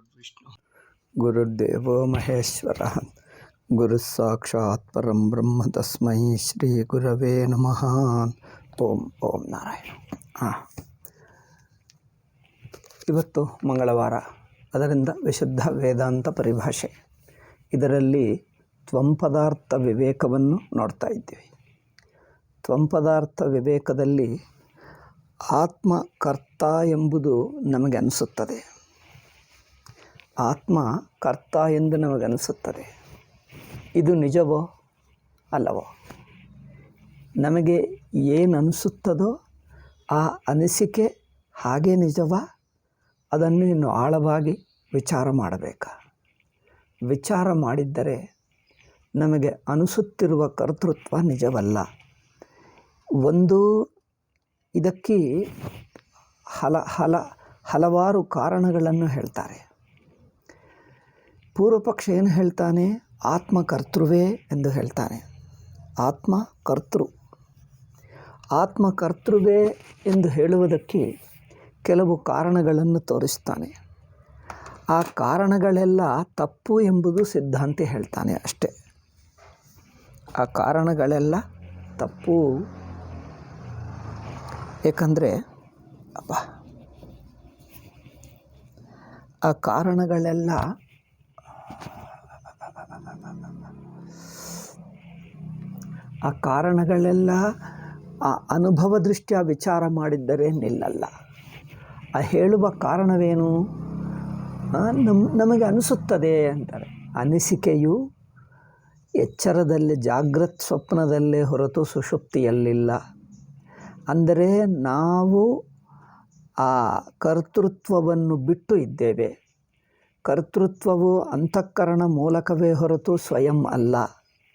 गुरुर्विष्णु गुरुर्देवो महेश्वरः गुरुः साक्षात् परं ब्रह्म तस्मै ಶ್ರೀ ಗುರವೇ ನಮಃ. ಓಂ ಓಂ ನಾರಾಯಣ. ಇವತ್ತು ಮಂಗಳವಾರ, ಅದರಿಂದ ವಿಶುದ್ಧ ವೇದಾಂತ ಪರಿಭಾಷೆ. ಇದರಲ್ಲಿ ತ್ವಂಪದಾರ್ಥ ವಿವೇಕವನ್ನು ನೋಡ್ತಾ ಇದ್ದೀವಿ. ತ್ವಂಪದಾರ್ಥ ವಿವೇಕದಲ್ಲಿ ಆತ್ಮ ಕರ್ತ ಎಂಬುದು ನಮಗೆ ಅನಿಸುತ್ತದೆ. ಆತ್ಮ ಕರ್ತ ಎಂದು ನಮಗನಿಸುತ್ತದೆ. ಇದು ನಿಜವೋ ಅಲ್ಲವೋ? ನಮಗೆ ಏನು ಅನಿಸುತ್ತದೋ ಆ ಅನಿಸಿಕೆ ಹಾಗೇ ನಿಜವಾ? ಅದನ್ನು ಇನ್ನು ಆಳವಾಗಿ ವಿಚಾರ ಮಾಡಬೇಕಾ? ವಿಚಾರ ಮಾಡಿದ್ದರೆ ನಮಗೆ ಅನಿಸುತ್ತಿರುವ ಕರ್ತೃತ್ವ ನಿಜವಲ್ಲ. ಇದಕ್ಕೆ ಹಲವಾರು ಕಾರಣಗಳನ್ನು ಹೇಳ್ತಾರೆ. ಪೂರ್ವಪಕ್ಷ ಏನು ಹೇಳ್ತಾನೆ? ಆತ್ಮಕರ್ತೃವೇ ಎಂದು ಹೇಳ್ತಾನೆ. ಆತ್ಮಕರ್ತೃವೇ ಎಂದು ಹೇಳುವುದಕ್ಕೆ ಕೆಲವು ಕಾರಣಗಳನ್ನು ತೋರಿಸ್ತಾನೆ. ಆ ಕಾರಣಗಳೆಲ್ಲ ತಪ್ಪು ಎಂಬುದು ಸಿದ್ಧಾಂತಿ ಹೇಳ್ತಾನೆ ಅಷ್ಟೆ. ಆ ಕಾರಣಗಳೆಲ್ಲ ತಪ್ಪು. ಏಕೆಂದರೆ ಆ ಕಾರಣಗಳೆಲ್ಲ ಆ ಅನುಭವ ದೃಷ್ಟಿಯ ವಿಚಾರ ಮಾಡಿದ್ದರೆ ನಿಲ್ಲಲ್ಲ. ಆ ಹೇಳುವ ಕಾರಣವೇನು? ನಮಗೆ ಅನಿಸುತ್ತದೆ ಅಂತಾರೆ. ಅನಿಸಿಕೆಯು ಎಚ್ಚರದಲ್ಲಿ ಜಾಗೃತ್ ಸ್ವಪ್ನದಲ್ಲೇ ಹೊರತು ಸುಷುಪ್ತಿಯಲ್ಲಿಲ್ಲ. ಅಂದರೆ ನಾವು ಆ ಕರ್ತೃತ್ವವನ್ನು ಬಿಟ್ಟು ಇದ್ದೇವೆ. ಕರ್ತೃತ್ವವು ಅಂತಃಕರಣ ಮೂಲಕವೇ ಹೊರತು ಸ್ವಯಂ ಅಲ್ಲ,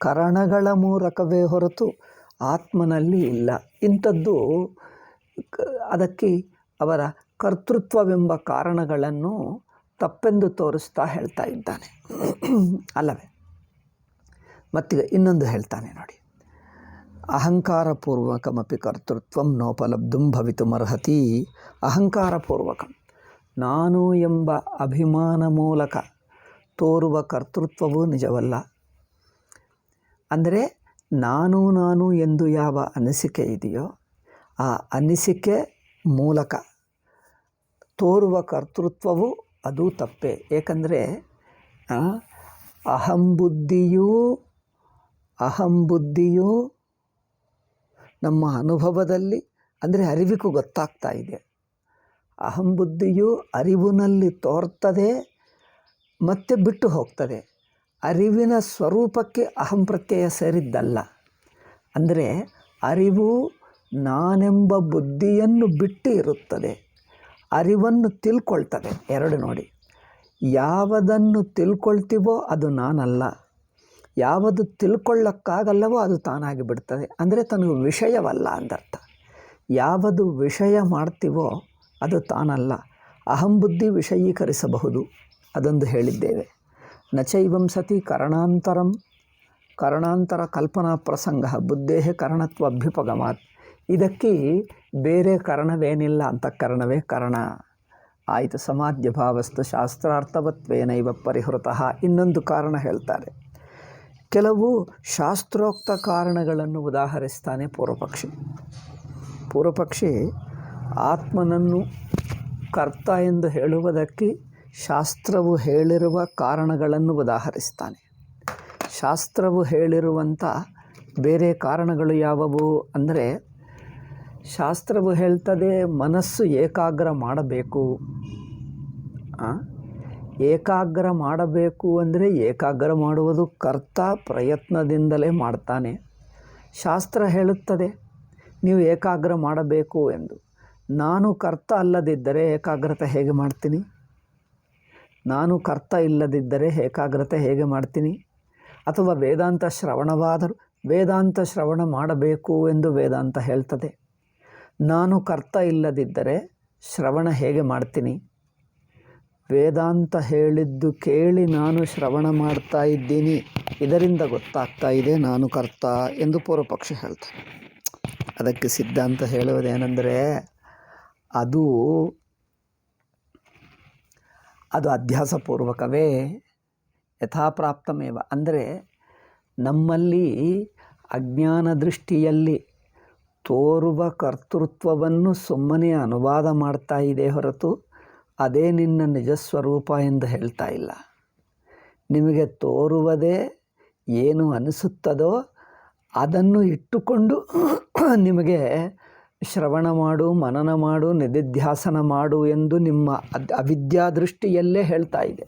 ಕರಣಗಳ ಮೂಲಕವೇ ಹೊರತು ಆತ್ಮನಲ್ಲಿ ಇಲ್ಲ. ಇಂಥದ್ದು ಅದಕ್ಕೆ ಅವರ ಕರ್ತೃತ್ವವೆಂಬ ಕಾರಣಗಳನ್ನು ತಪ್ಪೆಂದು ತೋರಿಸ್ತಾ ಹೇಳ್ತಾ ಇದ್ದಾನೆ ಅಲ್ಲವೇ? ಮತ್ತೀಗ ಇನ್ನೊಂದು ಹೇಳ್ತಾನೆ ನೋಡಿ. ಅಹಂಕಾರಪೂರ್ವಕಮಪಿ ಕರ್ತೃತ್ವಂ ನೋಪಲಬ್ಧುಂ ಭವಿತುಮರ್ಹತಿ. ಅಹಂಕಾರಪೂರ್ವಕಂ, ನಾನು ಎಂಬ ಅಭಿಮಾನ ಮೂಲಕ ತೋರುವ ಕರ್ತೃತ್ವವೂ ನಿಜವಲ್ಲ. ಅಂದರೆ ನಾನು ಎಂದು ಯಾವ ಅನಿಸಿಕೆ ಇದೆಯೋ ಆ ಅನಿಸಿಕೆ ಮೂಲಕ ತೋರುವ ಕರ್ತೃತ್ವವು ಅದು ತಪ್ಪೇ. ಏಕೆಂದರೆ ಅಹಂಬುದ್ಧಿಯೂ ನಮ್ಮ ಅನುಭವದಲ್ಲಿ, ಅಂದರೆ ಅರಿವಿಗೂ ಗೊತ್ತಾಗ್ತಾ ಇದೆ. ಅಹಂಬುದ್ಧಿಯು ಅರಿವಿನಲ್ಲಿ ತೋರ್ತದೆ ಮತ್ತೆ ಬಿಟ್ಟು ಹೋಗ್ತದೆ. ಅರಿವಿನ ಸ್ವರೂಪಕ್ಕೆ ಅಹಂ ಪ್ರತ್ಯಯ ಸೇರಿದ್ದಲ್ಲ. ಅಂದರೆ ಅರಿವು ನಾನೆಂಬ ಬುದ್ಧಿಯನ್ನು ಬಿಟ್ಟು ಇರುತ್ತದೆ, ಅರಿವನ್ನು ತಿಳ್ಕೊಳ್ತದೆ. ಎರಡು ನೋಡಿ, ಯಾವುದನ್ನು ತಿಳ್ಕೊಳ್ತೀವೋ ಅದು ನಾನಲ್ಲ, ಯಾವುದು ತಿಳ್ಕೊಳ್ಳೋಕ್ಕಾಗಲ್ಲವೋ ಅದು ತಾನಾಗಿ ಬಿಡ್ತದೆ. ಅಂದರೆ ತನಗೆ ವಿಷಯವಲ್ಲ ಅಂದರ್ಥ. ಯಾವುದು ವಿಷಯ ಮಾಡ್ತೀವೋ ಅದು ತಾನಲ್ಲ. ಅಹಂಬುದ್ಧಿ ವಿಷಯೀಕರಿಸಬಹುದು, ಅದೊಂದು ಹೇಳಿದ್ದೇವೆ. ನಚೈವಂ ಸತಿ ಕರಣಾಂತರ ಕಲ್ಪನಾ ಪ್ರಸಂಗ ಬುದ್ಧೇಹ ಕರಣತ್ವ ಅಭ್ಯುಪಗಮಾತ್. ಇದಕ್ಕೆ ಬೇರೆ ಕಾರಣವೇನಿಲ್ಲ, ಅಂತಃಕರಣವೇ ಕಾರಣ. ಆಯಿತು. ಸಮಾಧ್ಯ ಭಾವಸ್ತು ಶಾಸ್ತ್ರಾರ್ಥವತ್ವೇನೈವ ಪರಿಹೃತಃ. ಇನ್ನೊಂದು ಕಾರಣ ಹೇಳ್ತಾರೆ. ಕೆಲವು ಶಾಸ್ತ್ರೋಕ್ತ ಕಾರಣಗಳನ್ನು ಉದಾಹರಿಸ್ತಾನೆ ಪೂರ್ವಪಕ್ಷಿ ಆತ್ಮನನ್ನು ಕರ್ತ ಎಂದು ಹೇಳುವುದಕ್ಕೆ ಶಾಸ್ತ್ರವು ಹೇಳಿರುವ ಕಾರಣಗಳನ್ನು ಉದಾಹರಿಸ್ತಾನೆ. ಶಾಸ್ತ್ರವು ಹೇಳಿರುವಂಥ ಬೇರೆ ಕಾರಣಗಳು ಯಾವುವು ಅಂದರೆ, ಶಾಸ್ತ್ರವು ಹೇಳ್ತದೆ ಮನಸ್ಸು ಏಕಾಗ್ರ ಮಾಡಬೇಕು. ಏಕಾಗ್ರ ಮಾಡಬೇಕು ಅಂದರೆ ಏಕಾಗ್ರ ಮಾಡುವುದು ಕರ್ತ ಪ್ರಯತ್ನದಿಂದಲೇ ಮಾಡ್ತಾನೆ. ಶಾಸ್ತ್ರ ಹೇಳುತ್ತದೆ ನೀವು ಏಕಾಗ್ರ ಮಾಡಬೇಕು ಎಂದು. ನಾನು ಕರ್ತ ಅಲ್ಲದಿದ್ದರೆ ಏಕಾಗ್ರತೆ ಹೇಗೆ ಮಾಡ್ತೀನಿ? ನಾನು ಕರ್ತ ಇಲ್ಲದಿದ್ದರೆ ಏಕಾಗ್ರತೆ ಹೇಗೆ ಮಾಡ್ತೀನಿ? ಅಥವಾ ವೇದಾಂತ ಶ್ರವಣವಾದರೂ ವೇದಾಂತ ಶ್ರವಣ ಮಾಡಬೇಕು ಎಂದು ವೇದಾಂತ ಹೇಳ್ತದೆ. ನಾನು ಕರ್ತ ಇಲ್ಲದಿದ್ದರೆ ಶ್ರವಣ ಹೇಗೆ ಮಾಡ್ತೀನಿ? ವೇದಾಂತ ಹೇಳಿದ್ದು ಕೇಳಿ ನಾನು ಶ್ರವಣ ಮಾಡ್ತಾ ಇದ್ದೀನಿ, ಇದರಿಂದ ಗೊತ್ತಾಗ್ತಾ ಇದೆ ನಾನು ಕರ್ತ ಎಂದು ಪೂರ್ವಪಕ್ಷ ಹೇಳ್ತಾನೆ. ಅದಕ್ಕೆ ಸಿದ್ಧಾಂತ ಹೇಳುವುದೇನೆಂದರೆ, ಅದು ಅದು ಅಧ್ಯಾಸಪೂರ್ವಕವೇ. ಯಥಾಪ್ರಾಪ್ತಮೇವ ಅಂದರೆ ನಮ್ಮಲ್ಲಿ ಅಜ್ಞಾನ ದೃಷ್ಟಿಯಲ್ಲಿ ತೋರುವ ಕರ್ತೃತ್ವವನ್ನು ಸುಮ್ಮನೆ ಅನುವಾದ ಮಾಡ್ತಾ ಇದೆ ಹೊರತು ಅದೇ ನಿನ್ನ ನಿಜಸ್ವರೂಪ ಎಂದು ಹೇಳ್ತಾ ಇಲ್ಲ. ನಿಮಗೆ ತೋರುವುದೇ ಏನು ಅನಿಸುತ್ತದೋ ಅದನ್ನು ಇಟ್ಟುಕೊಂಡು ನಿಮಗೆ ಶ್ರವಣ ಮಾಡು, ಮನನ ಮಾಡು, ನಿಧಿಧ್ಯಾಸನ ಮಾಡು ಎಂದು ನಿಮ್ಮ ಅವಿದ್ಯಾ ದೃಷ್ಟಿಯಲ್ಲೇ ಹೇಳ್ತಾ ಇದೆ.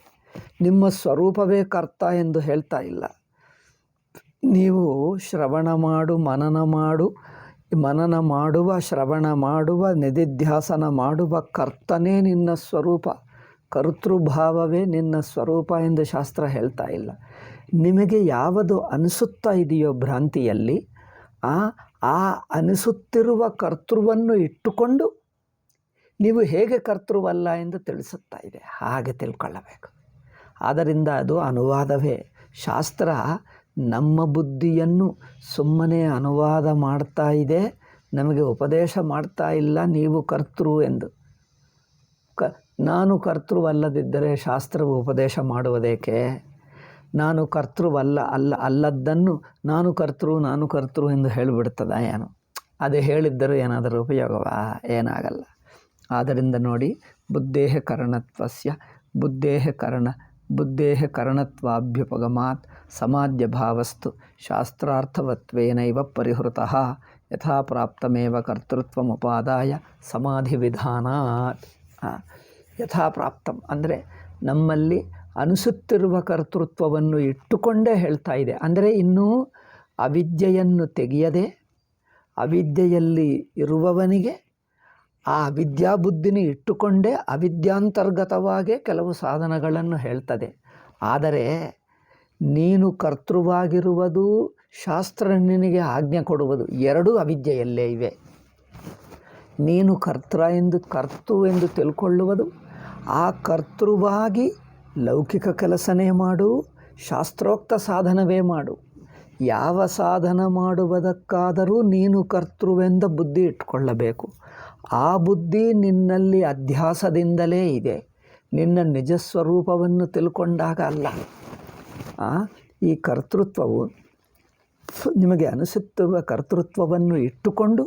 ನಿಮ್ಮ ಸ್ವರೂಪವೇ ಕರ್ತ ಎಂದು ಹೇಳ್ತಾ ಇಲ್ಲ. ನೀವು ಶ್ರವಣ ಮಾಡು, ಮನನ ಮಾಡುವ, ಶ್ರವಣ ಮಾಡುವ, ನಿಧಿಧ್ಯಾಸನ ಮಾಡುವ ಕರ್ತನೇ ನಿನ್ನ ಸ್ವರೂಪ, ಕರ್ತೃಭಾವವೇ ನಿನ್ನ ಸ್ವರೂಪ ಎಂದು ಶಾಸ್ತ್ರ ಹೇಳ್ತಾ ಇಲ್ಲ. ನಿಮಗೆ ಯಾವುದು ಅನಿಸುತ್ತಾ ಇದೆಯೋ ಭ್ರಾಂತಿಯಲ್ಲಿ ಆ ಅನಿಸುತ್ತಿರುವ ಕರ್ತೃವನ್ನು ಇಟ್ಟುಕೊಂಡು ನೀವು ಹೇಗೆ ಕರ್ತೃವಲ್ಲ ಎಂದು ತಿಳಿಸುತ್ತಾ ಇದೆ. ಹಾಗೆ ತಿಳ್ಕೊಳ್ಳಬೇಕು. ಆದ್ದರಿಂದ ಅದು ಅನುವಾದವೇ. ಶಾಸ್ತ್ರ ನಮ್ಮ ಬುದ್ಧಿಯನ್ನು ಸುಮ್ಮನೆ ಅನುವಾದ ಮಾಡ್ತಾ ಇದೆ, ನಮಗೆ ಉಪದೇಶ ಮಾಡ್ತಾ ಇಲ್ಲ ನೀವು ಕರ್ತೃ ಎಂದು. ನಾನು ಕರ್ತೃವಲ್ಲದಿದ್ದರೆ ಶಾಸ್ತ್ರವು ಉಪದೇಶ ಮಾಡುವುದೇಕೆ? ನಾನು ಅಲ್ಲದ್ದನ್ನು ನಾನು ಕರ್ತೃ ಎಂದು ಹೇಳಿಬಿಡ್ತದ ಏನು? ಅದೇ ಹೇಳಿದ್ದರೂ ಏನಾದರೂ ಉಪಯೋಗವಾ? ಏನಾಗಲ್ಲ. ಆದ್ದರಿಂದ ನೋಡಿ, ಬುದ್ಧೇಹ ಕರಣತ್ವಾಭ್ಯುಪಗಮಾತ್ ಸಮಾಧ್ಯ ಭಾವಸ್ತು ಶಾಸ್ತ್ರಾರ್ಥವತ್ವೇನೈವ ಪರಿಹೃತಃ ಯಥಾ ಪ್ರಾಪ್ತಮೇವ ಕರ್ತೃತ್ವಮುಪಾದಾಯ ಸಮಾಧಿ ವಿಧಾನಾತ್. ಯಥಾ ಪ್ರಾಪ್ತಂ ಅಂದರೆ ನಮ್ಮಲ್ಲಿ ಅನಿಸುತ್ತಿರುವ ಕರ್ತೃತ್ವವನ್ನು ಇಟ್ಟುಕೊಂಡೇ ಹೇಳ್ತಾ ಇದೆ. ಅಂದರೆ ಇನ್ನೂ ಅವಿದ್ಯೆಯನ್ನು ತೆಗೆಯದೆ ಅವಿದ್ಯೆಯಲ್ಲಿ ಇರುವವನಿಗೆ ಆ ವಿದ್ಯಾಬುದ್ಧಿನಿ ಇಟ್ಟುಕೊಂಡೇ ಅವಿದ್ಯಾಂತರ್ಗತವಾಗೇ ಕೆಲವು ಸಾಧನಗಳನ್ನು ಹೇಳ್ತದೆ. ಆದರೆ ನೀನು ಕರ್ತೃವಾಗಿರುವುದು, ಶಾಸ್ತ್ರ ನಿನಗೆ ಆಜ್ಞೆ ಕೊಡುವುದು ಎರಡೂ ಅವಿದ್ಯೆಯಲ್ಲೇ ಇವೆ. ನೀನು ಕರ್ತು ಎಂದು ತಿಳ್ಕೊಳ್ಳುವುದು, ಆ ಕರ್ತೃವಾಗಿ ಲೌಕಿಕ ಕೆಲಸನೇ ಮಾಡು, ಶಾಸ್ತ್ರೋಕ್ತ ಸಾಧನವೇ ಮಾಡು. ಯಾವ ಸಾಧನ ಮಾಡುವುದಕ್ಕಾದರೂ ನೀನು ಕರ್ತೃವೆಂದ ಬುದ್ಧಿ ಇಟ್ಕೊಳ್ಳಬೇಕು. ಆ ಬುದ್ಧಿ ನಿನ್ನಲ್ಲಿ ಅಧ್ಯಾಸದಿಂದಲೇ ಇದೆ, ನಿನ್ನ ನಿಜಸ್ವರೂಪವನ್ನು ತಿಳ್ಕೊಂಡಾಗ ಅಲ್ಲ. ಈ ಕರ್ತೃತ್ವವು ನಿಮಗೆ ಅನಿಸುತ್ತಿರುವ ಕರ್ತೃತ್ವವನ್ನು ಇಟ್ಟುಕೊಂಡು,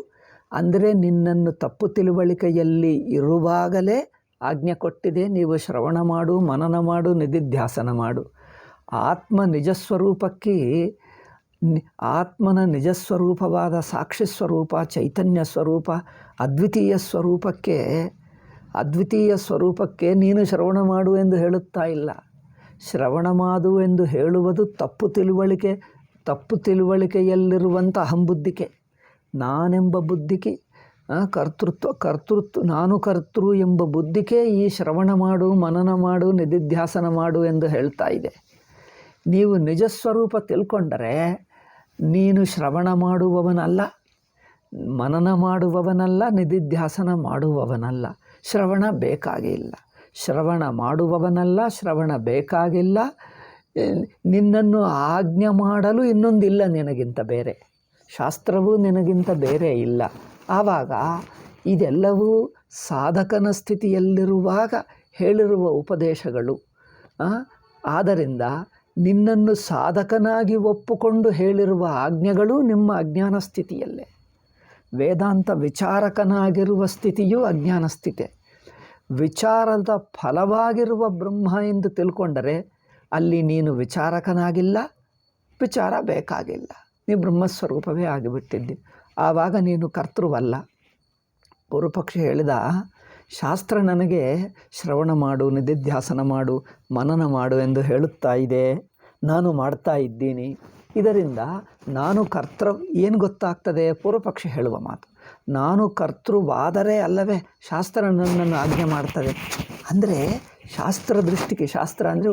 ಅಂದರೆ ನಿನ್ನನ್ನು ತಪ್ಪು ತಿಳುವಳಿಕೆಯಲ್ಲಿ ಇರುವಾಗಲೇ ಆಜ್ಞೆ ಕೊಟ್ಟಿದೆ, ನೀವು ಶ್ರವಣ ಮಾಡು, ಮನನ ಮಾಡು, ನಿಧಿಧ್ಯಾಸನ ಮಾಡು. ಆತ್ಮನ ನಿಜಸ್ವರೂಪವಾದ ಸಾಕ್ಷಿ ಸ್ವರೂಪ, ಚೈತನ್ಯ ಸ್ವರೂಪ, ಅದ್ವಿತೀಯ ಸ್ವರೂಪಕ್ಕೆ ನೀನು ಶ್ರವಣ ಮಾಡು ಎಂದು ಹೇಳುತ್ತಾ ಇಲ್ಲ. ಶ್ರವಣ ಮಾಡು ಎಂದು ಹೇಳುವುದು ತಪ್ಪು ತಿಳುವಳಿಕೆಯಲ್ಲಿರುವಂಥ ಅಹಂಬುದ್ಧಿಕೆ, ನಾನೆಂಬ ಬುದ್ಧಿಕೆ, ಕರ್ತೃತ್ವ ನಾನು ಕರ್ತೃ ಎಂಬ ಬುದ್ಧಿಕೆ ಈ ಶ್ರವಣ ಮಾಡು, ಮನನ ಮಾಡು, ನಿಧಿಧ್ಯಾಸನ ಮಾಡು ಎಂದು ಹೇಳ್ತಾ ಇದೆ. ನೀವು ನಿಜಸ್ವರೂಪ ತಿಳ್ಕೊಂಡರೆ ನೀನು ಶ್ರವಣ ಮಾಡುವವನಲ್ಲ, ಮನನ ಮಾಡುವವನಲ್ಲ, ನಿಧಿಧ್ಯಾಸನ ಮಾಡುವವನಲ್ಲ. ಶ್ರವಣ ಬೇಕಾಗಿಲ್ಲ, ಶ್ರವಣ ಮಾಡುವವನಲ್ಲ, ಶ್ರವಣ ಬೇಕಾಗಿಲ್ಲ. ನಿನ್ನನ್ನು ಆಜ್ಞೆ ಮಾಡಲು ಇನ್ನೊಂದಿಲ್ಲ ನಿನಗಿಂತ ಬೇರೆ, ಶಾಸ್ತ್ರವೂ ನಿನಗಿಂತ ಬೇರೆ ಇಲ್ಲ. ಆವಾಗ ಇದೆಲ್ಲವೂ ಸಾಧಕನ ಸ್ಥಿತಿಯಲ್ಲಿರುವಾಗ ಹೇಳಿರುವ ಉಪದೇಶಗಳು. ಆದ್ದರಿಂದ ನಿನ್ನನ್ನು ಸಾಧಕನಾಗಿ ಒಪ್ಪುಕೊಂಡು ಹೇಳಿರುವ ಆಜ್ಞೆಗಳು ನಿಮ್ಮ ಅಜ್ಞಾನ ಸ್ಥಿತಿಯಲ್ಲೇ. ವೇದಾಂತ ವಿಚಾರಕನಾಗಿರುವ ಸ್ಥಿತಿಯೂ ಅಜ್ಞಾನ ಸ್ಥಿತಿ. ವಿಚಾರದ ಫಲವಾಗಿರುವ ಬ್ರಹ್ಮ ಎಂದು ತಿಳ್ಕೊಂಡರೆ ಅಲ್ಲಿ ನೀನು ವಿಚಾರಕನಾಗಿಲ್ಲ, ವಿಚಾರ ಬೇಕಾಗಿಲ್ಲ, ನೀನು ಬ್ರಹ್ಮಸ್ವರೂಪವೇ ಆಗಿಬಿಟ್ಟಿದ್ದಿ. ಆವಾಗ ನೀನು ಕರ್ತೃವಲ್ಲ. ಪೂರ್ವಪಕ್ಷಿ ಹೇಳಿದ, ಶಾಸ್ತ್ರ ನನಗೆ ಶ್ರವಣ ಮಾಡು, ನಿಧಿಧ್ಯಾಸನ ಮಾಡು, ಮನನ ಮಾಡು ಎಂದು ಹೇಳುತ್ತಾ ಇದೆ, ನಾನು ಮಾಡ್ತಾ ಇದ್ದೀನಿ. ಇದರಿಂದ ನಾನು ಏನು ಗೊತ್ತಾಗ್ತದೆ? ಪೂರ್ವಪಕ್ಷಿ ಹೇಳುವ ಮಾತು, ನಾನು ಕರ್ತೃವಾದರೆ ಅಲ್ಲವೇ ಶಾಸ್ತ್ರ ನನ್ನನ್ನು ಆಜ್ಞೆ ಮಾಡ್ತದೆ. ಅಂದರೆ ಶಾಸ್ತ್ರ ದೃಷ್ಟಿಗೆ, ಶಾಸ್ತ್ರ ಅಂದರೆ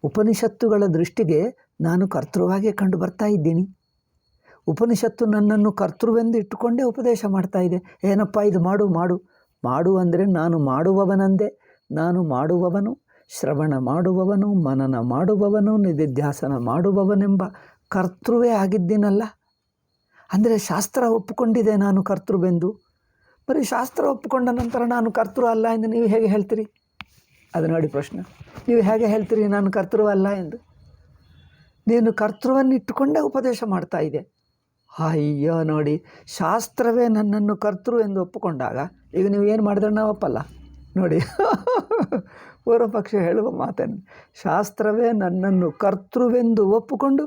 ಉಪನಿಷತ್ತುಗಳ ದೃಷ್ಟಿಗೆ ನಾನು ಕರ್ತೃವಾಗೇ ಕಂಡು ಬರ್ತಾ ಇದ್ದೀನಿ. ಉಪನಿಷತ್ತು ನನ್ನನ್ನು ಕರ್ತೃವೆಂದು ಇಟ್ಟುಕೊಂಡೇ ಉಪದೇಶ ಮಾಡ್ತಾ ಇದೆ. ಏನಪ್ಪ ಇದು ಮಾಡು ಅಂದರೆ ನಾನು ಮಾಡುವವನಂದೆ. ನಾನು ಮಾಡುವವನು, ಶ್ರವಣ ಮಾಡುವವನು, ಮನನ ಮಾಡುವವನು, ನಿಧಿಧ್ಯಾಸನ ಮಾಡುವವನೆಂಬ ಕರ್ತೃವೇ ಆಗಿದ್ದೀನಲ್ಲ. ಅಂದರೆ ಶಾಸ್ತ್ರ ಒಪ್ಪಿಕೊಂಡಿದೆ ನಾನು ಕರ್ತೃವೆಂದು. ಬರೀ ಶಾಸ್ತ್ರ ಒಪ್ಪಿಕೊಂಡ ನಂತರ ನಾನು ಕರ್ತೃ ಅಲ್ಲ ಎಂದು ನೀವು ಹೇಗೆ ಹೇಳ್ತೀರಿ? ಅದು ನೋಡಿ ಪ್ರಶ್ನೆ. ನೀವು ಹೇಗೆ ಹೇಳ್ತೀರಿ ನಾನು ಕರ್ತೃವಲ್ಲ ಎಂದು? ನೀನು ಕರ್ತೃವನ್ನು ಇಟ್ಟುಕೊಂಡೇ ಉಪದೇಶ ಮಾಡ್ತಾ ಇದೆ. ಅಯ್ಯೋ ನೋಡಿ, ಶಾಸ್ತ್ರವೇ ನನ್ನನ್ನು ಕರ್ತೃ ಎಂದು ಒಪ್ಪಿಕೊಂಡಾಗ ಈಗ ನೀವು ಏನು ಮಾಡಿದ್ರೆ ನಾವು ಒಪ್ಪಲ್ಲ ನೋಡಿ. ಪೂರ್ವಪಕ್ಷ ಹೇಳುವ ಮಾತನ್ನು, ಶಾಸ್ತ್ರವೇ ನನ್ನನ್ನು ಕರ್ತೃವೆಂದು ಒಪ್ಪಿಕೊಂಡು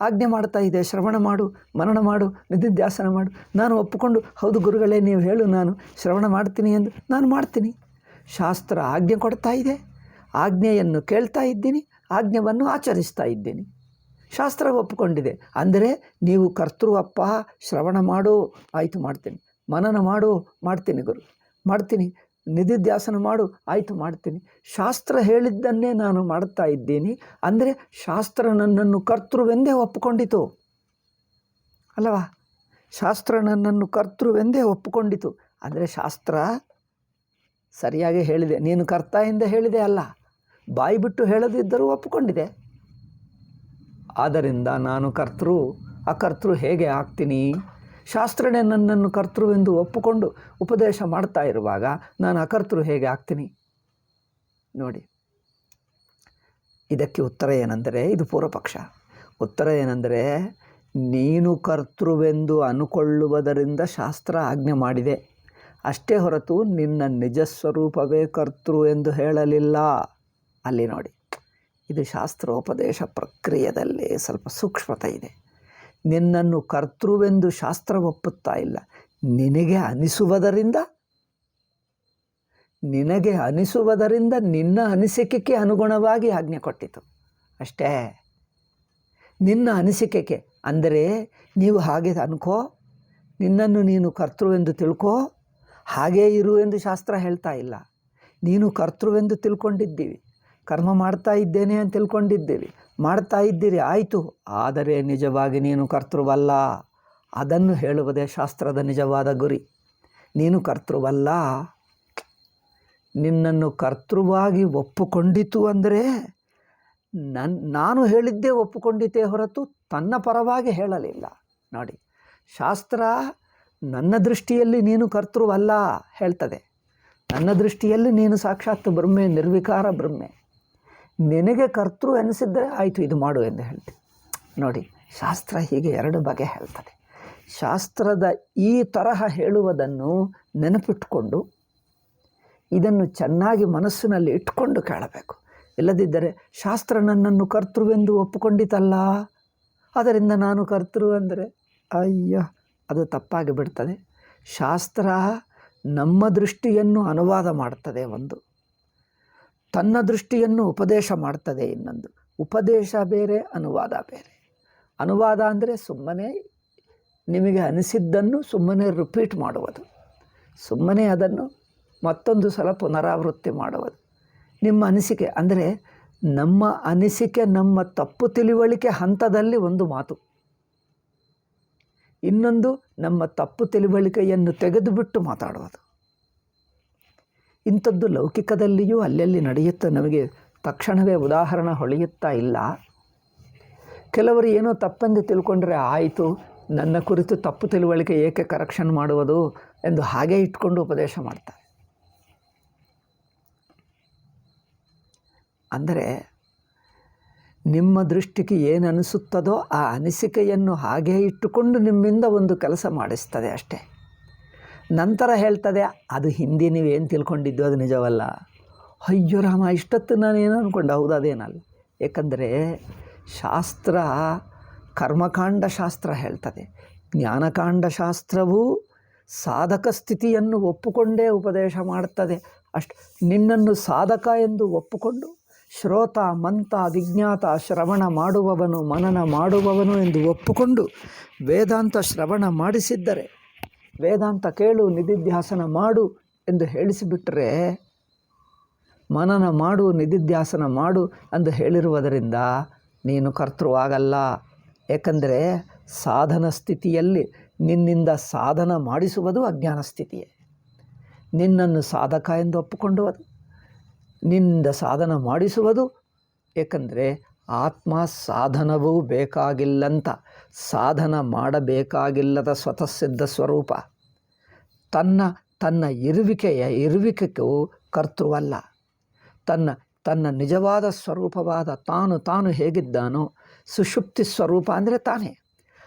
ಆಜ್ಞೆ ಮಾಡ್ತಾ ಇದೆ, ಶ್ರವಣ ಮಾಡು, ಮನನ ಮಾಡು, ನಿಧಿಧ್ಯಾಸನ ಮಾಡು. ನಾನು ಒಪ್ಪಿಕೊಂಡು ಹೌದು ಗುರುಗಳೇ ನೀವು ಹೇಳು, ನಾನು ಶ್ರವಣ ಮಾಡ್ತೀನಿ ಎಂದು ನಾನು ಮಾಡ್ತೀನಿ. ಶಾಸ್ತ್ರ ಆಜ್ಞೆ ಕೊಡ್ತಾ ಇದೆ, ಆಜ್ಞೆಯನ್ನು ಕೇಳ್ತಾ ಇದ್ದೀನಿ, ಆಜ್ಞೆಯನ್ನು ಆಚರಿಸ್ತಾ ಇದ್ದೀನಿ. ಶಾಸ್ತ್ರ ಒಪ್ಪಿಕೊಂಡಿದೆ ಅಂದರೆ ನೀವು ಕರ್ತೃವಪ್ಪ, ಶ್ರವಣ ಮಾಡು, ಆಯಿತು ಮಾಡ್ತೀನಿ, ಮನನ ಮಾಡು, ಮಾಡ್ತೀನಿ ಗುರು, ಮಾಡ್ತೀನಿ, ನಿಧಿಧ್ಯಾಸನ ಮಾಡು, ಆಯಿತು ಮಾಡ್ತೀನಿ. ಶಾಸ್ತ್ರ ಹೇಳಿದ್ದನ್ನೇ ನಾನು ಮಾಡ್ತಾ ಇದ್ದೀನಿ ಅಂದರೆ ಶಾಸ್ತ್ರ ನನ್ನನ್ನು ಕರ್ತೃವೆಂದೇ ಒಪ್ಪಿಕೊಂಡಿತು ಅಲ್ಲವಾ? ಶಾಸ್ತ್ರ ನನ್ನನ್ನು ಕರ್ತೃವೆಂದೇ ಒಪ್ಪಿಕೊಂಡಿತು ಅಂದರೆ ಶಾಸ್ತ್ರ ಸರಿಯಾಗಿ ಹೇಳಿದೆ. ನೀನು ಕರ್ತ ಎಂದೇ ಹೇಳಿದೆ ಅಲ್ಲ, ಬಾಯಿ ಬಿಟ್ಟು ಹೇಳದಿದ್ದರೂ ಒಪ್ಪಿಕೊಂಡಿದೆ. ಆದ್ದರಿಂದ ನಾನು ಕರ್ತೃ ಅಕರ್ತೃ ಹೇಗೆ ಆಗ್ತೀನಿ? ಶಾಸ್ತ್ರನೇ ನನ್ನನ್ನು ಕರ್ತೃವೆಂದು ಒಪ್ಪಿಕೊಂಡು ಉಪದೇಶ ಮಾಡ್ತಾ ಇರುವಾಗ ನಾನು ಅಕರ್ತೃ ಹೇಗೆ ಆಗ್ತೀನಿ? ನೋಡಿ, ಇದಕ್ಕೆ ಉತ್ತರ ಏನೆಂದರೆ, ಇದು ಪೂರ್ವಪಕ್ಷ. ಉತ್ತರ ಏನೆಂದರೆ, ನೀನು ಕರ್ತೃವೆಂದು ಅನುಕೊಳ್ಳುವುದರಿಂದ ಶಾಸ್ತ್ರ ಆಜ್ಞೆ ಮಾಡಿದೆ ಅಷ್ಟೇ ಹೊರತು ನಿನ್ನ ನಿಜ ಸ್ವರೂಪವೇ ಕರ್ತೃ ಎಂದು ಹೇಳಲಿಲ್ಲ. ಅಲ್ಲಿ ನೋಡಿ, ಇದು ಶಾಸ್ತ್ರೋಪದೇಶ ಪ್ರಕ್ರಿಯೆಯಲ್ಲಿ ಸ್ವಲ್ಪ ಸೂಕ್ಷ್ಮತೆ ಇದೆ. ನಿನ್ನನ್ನು ಕರ್ತೃವೆಂದು ಶಾಸ್ತ್ರ ಒಪ್ಪುತ್ತಾ ಇಲ್ಲ, ನಿನಗೆ ಅನಿಸುವುದರಿಂದ ನಿನ್ನ ಅನಿಸಿಕೆಗೆ ಅನುಗುಣವಾಗಿ ಆಜ್ಞೆ ಕೊಟ್ಟಿತು ಅಷ್ಟೇ. ನಿನ್ನ ಅನಿಸಿಕೆಗೆ ಅಂದರೆ ನೀವು ಹಾಗೆ ಅನ್ಕೋ, ನಿನ್ನನ್ನು ನೀನು ಕರ್ತೃವೆಂದು ತಿಳ್ಕೋ, ಹಾಗೇ ಇರು ಎಂದು ಶಾಸ್ತ್ರ ಹೇಳ್ತಾ ಇಲ್ಲ. ನೀನು ಕರ್ತೃವೆಂದು ತಿಳ್ಕೊಂಡಿದ್ದೀವಿ, ಕರ್ಮ ಮಾಡ್ತಾ ಇದ್ದೇನೆ ಅಂತ ತಿಳ್ಕೊಂಡಿದ್ದೀರಿ, ಮಾಡ್ತಾ ಇದ್ದೀರಿ, ಆಯಿತು. ಆದರೆ ನಿಜವಾಗಿ ನೀನು ಕರ್ತೃವಲ್ಲ. ಅದನ್ನು ಹೇಳುವುದೇ ಶಾಸ್ತ್ರದ ನಿಜವಾದ ಗುರಿ. ನೀನು ಕರ್ತೃವಲ್ಲ. ನಿನ್ನನ್ನು ಕರ್ತೃವಾಗಿ ಒಪ್ಪುಕೊಂಡಿತು ಅಂದರೆ ನಾನು ಹೇಳಿದ್ದೇ ಒಪ್ಪುಕೊಂಡಿತೇ ಹೊರತು ತನ್ನ ಪರವಾಗಿ ಹೇಳಲಿಲ್ಲ. ನೋಡಿ, ಶಾಸ್ತ್ರ ನನ್ನ ದೃಷ್ಟಿಯಲ್ಲಿ ನೀನು ಕರ್ತೃವಲ್ಲ ಹೇಳ್ತದೆ. ನನ್ನ ದೃಷ್ಟಿಯಲ್ಲಿ ನೀನು ಸಾಕ್ಷಾತ್ ಬ್ರಹ್ಮೆ, ನಿರ್ವಿಕಾರ ಬ್ರಹ್ಮೆ. ನಿನಗೆ ಕರ್ತೃ ಎನಿಸಿದ್ದರೆ ಆಯಿತು, ಇದು ಮಾಡು ಎಂದು ಹೇಳ್ತೀವಿ. ನೋಡಿ, ಶಾಸ್ತ್ರ ಹೀಗೆ ಎರಡು ಬಗೆ ಹೇಳ್ತದೆ. ಶಾಸ್ತ್ರದ ಈ ತರಹ ಹೇಳುವುದನ್ನು ನೆನಪಿಟ್ಕೊಂಡು ಇದನ್ನು ಚೆನ್ನಾಗಿ ಮನಸ್ಸಿನಲ್ಲಿ ಇಟ್ಕೊಂಡು ಕೇಳಬೇಕು. ಇಲ್ಲದಿದ್ದರೆ ಶಾಸ್ತ್ರ ನನ್ನನ್ನು ಕರ್ತೃವೆಂದು ಒಪ್ಪಿಕೊಂಡಿತಲ್ಲ, ಅದರಿಂದ ನಾನು ಕರ್ತೃ ಅಂದರೆ ಅಯ್ಯೋ, ಅದು ತಪ್ಪಾಗಿ ಬಿಡ್ತದೆ. ಶಾಸ್ತ್ರ ನಮ್ಮ ದೃಷ್ಟಿಯನ್ನು ಅನುವಾದ ಮಾಡ್ತದೆ, ಒಂದು ತನ್ನ ದೃಷ್ಟಿಯನ್ನು ಉಪದೇಶ ಮಾಡ್ತದೆ, ಇನ್ನೊಂದು. ಉಪದೇಶ ಬೇರೆ, ಅನುವಾದ ಬೇರೆ. ಅನುವಾದ ಅಂದರೆ ಸುಮ್ಮನೆ ನಿಮಗೆ ಅನಿಸಿದ್ದನ್ನು ಸುಮ್ಮನೆ ರಿಪೀಟ್ ಮಾಡುವುದು, ಸುಮ್ಮನೆ ಅದನ್ನು ಮತ್ತೊಂದು ಸಲ ಪುನರಾವೃತ್ತಿ ಮಾಡುವುದು. ನಿಮ್ಮ ಅನಿಸಿಕೆ ಅಂದರೆ ನಮ್ಮ ಅನಿಸಿಕೆ, ನಮ್ಮ ತಪ್ಪು ತಿಳುವಳಿಕೆ ಹಂತದಲ್ಲಿ ಒಂದು ಮಾತು, ಇನ್ನೊಂದು ನಮ್ಮ ತಪ್ಪು ತಿಳುವಳಿಕೆಯನ್ನು ತೆಗೆದುಬಿಟ್ಟು ಮಾತಾಡುವುದು. ಇಂಥದ್ದು ಲೌಕಿಕದಲ್ಲಿಯೂ ಅಲ್ಲಲ್ಲಿ ನಡೆಯುತ್ತಾ ನಮಗೆ ತಕ್ಷಣವೇ ಉದಾಹರಣೆ ಹೊಳೆಯುತ್ತಾ ಇಲ್ಲ. ಕೆಲವರು ಏನೋ ತಪ್ಪೆಂದು ತಿಳ್ಕೊಂಡ್ರೆ ಆಯಿತು, ನನ್ನ ಕುರಿತು ತಪ್ಪು ತಿಳುವಳಿಕೆ ಏಕೆ ಕರೆಕ್ಷನ್ ಮಾಡುವುದು ಎಂದು ಹಾಗೆ ಇಟ್ಕೊಂಡು ಉಪದೇಶ ಮಾಡ್ತಾರೆ. ಅಂದರೆ ನಿಮ್ಮ ದೃಷ್ಟಿಗೆ ಏನು ಅನಿಸುತ್ತದೋ ಆ ಅನಿಸಿಕೆಯನ್ನು ಹಾಗೇ ಇಟ್ಟುಕೊಂಡು ನಿಮ್ಮಿಂದ ಒಂದು ಕೆಲಸ ಮಾಡಿಸ್ತದೆ ಅಷ್ಟೇ. ನಂತರ ಹೇಳ್ತದೆ, ಅದು ಹಿಂದೆ ನೀವೇನು ತಿಳ್ಕೊಂಡಿದ್ದು ಅದು ನಿಜವಲ್ಲ. ಅಯ್ಯೋ ರಾಮ, ಇಷ್ಟೊತ್ತು ನಾನೇನು ಅಂದ್ಕೊಂಡೆ, ಹೌದು ಅದೇನಲ್ಲ. ಏಕೆಂದರೆ ಶಾಸ್ತ್ರ ಕರ್ಮಕಾಂಡ ಶಾಸ್ತ್ರ ಹೇಳ್ತದೆ, ಜ್ಞಾನಕಾಂಡ ಶಾಸ್ತ್ರವು ಸಾಧಕ ಸ್ಥಿತಿಯನ್ನು ಒಪ್ಪುಕೊಂಡೇ ಉಪದೇಶ ಮಾಡ್ತದೆ. ನಿನ್ನನ್ನು ಸಾಧಕ ಎಂದು ಒಪ್ಪುಕೊಂಡು ಶ್ರೋತ, ಮಂತ, ವಿಜ್ಞಾತ, ಶ್ರವಣ ಮಾಡುವವನು, ಮನನ ಮಾಡುವವನು ಎಂದು ಒಪ್ಪುಕೊಂಡು ವೇದಾಂತ ಶ್ರವಣ ಮಾಡಿಸಿದ್ದರೆ, ವೇದಾಂತ ಕೇಳು, ನಿಧಿಧ್ಯಾಸನ ಮಾಡು ಎಂದು ಹೇಳಿಸಿಬಿಟ್ಟರೆ, ಮನನ ಮಾಡು, ನಿಧಿಧ್ಯಾಸನ ಮಾಡು ಎಂದು ಹೇಳಿರುವುದರಿಂದ ನೀನು ಕರ್ತೃವಾಗಲ್ಲ. ಏಕೆಂದರೆ ಸಾಧನ ಸ್ಥಿತಿಯಲ್ಲಿ ನಿನ್ನಿಂದ ಸಾಧನ ಮಾಡಿಸುವುದು ಅಜ್ಞಾನ ಸ್ಥಿತಿಯೇ. ನಿನ್ನನ್ನು ಸಾಧಕ ಎಂದು ಒಪ್ಪಿಕೊಂಡುವುದು, ನಿನ್ನಿಂದ ಸಾಧನ ಮಾಡಿಸುವುದು. ಏಕೆಂದರೆ ಆತ್ಮ ಸಾಧನವೂ ಬೇಕಾಗಿಲ್ಲಂತ, ಸಾಧನ ಮಾಡಬೇಕಾಗಿಲ್ಲದ ಸ್ವತಃಸಿದ್ಧ ಸ್ವರೂಪ. ತನ್ನ ಇರುವಿಕೆಗೂ ಕರ್ತೃವಲ್ಲ. ತನ್ನ ತನ್ನ ನಿಜವಾದ ಸ್ವರೂಪವಾದ ತಾನು ಹೇಗಿದ್ದಾನೋ, ಸುಷುಪ್ತಿ ಸ್ವರೂಪ ಅಂದರೆ ತಾನೇ,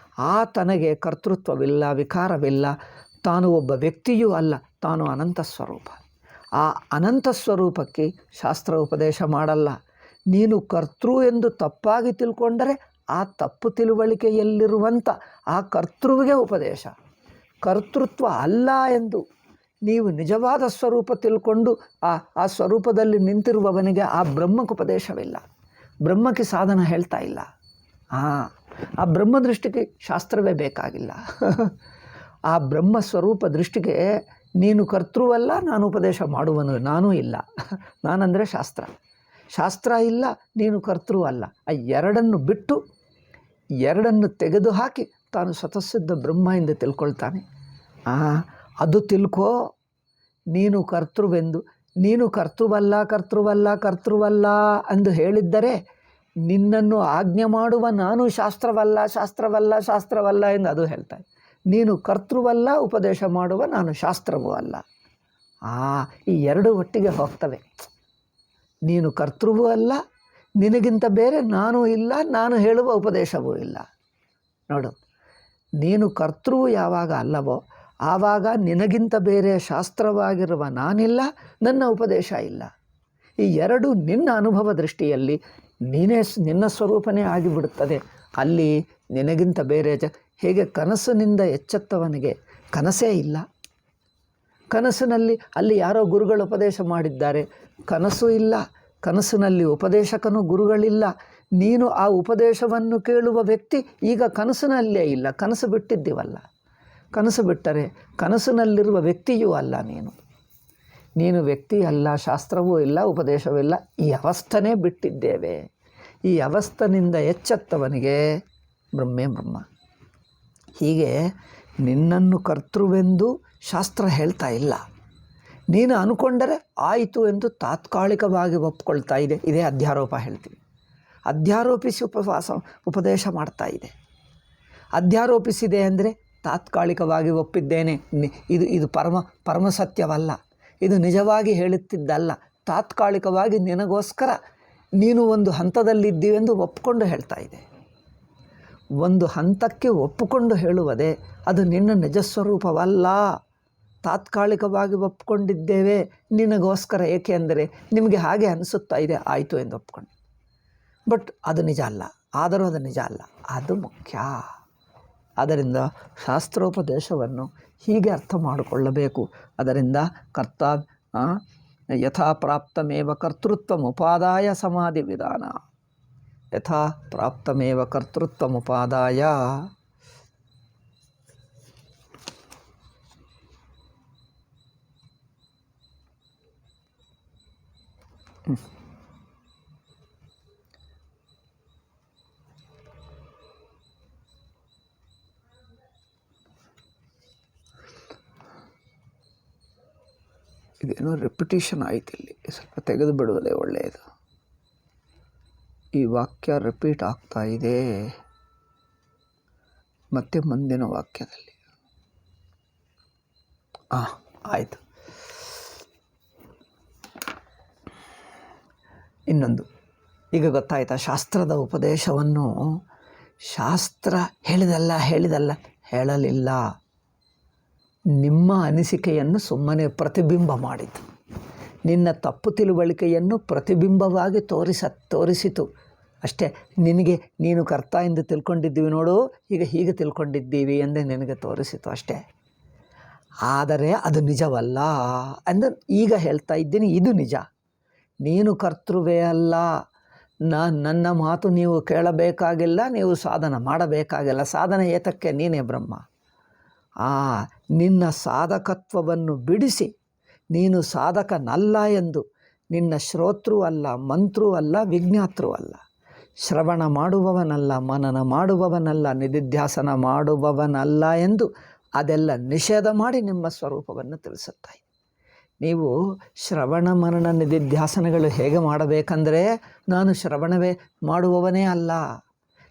ತನಗೆ ಕರ್ತೃತ್ವವಿಲ್ಲ, ವಿಕಾರವಿಲ್ಲ, ತಾನು ಒಬ್ಬ ವ್ಯಕ್ತಿಯೂ ಅಲ್ಲ, ತಾನು ಅನಂತ ಸ್ವರೂಪ. ಆ ಅನಂತ ಸ್ವರೂಪಕ್ಕೆ ಶಾಸ್ತ್ರ ಉಪದೇಶ ಮಾಡಲ್ಲ. ನೀನು ಕರ್ತೃ ಎಂದು ತಪ್ಪಾಗಿ ತಿಳ್ಕೊಂಡರೆ ಆ ತಪ್ಪು ತಿಳುವಳಿಕೆಯಲ್ಲಿರುವಂಥ ಆ ಕರ್ತೃವಿಗೆ ಉಪದೇಶ. ಕರ್ತೃತ್ವ ಅಲ್ಲ ಎಂದು ನೀವು ನಿಜವಾದ ಸ್ವರೂಪ ತಿಳ್ಕೊಂಡು ಆ ಸ್ವರೂಪದಲ್ಲಿ ನಿಂತಿರುವವನಿಗೆ ಆ ಬ್ರಹ್ಮಕ್ಕೆ ಉಪದೇಶವಿಲ್ಲ, ಬ್ರಹ್ಮಕ್ಕೆ ಸಾಧನ ಹೇಳ್ತಾ ಇಲ್ಲ. ಆ ಬ್ರಹ್ಮ ದೃಷ್ಟಿಗೆ ಶಾಸ್ತ್ರವೇ ಬೇಕಾಗಿಲ್ಲ. ಆ ಬ್ರಹ್ಮ ಸ್ವರೂಪ ದೃಷ್ಟಿಗೆ ನೀನು ಕರ್ತೃವಲ್ಲ, ನಾನು ಉಪದೇಶ ಮಾಡುವನು ನಾನೂ ಇಲ್ಲ. ನಾನಂದರೆ ಶಾಸ್ತ್ರ ಇಲ್ಲ, ನೀನು ಕರ್ತೃ ಅಲ್ಲ. ಆ ಎರಡನ್ನು ಬಿಟ್ಟು, ಎರಡನ್ನು ತೆಗೆದುಹಾಕಿ ತಾನು ಸ್ವತಃಸಿದ್ಧ ಬ್ರಹ್ಮ ಎಂದು ತಿಳ್ಕೊಳ್ತಾನೆ. ಅದು ತಿಳ್ಕೋ. ನೀನು ಕರ್ತೃವೆಂದು, ನೀನು ಕರ್ತೃವಲ್ಲ ಎಂದು ಹೇಳಿದ್ದರೆ ನಿನ್ನನ್ನು ಆಜ್ಞೆ ಮಾಡುವ ನಾನು ಶಾಸ್ತ್ರವಲ್ಲ ಎಂದು ಅದು ಹೇಳ್ತಾರೆ. ನೀನು ಕರ್ತೃವಲ್ಲ, ಉಪದೇಶ ಮಾಡುವ ನಾನು ಶಾಸ್ತ್ರವೂ ಅಲ್ಲ. ಈ ಎರಡು ಒಟ್ಟಿಗೆ ಹೋಗ್ತವೆ. ನೀನು ಕರ್ತೃವೂ ಅಲ್ಲ, ನಿನಗಿಂತ ಬೇರೆ ನಾನೂ ಇಲ್ಲ, ನಾನು ಹೇಳುವ ಉಪದೇಶವೂ ಇಲ್ಲ. ನೋಡು, ನೀನು ಕರ್ತೃ ಯಾವಾಗ ಅಲ್ಲವೋ ಆವಾಗ ನಿನಗಿಂತ ಬೇರೆ ಶಾಸ್ತ್ರವಾಗಿರುವ ನಾನಿಲ್ಲ, ನನ್ನ ಉಪದೇಶ ಇಲ್ಲ. ಈ ಎರಡು ನಿನ್ನ ಅನುಭವ ದೃಷ್ಟಿಯಲ್ಲಿ ನಿನ್ನ ಸ್ವರೂಪನೇ ಆಗಿಬಿಡುತ್ತದೆ. ಅಲ್ಲಿ ನಿನಗಿಂತ ಬೇರೆ ಹೇಗೆ ಕನಸಿನಿಂದ ಎಚ್ಚೆತ್ತವನಿಗೆ ಕನಸೇ ಇಲ್ಲ, ಕನಸಿನಲ್ಲಿ ಅಲ್ಲಿ ಯಾರೋ ಗುರುಗಳು ಉಪದೇಶ ಮಾಡಿದ್ದಾರೆ, ಕನಸು ಇಲ್ಲ, ಕನಸಿನಲ್ಲಿ ಉಪದೇಶಕನು ಗುರುಗಳಿಲ್ಲ. ನೀನು ಆ ಉಪದೇಶವನ್ನು ಕೇಳುವ ವ್ಯಕ್ತಿ ಈಗ ಕನಸಿನಲ್ಲೇ ಇಲ್ಲ, ಕನಸು ಬಿಟ್ಟಿದ್ದೀವಲ್ಲ. ಕನಸು ಬಿಟ್ಟರೆ ಕನಸಿನಲ್ಲಿರುವ ವ್ಯಕ್ತಿಯೂ ಅಲ್ಲ. ನೀನು ವ್ಯಕ್ತಿ ಅಲ್ಲ, ಶಾಸ್ತ್ರವೂ ಇಲ್ಲ, ಉಪದೇಶವಿಲ್ಲ. ಈ ಅವಸ್ಥೆನೇ ಬಿಟ್ಟಿದ್ದೇವೆ. ಈ ಅವಸ್ಥನಿಂದ ಎಚ್ಚೆತ್ತವನಿಗೆ ಬ್ರಹ್ಮೇ ಬ್ರಹ್ಮ. ಹೀಗೆ ನಿನ್ನನ್ನು ಕರ್ತೃವೆಂದು ಶಾಸ್ತ್ರ ಹೇಳ್ತಾ ಇಲ್ಲ. ನೀನು ಅಂದ್ಕೊಂಡರೆ ಆಯಿತು ಎಂದು ತಾತ್ಕಾಲಿಕವಾಗಿ ಒಪ್ಕೊಳ್ತಾ ಇದೆ. ಇದೇ ಅಧ್ಯಾರೋಪ ಹೇಳ್ತೀವಿ. ಅಧ್ಯಾರೋಪಿಸಿ ಉಪದೇಶ ಮಾಡ್ತಾ ಇದೆ. ಅಧ್ಯಾರೋಪಿಸಿದೆ ಅಂದರೆ ತಾತ್ಕಾಲಿಕವಾಗಿ ಒಪ್ಪಿದ್ದೇನೆ, ಇದು ಪರಮ ಸತ್ಯವಲ್ಲ, ಇದು ನಿಜವಾಗಿ ಹೇಳುತ್ತಿದ್ದಲ್ಲ, ತಾತ್ಕಾಲಿಕವಾಗಿ ನಿನಗೋಸ್ಕರ ನೀನು ಒಂದು ಹಂತದಲ್ಲಿದ್ದೀವೆಂದು ಒಪ್ಪಿಕೊಂಡು ಹೇಳ್ತಾ ಇದೆ. ಒಂದು ಹಂತಕ್ಕೆ ಒಪ್ಪಿಕೊಂಡು ಹೇಳುವುದೇ ಅದು ನಿನ್ನ ನಿಜಸ್ವರೂಪವಲ್ಲ. ತಾತ್ಕಾಲಿಕವಾಗಿ ಒಪ್ಕೊಂಡಿದ್ದೇವೆ ನಿನಗೋಸ್ಕರ, ಏಕೆ ಅಂದರೆ ನಿಮಗೆ ಹಾಗೆ ಅನಿಸುತ್ತಾ ಇದೆ, ಆಯಿತು ಎಂದು ಒಪ್ಕೊಂಡು. ಬಟ್ ಅದು ನಿಜ ಅಲ್ಲ. ಆದರೂ ಅದು ನಿಜ ಅಲ್ಲ, ಅದು ಮುಖ್ಯ. ಅದರಿಂದ ಶಾಸ್ತ್ರೋಪದೇಶವನ್ನು ಹೀಗೆ ಅರ್ಥ ಮಾಡಿಕೊಳ್ಳಬೇಕು. ಅದರಿಂದ ಯಥಾ ಪ್ರಾಪ್ತಮೇವ ಕರ್ತೃತ್ವಮುಪಾದಾಯ ಸಮಾಧಿ ವಿಧಾನ. ಯಥಾ ಪ್ರಾಪ್ತಮೇವ ಕರ್ತೃತ್ವಮುಪಾದಾಯ. ಇದೇನೋ ರಿಪಿಟೇಷನ್ ಆಯ್ತು, ಇಲ್ಲಿ ಸ್ವಲ್ಪ ತೆಗೆದು ಬಿಡುವುದೇ ಒಳ್ಳೆಯದು. ಈ ವಾಕ್ಯ ರಿಪೀಟ್ ಆಗ್ತಾ ಇದೆ. ಮತ್ತೆ ಮುಂದಿನ ವಾಕ್ಯದಲ್ಲಿ ಆಯಿತು. ಇನ್ನೊಂದು, ಈಗ ಗೊತ್ತಾಯ್ತಾ? ಶಾಸ್ತ್ರದ ಉಪದೇಶವನ್ನು ಶಾಸ್ತ್ರ ಹೇಳಿದಲ್ಲ ಹೇಳಲಿಲ್ಲ. ನಿಮ್ಮ ಅನಿಸಿಕೆಯನ್ನು ಸುಮ್ಮನೆ ಪ್ರತಿಬಿಂಬ ಮಾಡಿತು. ನಿನ್ನ ತಪ್ಪು ತಿಳುವಳಿಕೆಯನ್ನು ಪ್ರತಿಬಿಂಬವಾಗಿ ತೋರಿಸಿತು ಅಷ್ಟೇ. ನೀನು ಕರ್ತ ಎಂದು ತಿಳ್ಕೊಂಡಿದ್ದೀವಿ ನೋಡು, ಹೀಗೆ ತಿಳ್ಕೊಂಡಿದ್ದೀವಿ ಎಂದೇ ನಿನಗೆ ತೋರಿಸಿತು ಅಷ್ಟೇ. ಆದರೆ ಅದು ನಿಜವಲ್ಲ ಅಂದರೆ ಈಗ ಹೇಳ್ತಾ ಇದ್ದೀನಿ, ಇದು ನಿಜ. ನೀನು ಕರ್ತೃವೇ ಅಲ್ಲ. ನನ್ನ ಮಾತು ನೀವು ಕೇಳಬೇಕಾಗಿಲ್ಲ, ನೀವು ಸಾಧನ ಮಾಡಬೇಕಾಗಿಲ್ಲ. ಸಾಧನ ಏತಕ್ಕೆ? ನೀನೇ ಬ್ರಹ್ಮ. ನಿನ್ನ ಸಾಧಕತ್ವವನ್ನು ಬಿಡಿಸಿ ನೀನು ಸಾಧಕನಲ್ಲ ಎಂದು, ನಿನ್ನ ಶ್ರೋತೃ ಅಲ್ಲ, ಮಂತ್ರು ಅಲ್ಲ, ವಿಜ್ಞಾತೃ ಅಲ್ಲ, ಶ್ರವಣ ಮಾಡುವವನಲ್ಲ, ಮನನ ಮಾಡುವವನಲ್ಲ, ನಿಧಿಧ್ಯಾಸನ ಮಾಡುವವನಲ್ಲ ಎಂದು ಅದೆಲ್ಲ ನಿಷೇಧ ಮಾಡಿ ನಿಮ್ಮ ಸ್ವರೂಪವನ್ನು ತಿಳಿಸುತ್ತಾರೆ. ನೀವು ಶ್ರವಣ ಮನನ ನಿಧಿಧ್ಯಾಸನಗಳು ಹೇಗೆ ಮಾಡಬೇಕಂದ್ರೆ, ನಾನು ಶ್ರವಣವೇ ಮಾಡುವವನೇ ಅಲ್ಲ,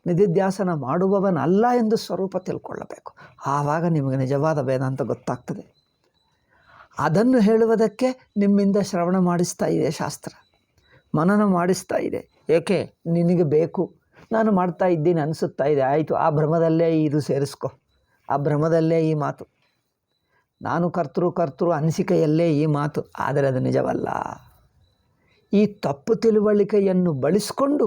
ನಿಧಿಧ್ಯಾಸನ ಮಾಡುವವನಲ್ಲ ಎಂದು ಸ್ವರೂಪ ತಿಳ್ಕೊಳ್ಳಬೇಕು. ಆವಾಗ ನಿಮಗೆ ನಿಜವಾದ ವೇದಾಂತ ಗೊತ್ತಾಗ್ತದೆ. ಅದನ್ನು ಹೇಳುವುದಕ್ಕೆ ನಿಮ್ಮಿಂದ ಶ್ರವಣ ಮಾಡಿಸ್ತಾ ಇದೆ ಶಾಸ್ತ್ರ. ಮನನ ಮಾಡಿಸ್ತಾ ಇದೆ. ಏಕೆ? ನಿನಗೆ ಬೇಕು, ನಾನು ಮಾಡ್ತಾ ಇದ್ದೀನಿ ಅನಿಸುತ್ತಾ ಇದೆ. ಆಯಿತು, ಆ ಭ್ರಮದಲ್ಲೇ ಇದು ಸೇರಿಸ್ಕೊ, ಆ ಭ್ರಮದಲ್ಲೇ ಈ ಮಾತು, ನಾನು ಕರ್ತೃ ಅನಿಸಿಕೆಯಲ್ಲೇ ಈ ಮಾತು. ಆದರೆ ಅದು ನಿಜವಲ್ಲ. ಈ ತಪ್ಪು ತಿಳುವಳಿಕೆಯನ್ನು ಬಳಸಿಕೊಂಡು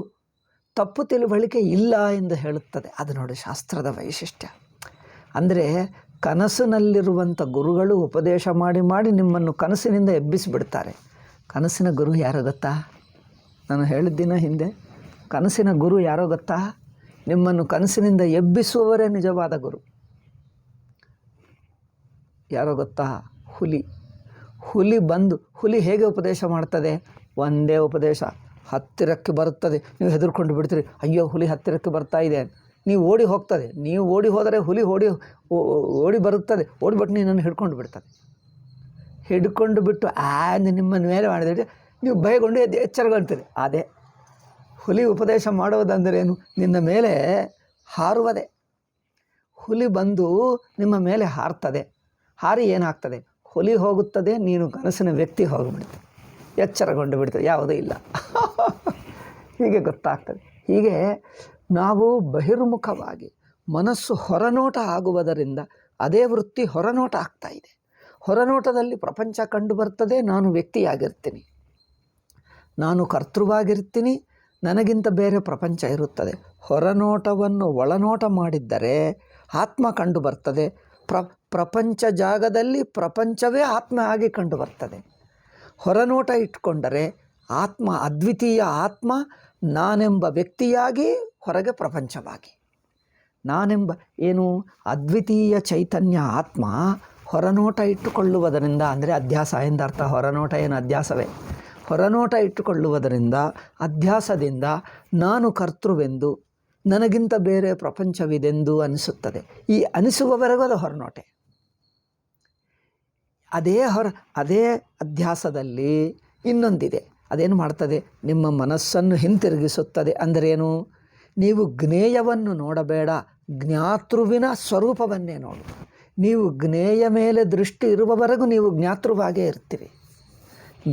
ತಪ್ಪು ತಿಳುವಳಿಕೆ ಇಲ್ಲ ಎಂದು ಹೇಳುತ್ತದೆ. ಅದು ನೋಡಿ ಶಾಸ್ತ್ರದ ವೈಶಿಷ್ಟ್ಯ. ಅಂದರೆ ಕನಸಿನಲ್ಲಿರುವಂಥ ಗುರುಗಳು ಉಪದೇಶ ಮಾಡಿ ಮಾಡಿ ನಿಮ್ಮನ್ನು ಕನಸಿನಿಂದ ಎಬ್ಬಿಸಿಬಿಡ್ತಾರೆ. ಕನಸಿನ ಗುರು ಯಾರೋ ಗೊತ್ತಾ? ನಾನು ಹೇಳಿದ್ದೀನ ಹಿಂದೆ, ಕನಸಿನ ಗುರು ಯಾರೋ ಗೊತ್ತಾ? ನಿಮ್ಮನ್ನು ಕನಸಿನಿಂದ ಎಬ್ಬಿಸುವವರೇ ನಿಜವಾದ ಗುರು. ಯಾರೋ ಗೊತ್ತಾ? ಹುಲಿ. ಹುಲಿ ಹೇಗೆ ಉಪದೇಶ ಮಾಡ್ತದೆ? ಒಂದೇ ಉಪದೇಶ, ಹತ್ತಿರಕ್ಕೆ ಬರುತ್ತದೆ, ನೀವು ಹೆದರ್ಕೊಂಡು ಬಿಡ್ತೀರಿ. ಅಯ್ಯೋ, ಹುಲಿ ಹತ್ತಿರಕ್ಕೆ ಬರ್ತಾ ಇದೆ, ನೀವು ಓಡಿ ಹೋಗ್ತದೆ. ನೀವು ಓಡಿ ಹೋದರೆ ಹುಲಿ ಓಡಿ ಬರುತ್ತದೆ, ಓಡಿಬಿಟ್ಟು ನಿನ್ನನ್ನು ಹಿಡ್ಕೊಂಡು ಬಿಡ್ತದೆ. ಹಿಡ್ಕೊಂಡು ಬಿಟ್ಟು ನಿಮ್ಮನ್ನು ಮೇಲೆ ಮಾಡಿದರೆ ನೀವು ಭಯಗೊಂಡು ಎಚ್ಚರಗೊಳ್ತೀರಿ. ಅದೇ ಹುಲಿ ಉಪದೇಶ ಮಾಡೋದಂದ್ರೇನು? ನಿನ್ನ ಮೇಲೆ ಹಾರುವುದೇ. ಹುಲಿ ಬಂದು ನಿಮ್ಮ ಮೇಲೆ ಹಾರ್ತದೆ. ಹಾರಿ ಏನಾಗ್ತದೆ? ಹುಲಿ ಹೋಗುತ್ತದೆ, ನೀನು ಕನಸಿನ ವ್ಯಕ್ತಿ ಹೋಗಿಬಿಡ್ತದೆ, ಎಚ್ಚರಗೊಂಡು ಬಿಡ್ತದೆ, ಯಾವುದೂ ಇಲ್ಲ. ಹೀಗೆ ಗೊತ್ತಾಗ್ತದೆ. ಹೀಗೆ ನಾವು ಬಹಿರ್ಮುಖವಾಗಿ ಮನಸ್ಸು ಹೊರನೋಟ ಆಗುವುದರಿಂದ ಅದೇ ವೃತ್ತಿ ಹೊರನೋಟ ಆಗ್ತಾ ಇದೆ. ಹೊರನೋಟದಲ್ಲಿ ಪ್ರಪಂಚ ಕಂಡು ಬರ್ತದೆ. ನಾನು ವ್ಯಕ್ತಿಯಾಗಿರ್ತೀನಿ, ನಾನು ಕರ್ತೃವಾಗಿರ್ತೀನಿ, ನನಗಿಂತ ಬೇರೆ ಪ್ರಪಂಚ ಇರುತ್ತದೆ. ಹೊರನೋಟವನ್ನು ಒಳನೋಟ ಮಾಡಿದ್ದರೆ ಆತ್ಮ ಕಂಡು ಬರ್ತದೆ. ಪ್ರಪಂಚ ಜಾಗದಲ್ಲಿ ಪ್ರಪಂಚವೇ ಆತ್ಮ ಆಗಿ ಕಂಡು ಬರ್ತದೆ. ಹೊರನೋಟ ಇಟ್ಕೊಂಡರೆ ಆತ್ಮ, ಅದ್ವಿತೀಯ ಆತ್ಮ ನಾನೆಂಬ ವ್ಯಕ್ತಿಯಾಗಿ, ಹೊರಗೆ ಪ್ರಪಂಚವಾಗಿ. ನಾನೆಂಬ ಏನು ಅದ್ವಿತೀಯ ಚೈತನ್ಯ ಆತ್ಮ ಹೊರನೋಟ ಇಟ್ಟುಕೊಳ್ಳುವುದರಿಂದ, ಅಂದರೆ ಅಧ್ಯಾಸ ಎಂದರ್ಥ. ಹೊರನೋಟ ಏನು ಅಧ್ಯಾಸವೇ. ಹೊರನೋಟ ಇಟ್ಟುಕೊಳ್ಳುವುದರಿಂದ, ಅಧ್ಯಾಸದಿಂದ ನಾನು ಕರ್ತೃವೆಂದು, ನನಗಿಂತ ಬೇರೆ ಪ್ರಪಂಚವಿದೆಂದು ಅನಿಸುತ್ತದೆ. ಈ ಅನಿಸುವವರೆಗೂ ಅದು ಹೊರನೋಟೆ. ಅದೇ ಅಧ್ಯಾಸದಲ್ಲಿ ಇನ್ನೊಂದಿದೆ. ಅದೇನು ಮಾಡ್ತದೆ? ನಿಮ್ಮ ಮನಸ್ಸನ್ನು ಹಿಂತಿರುಗಿಸುತ್ತದೆ. ಅಂದರೇನು? ನೀವು ಜ್ಞೇಯವನ್ನು ನೋಡಬೇಡ, ಜ್ಞಾತೃವಿನ ಸ್ವರೂಪವನ್ನೇ ನೋಡು. ನೀವು ಜ್ಞೇಯ ಮೇಲೆ ದೃಷ್ಟಿ ಇರುವವರೆಗೂ ನೀವು ಜ್ಞಾತೃವಾಗೇ ಇರ್ತೀರಿ.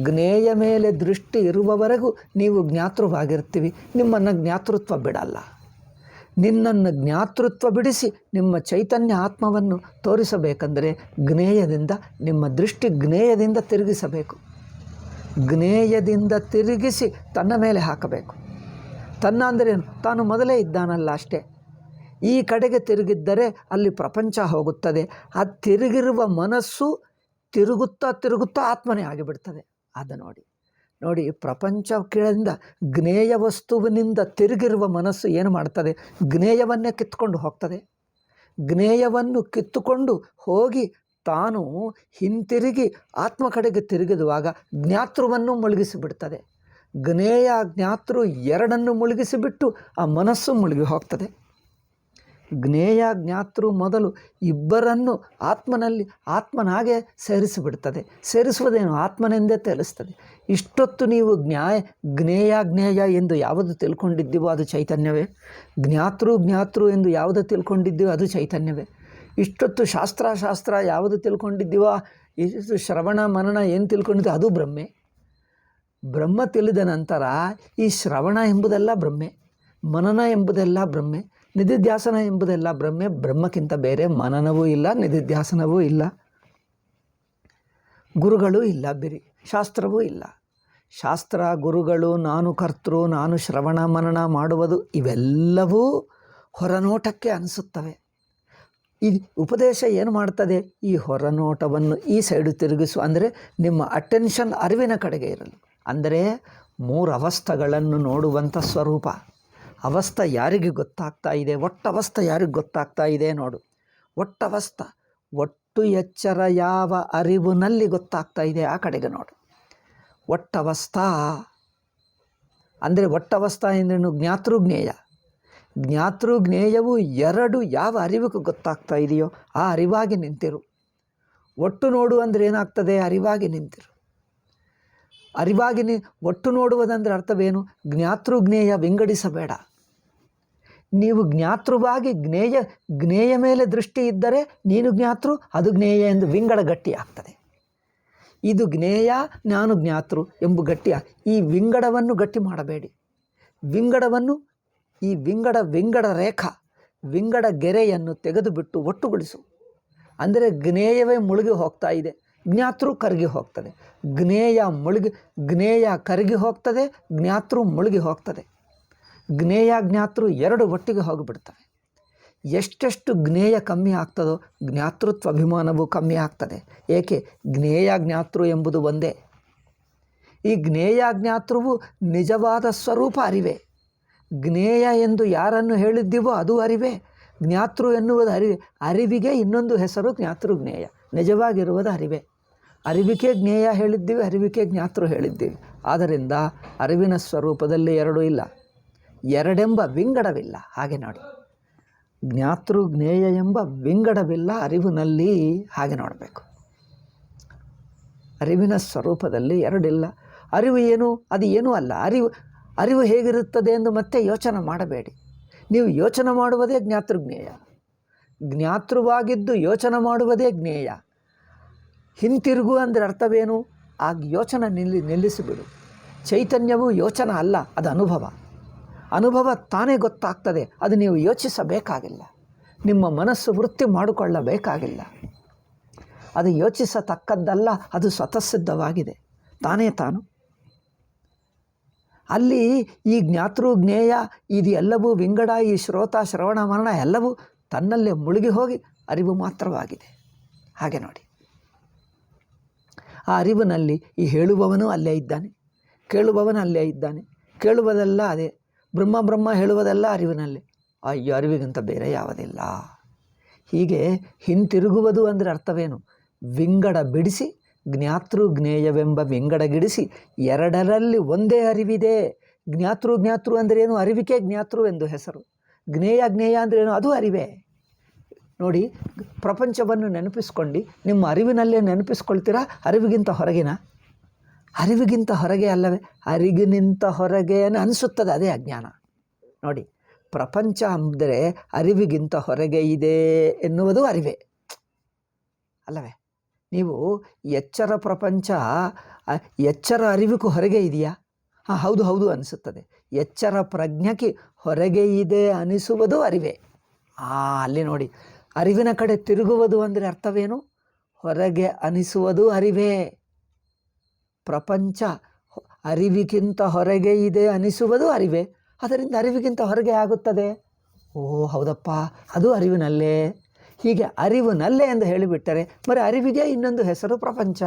ಜ್ಞೇಯ ಮೇಲೆ ದೃಷ್ಟಿ ಇರುವವರೆಗೂ ನೀವು ಜ್ಞಾತೃವಾಗಿರ್ತೀವಿ. ನಿಮ್ಮನ್ನು ಜ್ಞಾತೃತ್ವ ಬಿಡಲ್ಲ. ನಿನ್ನನ್ನು ಜ್ಞಾತೃತ್ವ ಬಿಡಿಸಿ ನಿಮ್ಮ ಚೈತನ್ಯ ಆತ್ಮವನ್ನು ತೋರಿಸಬೇಕಂದರೆ ಜ್ಞೇಯದಿಂದ, ನಿಮ್ಮ ದೃಷ್ಟಿ ಜ್ಞೇಯದಿಂದ ತಿರುಗಿಸಬೇಕು. ಜ್ಞೇಯದಿಂದ ತಿರುಗಿಸಿ ತನ್ನ ಮೇಲೆ ಹಾಕಬೇಕು. ತನ್ನ ಅಂದರೇನು? ತಾನು ಮೊದಲೇ ಇದ್ದಾನಲ್ಲ ಅಷ್ಟೇ. ಈ ಕಡೆಗೆ ತಿರುಗಿದ್ದರೆ ಅಲ್ಲಿ ಪ್ರಪಂಚ ಹೋಗುತ್ತದೆ. ಆ ತಿರುಗಿರುವ ಮನಸ್ಸು ತಿರುಗುತ್ತಾ ಆತ್ಮನೇ ಆಗಿಬಿಡ್ತದೆ. ಅದು ನೋಡಿ ಪ್ರಪಂಚ ಕೆಳಗಿಂದ ಜ್ಞೇಯ ವಸ್ತುವಿನಿಂದ ತಿರುಗಿರುವ ಮನಸ್ಸು ಏನು ಮಾಡ್ತದೆ? ಜ್ಞೇಯವನ್ನೇ ಕಿತ್ತುಕೊಂಡು ಹೋಗ್ತದೆ. ಜ್ಞೇಯವನ್ನು ಕಿತ್ತುಕೊಂಡು ಹೋಗಿ ತಾನು ಹಿಂತಿರುಗಿ ಆತ್ಮ ಕಡೆಗೆ ತಿರುಗಿದುವಾಗ ಜ್ಞಾತೃವನ್ನು ಮುಳುಗಿಸಿಬಿಡ್ತದೆ. ಜ್ಞೇಯ ಜ್ಞಾತೃ ಎರಡನ್ನು ಮುಳುಗಿಸಿಬಿಟ್ಟು ಆ ಮನಸ್ಸು ಮುಳುಗಿ ಹೋಗ್ತದೆ. ಜ್ಞೇಯ ಜ್ಞಾತೃ ಮೊದಲು ಇಬ್ಬರನ್ನು ಆತ್ಮನಾಗೆ ಸೇರಿಸಿಬಿಡ್ತದೆ. ಸೇರಿಸುವುದೇನು? ಆತ್ಮನೆಂದೇ ತೇಲಿಸ್ತದೆ. ಇಷ್ಟೊತ್ತು ನೀವು ಜ್ಞೇಯ ಎಂದು ಯಾವುದು ತಿಳ್ಕೊಂಡಿದ್ದೀವೋ ಅದು ಚೈತನ್ಯವೇ. ಜ್ಞಾತೃ ಎಂದು ಯಾವುದು ತಿಳ್ಕೊಂಡಿದ್ದೀವೋ ಅದು ಚೈತನ್ಯವೇ. ಇಷ್ಟೊತ್ತು ಶಾಸ್ತ್ರ ಯಾವುದು ತಿಳ್ಕೊಂಡಿದ್ದೀವೋ, ಇಷ್ಟು ಶ್ರವಣ ಮನನ ಏನು ತಿಳ್ಕೊಂಡಿದ್ದೀವೋ ಅದು ಬ್ರಹ್ಮೆ. ಬ್ರಹ್ಮ ತಿಳಿದ ನಂತರ ಈ ಶ್ರವಣ ಎಂಬುದೆಲ್ಲ ಬ್ರಹ್ಮೆ, ಮನನ ಎಂಬುದೆಲ್ಲ ಬ್ರಹ್ಮೆ, ನಿಧಿಧ್ಯಾಸನ ಎಂಬುದೆಲ್ಲ ಬ್ರಹ್ಮೆ. ಬ್ರಹ್ಮಕ್ಕಿಂತ ಬೇರೆ ಮನನವೂ ಇಲ್ಲ, ನಿಧಿಧ್ಯಾಸನವೂ ಇಲ್ಲ, ಗುರುಗಳೂ ಇಲ್ಲ, ಬಿರಿ ಶಾಸ್ತ್ರವೂ ಇಲ್ಲ. ಶಾಸ್ತ್ರ, ಗುರುಗಳು, ನಾನು ಕರ್ತೃ, ನಾನು ಶ್ರವಣ ಮನನ ಮಾಡುವುದು ಇವೆಲ್ಲವೂ ಹೊರನೋಟಕ್ಕೆ ಅನಿಸುತ್ತವೆ. ಈ ಉಪದೇಶ ಏನು ಮಾಡ್ತದೆ? ಈ ಹೊರನೋಟವನ್ನು ಈ ಸೈಡು ತಿರುಗಿಸು. ಅಂದರೆ ನಿಮ್ಮ ಅಟೆನ್ಷನ್ ಅರಿವಿನ ಕಡೆಗೆ ಇರಲು. ಅಂದರೆ 3 ಅವಸ್ಥೆಗಳನ್ನು ನೋಡುವಂಥ ಸ್ವರೂಪ. ಅವಸ್ಥೆ ಯಾರಿಗೆ ಗೊತ್ತಾಗ್ತಾ ಇದೆ? ಒಟ್ಟವಸ್ಥೆ ಯಾರಿಗೆ ಗೊತ್ತಾಗ್ತಾ ಇದೆ ನೋಡು. ಒಟ್ಟು ಎಚ್ಚರ ಯಾವ ಅರಿವಿನಲ್ಲಿ ಗೊತ್ತಾಗ್ತಾ ಇದೆ ಆ ಕಡೆಗೆ ನೋಡು. ಒಟ್ಟವಸ್ಥಾ ಅಂದರೆ ಒಟ್ಟವಸ್ಥಾ ಎಂದ್ರೇನು? ಜ್ಞಾತೃಜ್ಞೇಯವು ಎರಡು ಯಾವ ಅರಿವಿಗೆ ಗೊತ್ತಾಗ್ತಾ ಇದೆಯೋ ಆ ಅರಿವಾಗಿ ನಿಂತಿರು. ಒಟ್ಟು ನೋಡು ಅಂದರೆ ಏನಾಗ್ತದೆ? ಅರಿವಾಗಿ ನಿಂತಿರು. ಒಟ್ಟು ನೋಡುವುದಂದರೆ ಅರ್ಥವೇನು? ಜ್ಞೇಯ ವಿಂಗಡಿಸಬೇಡ. ನೀವು ಜ್ಞಾತೃವಾಗಿ ಜ್ಞೇಯ ಮೇಲೆ ದೃಷ್ಟಿ ಇದ್ದರೆ ನೀನು ಜ್ಞಾತೃ, ಅದು ಜ್ಞೇಯ ಎಂದು ವಿಂಗಡ ಗಟ್ಟಿ ಆಗ್ತದೆ. ಇದು ಜ್ಞೇಯ, ನಾನು ಜ್ಞಾತೃ ಎಂಬ ಗಟ್ಟಿಯ ಈ ವಿಂಗಡವನ್ನು ಗಟ್ಟಿ ಮಾಡಬೇಡಿ. ವಿಂಗಡ ರೇಖಾ ವಿಂಗಡ ಗೆರೆಯನ್ನು ತೆಗೆದುಬಿಟ್ಟು ಒಟ್ಟುಗೊಳಿಸು. ಅಂದರೆ ಜ್ಞೇಯವೇ ಮುಳುಗಿ ಹೋಗ್ತಾ ಇದೆ, ಜ್ಞಾತೃ ಕರಗಿ ಹೋಗ್ತದೆ. ಜ್ಞೇಯ ಕರಗಿ ಹೋಗ್ತದೆ, ಜ್ಞಾತೃ ಮುಳುಗಿ ಹೋಗ್ತದೆ. ಜ್ಞೇಯ ಜ್ಞಾತೃ ಎರಡು ಒಟ್ಟಿಗೆ ಹೋಗಿಬಿಡ್ತವೆ. ಎಷ್ಟೆಷ್ಟು ಜ್ಞೇಯ ಕಮ್ಮಿ ಆಗ್ತದೋ ಜ್ಞಾತೃತ್ವ ಅಭಿಮಾನವು ಕಮ್ಮಿ ಆಗ್ತದೆ. ಏಕೆ? ಜ್ಞೇಯ ಜ್ಞಾತೃ ಎಂಬುದು ಒಂದೇ. ಈ ಜ್ಞೇಯ ಜ್ಞಾತೃವು ನಿಜವಾದ ಸ್ವರೂಪ ಅರಿವೇ. ಜ್ಞೇಯ ಎಂದು ಯಾರನ್ನು ಹೇಳಿದ್ದೀವೋ ಅದು ಅರಿವೇ. ಜ್ಞಾತೃ ಎನ್ನುವುದು ಅರಿವಿಗೆ ಇನ್ನೊಂದು ಹೆಸರು ಜ್ಞಾತೃ ಜ್ಞೇಯ. ನಿಜವಾಗಿರುವುದು ಅರಿವೇ. ಅರಿವಿಕೆ ಜ್ಞೇಯ ಹೇಳಿದ್ದೀವಿ, ಅರಿವಿಕೆ ಜ್ಞಾತೃ ಹೇಳಿದ್ದೀವಿ. ಆದ್ದರಿಂದ ಅರಿವಿನ ಸ್ವರೂಪದಲ್ಲಿ ಎರಡೂ ಇಲ್ಲ, ಎರಡೆಂಬ ವಿಂಗಡವಿಲ್ಲ. ಹಾಗೆ ನೋಡಿ, ಜ್ಞಾತೃ ಜ್ಞೇಯ ಎಂಬ ವಿಂಗಡವಿಲ್ಲ ಅರಿವಿನಲ್ಲಿ. ಹಾಗೆ ನೋಡಬೇಕು. ಅರಿವಿನ ಸ್ವರೂಪದಲ್ಲಿ ಎರಡಿಲ್ಲ. ಅರಿವು ಏನು? ಅದು ಏನೂ ಅಲ್ಲ. ಅರಿವು ಹೇಗಿರುತ್ತದೆ ಎಂದು ಮತ್ತೆ ಯೋಚನೆ ಮಾಡಬೇಡಿ. ನೀವು ಯೋಚನೆ ಮಾಡುವುದೇ ಜ್ಞಾತೃಜ್ಞೇಯ. ಜ್ಞಾತೃವಾಗಿದ್ದು ಯೋಚನೆ ಮಾಡುವುದೇ ಜ್ಞೇಯ. ಹಿಂತಿರುಗು ಅಂದರೆ ಅರ್ಥವೇನು? ಆ ಯೋಚನೆ ನಿಲ್ಲಿಸಿಬಿಡು. ಚೈತನ್ಯವು ಯೋಚನೆ ಅಲ್ಲ, ಅದು ಅನುಭವ ತಾನೇ ಗೊತ್ತಾಗ್ತದೆ. ಅದು ನೀವು ಯೋಚಿಸಬೇಕಾಗಿಲ್ಲ, ನಿಮ್ಮ ಮನಸ್ಸು ವೃತ್ತಿ ಮಾಡಿಕೊಳ್ಳಬೇಕಾಗಿಲ್ಲ. ಅದು ಯೋಚಿಸತಕ್ಕದ್ದಲ್ಲ, ಅದು ಸ್ವತಃಸಿದ್ಧವಾಗಿದೆ, ತಾನೇ ತಾನು. ಅಲ್ಲಿ ಈ ಜ್ಞಾತೃ ಜ್ಞೇಯ ಇದು ಎಲ್ಲವೂ ವಿಂಗಡ, ಈ ಶ್ರೋತ ಶ್ರವಣ ಮರಣ ಎಲ್ಲವೂ ತನ್ನಲ್ಲೇ ಮುಳುಗಿ ಹೋಗಿ ಅರಿವು ಮಾತ್ರವಾಗಿದೆ. ಹಾಗೆ ನೋಡಿ, ಆ ಅರಿವಿನಲ್ಲಿ ಈ ಹೇಳುವವನು ಅಲ್ಲೇ ಇದ್ದಾನೆ, ಕೇಳುವವನು ಅಲ್ಲೇ ಇದ್ದಾನೆ. ಕೇಳುವುದೆಲ್ಲ ಅದೇ, ಬ್ರಹ್ಮ ಹೇಳುವುದೆಲ್ಲ ಅರಿವಿನಲ್ಲಿ. ಅಯ್ಯೋ, ಅರಿವಿಗಿಂತ ಬೇರೆ ಯಾವುದಿಲ್ಲ. ಹೀಗೆ ಹಿಂತಿರುಗುವುದು ಅಂದರೆ ಅರ್ಥವೇನು? ವಿಂಗಡ ಬಿಡಿಸಿ, ಜ್ಞಾತೃ ಜ್ಞೇಯವೆಂಬ ವಿಂಗಡಗಿಡಿಸಿ ಎರಡರಲ್ಲಿ ಒಂದೇ ಅರಿವಿದೆ. ಜ್ಞಾತೃ ಅಂದ್ರೇನು? ಅರಿವಿಕೆ ಜ್ಞಾತೃ ಎಂದು ಹೆಸರು. ಜ್ಞೇಯ ಅಂದ್ರೇನು? ಅದು ಅರಿವೇ. ನೋಡಿ, ಪ್ರಪಂಚವನ್ನು ನೆನಪಿಸ್ಕೊಂಡು ನಿಮ್ಮ ಅರಿವಿನಲ್ಲೇ ನೆನಪಿಸ್ಕೊಳ್ತೀರಾ? ಅರಿವಿಗಿಂತ ಹೊರಗಿನ? ಅರಿವಿಗಿಂತ ಹೊರಗೆ ಅಲ್ಲವೇ? ಅರಿವಿಗಿಂತ ಹೊರಗೆ ಅನಿಸುತ್ತದೆ, ಅದೇ ಅಜ್ಞಾನ. ನೋಡಿ, ಪ್ರಪಂಚ ಅಂದರೆ ಅರಿವಿಗಿಂತ ಹೊರಗೆ ಇದೆ ಎನ್ನುವುದು ಅರಿವೇ ಅಲ್ಲವೇ? ನೀವು ಎಚ್ಚರ ಪ್ರಪಂಚ, ಎಚ್ಚರ ಅರಿವಿಗೂ ಹೊರಗೆ ಇದೆಯಾ? ಹೌದು ಅನಿಸುತ್ತದೆ. ಎಚ್ಚರ ಪ್ರಜ್ಞಕ್ಕೆ ಹೊರಗೆ ಇದೆ ಅನಿಸುವುದು ಅರಿವೇ. ಅಲ್ಲಿ ನೋಡಿ, ಅರಿವಿನ ಕಡೆ ತಿರುಗುವುದು ಅಂದರೆ ಅರ್ಥವೇನು? ಹೊರಗೆ ಅನಿಸುವುದು ಅರಿವೇ. ಪ್ರಪಂಚ ಅರಿವಿಗಿಂತ ಹೊರಗೆ ಇದೆ ಅನಿಸುವುದು ಅರಿವೇ. ಅದರಿಂದ ಅರಿವಿಗಿಂತ ಹೊರಗೆ ಆಗುತ್ತದೆ. ಹೌದಪ್ಪ, ಅದು ಅರಿವಿನಲ್ಲೇ. ಹೀಗೆ ಅರಿವಿನಲ್ಲೇ ಎಂದು ಹೇಳಿಬಿಟ್ಟರೆ మరి ಅರಿವಿಗೆ ಇನ್ನೊಂದು ಹೆಸರು ಪ್ರಪಂಚ.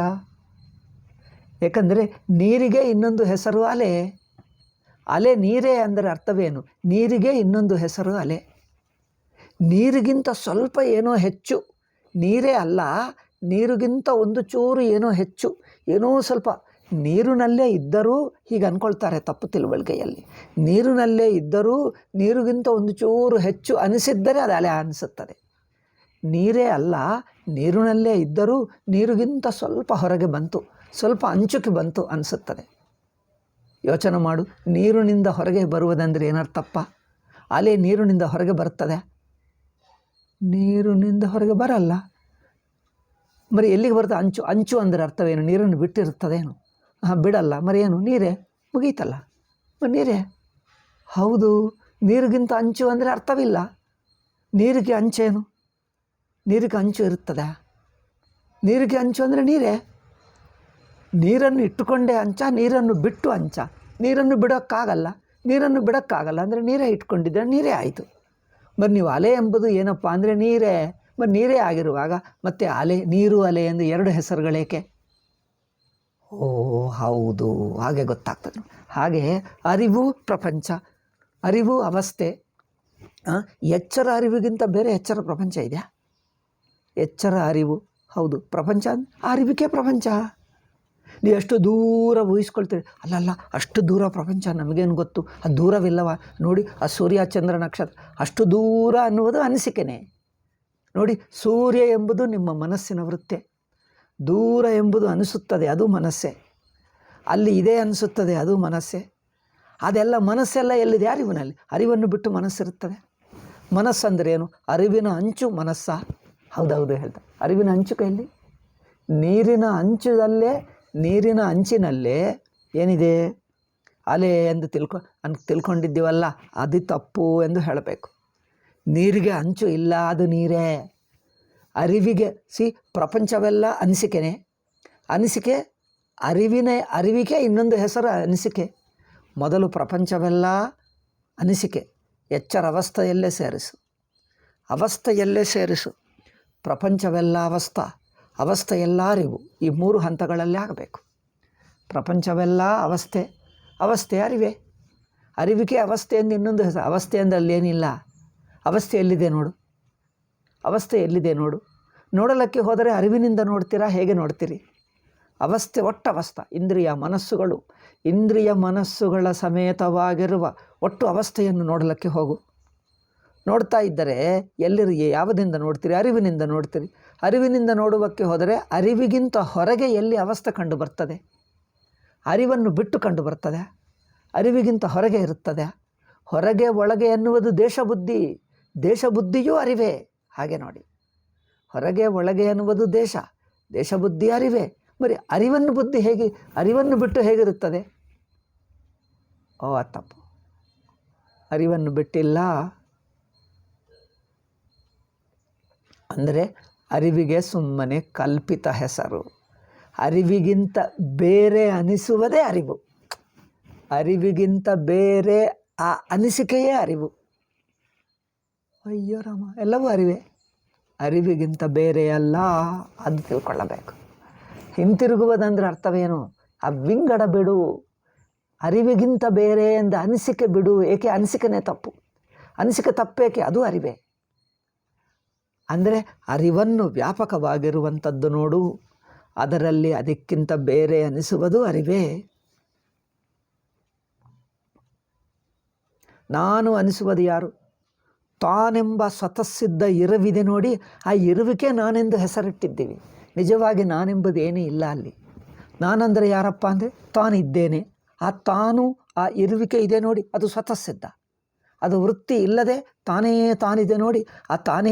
ಏಕೆಂದರೆ ನೀರಿಗೆ ಇನ್ನೊಂದು ಹೆಸರು ಅಲೆ. ನೀರೇ ಅಂದರೆ ಅರ್ಥವೇನು? ನೀರಿಗೆ ಇನ್ನೊಂದು ಹೆಸರು ಅಲೆ. ನೀರಿಗಿಂತ ಸ್ವಲ್ಪ ಏನೋ ಹೆಚ್ಚು, ನೀರೇ ಅಲ್ಲ, ನೀರಿಗಿಂತ ಒಂದು ಚೂರು ಏನೋ ಹೆಚ್ಚು, ಏನೋ ಸ್ವಲ್ಪ. ನೀರಿನಲ್ಲೇ ಇದ್ದರೂ ಹೀಗೆ ಅಂದ್ಕೊಳ್ತಾರೆ ತಪ್ಪು ತಿಳುವಳಿಕೆಯಲ್ಲಿ. ನೀರಿನಲ್ಲೇ ಇದ್ದರೂ ನೀರಿಗಿಂತ ಒಂದು ಚೂರು ಹೆಚ್ಚು ಅನಿಸಿದ್ದರೆ ಅದು ಅಲೆ ಅನಿಸುತ್ತದೆ. ನೀರೇ ಅಲ್ಲ, ನೀರಿನಲ್ಲೇ ಇದ್ದರೂ ನೀರಿಗಿಂತ ಸ್ವಲ್ಪ ಹೊರಗೆ ಬಂತು, ಸ್ವಲ್ಪ ಅಂಚುಕ್ಕೆ ಬಂತು ಅನಿಸುತ್ತದೆ. ಯೋಚನೆ ಮಾಡು, ನೀರಿನಿಂದ ಹೊರಗೆ ಬರುವುದಂದರೆ ಏನರ್ಥಪ್ಪ? ಅಲೆ ನೀರಿನಿಂದ ಹೊರಗೆ ಬರುತ್ತದೆ? ನೀರಿನಿಂದ ಹೊರಗೆ ಬರಲ್ಲ. మరి ಎಲ್ಲಿಗೆ ಬರ್ತದೆ? ಅಂಚು ಅಂದರೆ ಅರ್ಥವೇನು? ನೀರನ್ನು ಬಿಟ್ಟಿರುತ್ತದೇನು? ಬಿಡಲ್ಲ. మరి ಏನು? ನೀರೇ, ಮುಗೀತಲ್ಲ. మరి ನೀರೇ. ಹೌದು, ನೀರಿಗಿಂತ ಅಂಚು ಅಂದರೆ ಅರ್ಥವಿಲ್ಲ. ನೀರಿಗೆ ಅಂಚೇನು? ನೀರಿಗೆ ಅಂಚು ಇರುತ್ತದೆ? ನೀರಿಗೆ ಅಂಚು ಅಂದರೆ ನೀರೇ. ನೀರನ್ನು ಇಟ್ಟುಕೊಂಡೇ ಅಂಚ, ನೀರನ್ನು ಬಿಟ್ಟು ಅಂಚ. ನೀರನ್ನು ಬಿಡೋಕ್ಕಾಗಲ್ಲ. ನೀರನ್ನು ಬಿಡೋಕ್ಕಾಗಲ್ಲ ಅಂದರೆ ನೀರೇ ಇಟ್ಕೊಂಡಿದ್ದರೆ ನೀರೇ ಆಯಿತು. మరి ನೀವು ಅಲೆ ಎಂಬುದು ಏನಪ್ಪ ಅಂದರೆ ನೀರೇ. మరి ನೀರೇ ಆಗಿರುವಾಗ ಮತ್ತೆ ಅಲೆ, ನೀರು ಅಲೆ ಎಂದು ಎರಡು ಹೆಸರುಗಳೇಕೆ? ಹೌದು, ಹಾಗೆ ಗೊತ್ತಾಗ್ತದೆ. ಹಾಗೆ ಅರಿವು ಪ್ರಪಂಚ, ಅರಿವು ಅವಸ್ಥೆ. ಎಚ್ಚರ ಅರಿವಿಗಿಂತ ಬೇರೆ ಎಚ್ಚರ ಪ್ರಪಂಚ ಇದೆಯಾ? ಎಚ್ಚರ ಅರಿವು ಹೌದು, ಪ್ರಪಂಚ ಅರಿವಿಕೆ ಪ್ರಪಂಚ. ನೀವು ಎಷ್ಟು ದೂರ ಊಹಿಸ್ಕೊಳ್ತೀರಿ. ಅಲ್ಲಲ್ಲ, ಅಷ್ಟು ದೂರ ಪ್ರಪಂಚ, ನಮಗೇನು ಗೊತ್ತು? ಅದು ದೂರವಿಲ್ಲವ? ನೋಡಿ, ಆ ಸೂರ್ಯ ಚಂದ್ರ ನಕ್ಷತ್ರ ಅಷ್ಟು ದೂರ ಅನ್ನುವುದು ಅನಿಸಿಕೆನೇ. ನೋಡಿ, ಸೂರ್ಯ ಎಂಬುದು ನಿಮ್ಮ ಮನಸ್ಸಿನ ವೃತ್ತಿ. ದೂರ ಎಂಬುದು ಅನಿಸುತ್ತದೆ, ಅದು ಮನಸ್ಸೇ. ಅಲ್ಲಿ ಇದೆ ಅನಿಸುತ್ತದೆ, ಅದು ಮನಸ್ಸೇ. ಅದೆಲ್ಲ ಮನಸ್ಸೆಲ್ಲ ಎಲ್ಲಿದೆ? ಅರಿವಿನಲ್ಲಿ. ಅರಿವನ್ನು ಬಿಟ್ಟು ಮನಸ್ಸಿರುತ್ತದೆ. ಮನಸ್ಸಂದ್ರೆ ಏನು? ಅರಿವಿನ ಅಂಚು ಮನಸ್ಸ. ಹೌದೌದು ಹೇಳ್ತಾರೆ. ಅರಿವಿನ ಅಂಚು ಕೈಯಲ್ಲಿ ನೀರಿನ ಅಂಚಿನಲ್ಲೇ ಏನಿದೆ? ಅಲೆ ಎಂದು ತಿಳ್ಕೊಂಡಿದ್ದೀವಲ್ಲ, ಅದು ತಪ್ಪು ಎಂದು ಹೇಳಬೇಕು. ನೀರಿಗೆ ಅಂಚು ಇಲ್ಲ, ಅದು ನೀರೇ. ಅರಿವಿಗೆ ಪ್ರಪಂಚವೆಲ್ಲ ಅನಿಸಿಕೆನೇ. ಅನಿಸಿಕೆ ಅರಿವಿಗೆ ಇನ್ನೊಂದು ಹೆಸರು ಅನಿಸಿಕೆ. ಮೊದಲು ಪ್ರಪಂಚವೆಲ್ಲ ಅನಿಸಿಕೆ. ಎಚ್ಚರ ಅವಸ್ಥೆಯಲ್ಲೇ ಸೇರಿಸು. ಪ್ರಪಂಚವೆಲ್ಲ ಅವಸ್ಥೆಯೆಲ್ಲ ಅರಿವು. ಈ 3 ಹಂತಗಳಲ್ಲೇ ಆಗಬೇಕು. ಪ್ರಪಂಚವೆಲ್ಲ ಅವಸ್ಥೆ ಅರಿವೇ. ಅರಿವಿಗೆ ಅವಸ್ಥೆ ಎಂದು ಇನ್ನೊಂದು ಹೆಸರು. ಅವಸ್ಥೆ ಅಂದರೆ ಅಲ್ಲೇನಿಲ್ಲ. ಅವಸ್ಥೆ ಎಲ್ಲಿದೆ ನೋಡು. ನೋಡಲಿಕ್ಕೆ ಹೋದರೆ ಅರಿವಿನಿಂದ ನೋಡ್ತೀರಾ? ಹೇಗೆ ನೋಡ್ತೀರಿ? ಒಟ್ಟವಸ್ಥೆ. ಇಂದ್ರಿಯ ಮನಸ್ಸುಗಳ ಸಮೇತವಾಗಿರುವ ಒಟ್ಟು ಅವಸ್ಥೆಯನ್ನು ನೋಡಲಿಕ್ಕೆ ಹೋಗು. ನೋಡ್ತಾ ಇದ್ದರೆ ಯಾವುದರಿಂದ ನೋಡ್ತೀರಿ? ಅರಿವಿನಿಂದ ನೋಡ್ತೀರಿ. ಅರಿವಿನಿಂದ ನೋಡುವಕ್ಕೆ ಹೋದರೆ ಅರಿವಿಗಿಂತ ಹೊರಗೆ ಎಲ್ಲಿ ಅವಸ್ಥೆ ಕಂಡು ಬರ್ತದೆ? ಅರಿವನ್ನು ಬಿಟ್ಟು ಕಂಡು ಬರ್ತದೆ? ಅರಿವಿಗಿಂತ ಹೊರಗೆ ಇರುತ್ತದೆ. ಹೊರಗೆ ಒಳಗೆ ಎನ್ನುವುದು ದೇಶಬುದ್ಧಿಯೂ ಅರಿವೇ. ಹಾಗೆ ನೋಡಿ, ಹೊರಗೆ ಒಳಗೆ ಎನ್ನುವುದು ದೇಶಬುದ್ಧಿ ಅರಿವೇ. ಬರೀ ಅರಿವನ್ನು ಬಿಟ್ಟು ಹೇಗಿರುತ್ತದೆ? ತಪ್ಪು. ಅರಿವನ್ನು ಬಿಟ್ಟಿಲ್ಲ ಅಂದರೆ ಅರಿವಿಗೆ ಸುಮ್ಮನೆ ಕಲ್ಪಿತ ಹೆಸರು. ಅರಿವಿಗಿಂತ ಬೇರೆ ಅನಿಸುವುದೇ ಅರಿವು. ಅರಿವಿಗಿಂತ ಬೇರೆ ಆ ಅನಿಸಿಕೆಯೇ ಅರಿವು. ಅಯ್ಯೋ ರಾಮ, ಎಲ್ಲವೂ ಅರಿವೇ. ಅರಿವಿಗಿಂತ ಬೇರೆ ಅಲ್ಲ, ಅದು ತಿಳ್ಕೊಳ್ಳಬೇಕು. ಹಿಂತಿರುಗುವುದಂದ್ರೆ ಅರ್ಥವೇನು? ಆ ವಿಂಗಡ ಬಿಡು. ಅರಿವಿಗಿಂತ ಬೇರೆ ಎಂದು ಅನಿಸಿಕೆ ಬಿಡು. ಏಕೆ? ಅನಿಸಿಕೆನೇ ತಪ್ಪು. ಅನಿಸಿಕೆ ತಪ್ಪೇಕೆ? ಅದು ಅರಿವೇ. ಅಂದರೆ ಅರಿವನ್ನು ವ್ಯಾಪಕವಾಗಿರುವಂಥದ್ದು ನೋಡು. ಅದರಲ್ಲಿ ಅದಕ್ಕಿಂತ ಬೇರೆ ಅನಿಸುವುದು ಅರಿವೇ. ನಾನು ಅನಿಸುವುದು ಯಾರು? ತಾನೆಂಬ ಸ್ವತಃಸಿದ್ಧ ಇರುವಿದೆ ನೋಡಿ. ಆ ಇರುವಿಕೆ ನಾನೆಂದು ಹೆಸರಿಟ್ಟಿದ್ದೀವಿ. ನಿಜವಾಗಿ ನಾನೆಂಬುದು ಏನೂ ಇಲ್ಲ ಅಲ್ಲಿ. ನಾನಂದರೆ ಯಾರಪ್ಪ ಅಂದರೆ ತಾನಿದ್ದೇನೆ. ಆ ಆ ಇರುವಿಕೆ ಇದೆ ನೋಡಿ, ಅದು ಸ್ವತಃಸಿದ್ಧ. ಅದು ವೃತ್ತಿ ಇಲ್ಲದೆ ತಾನಿದೆ ನೋಡಿ. ಆ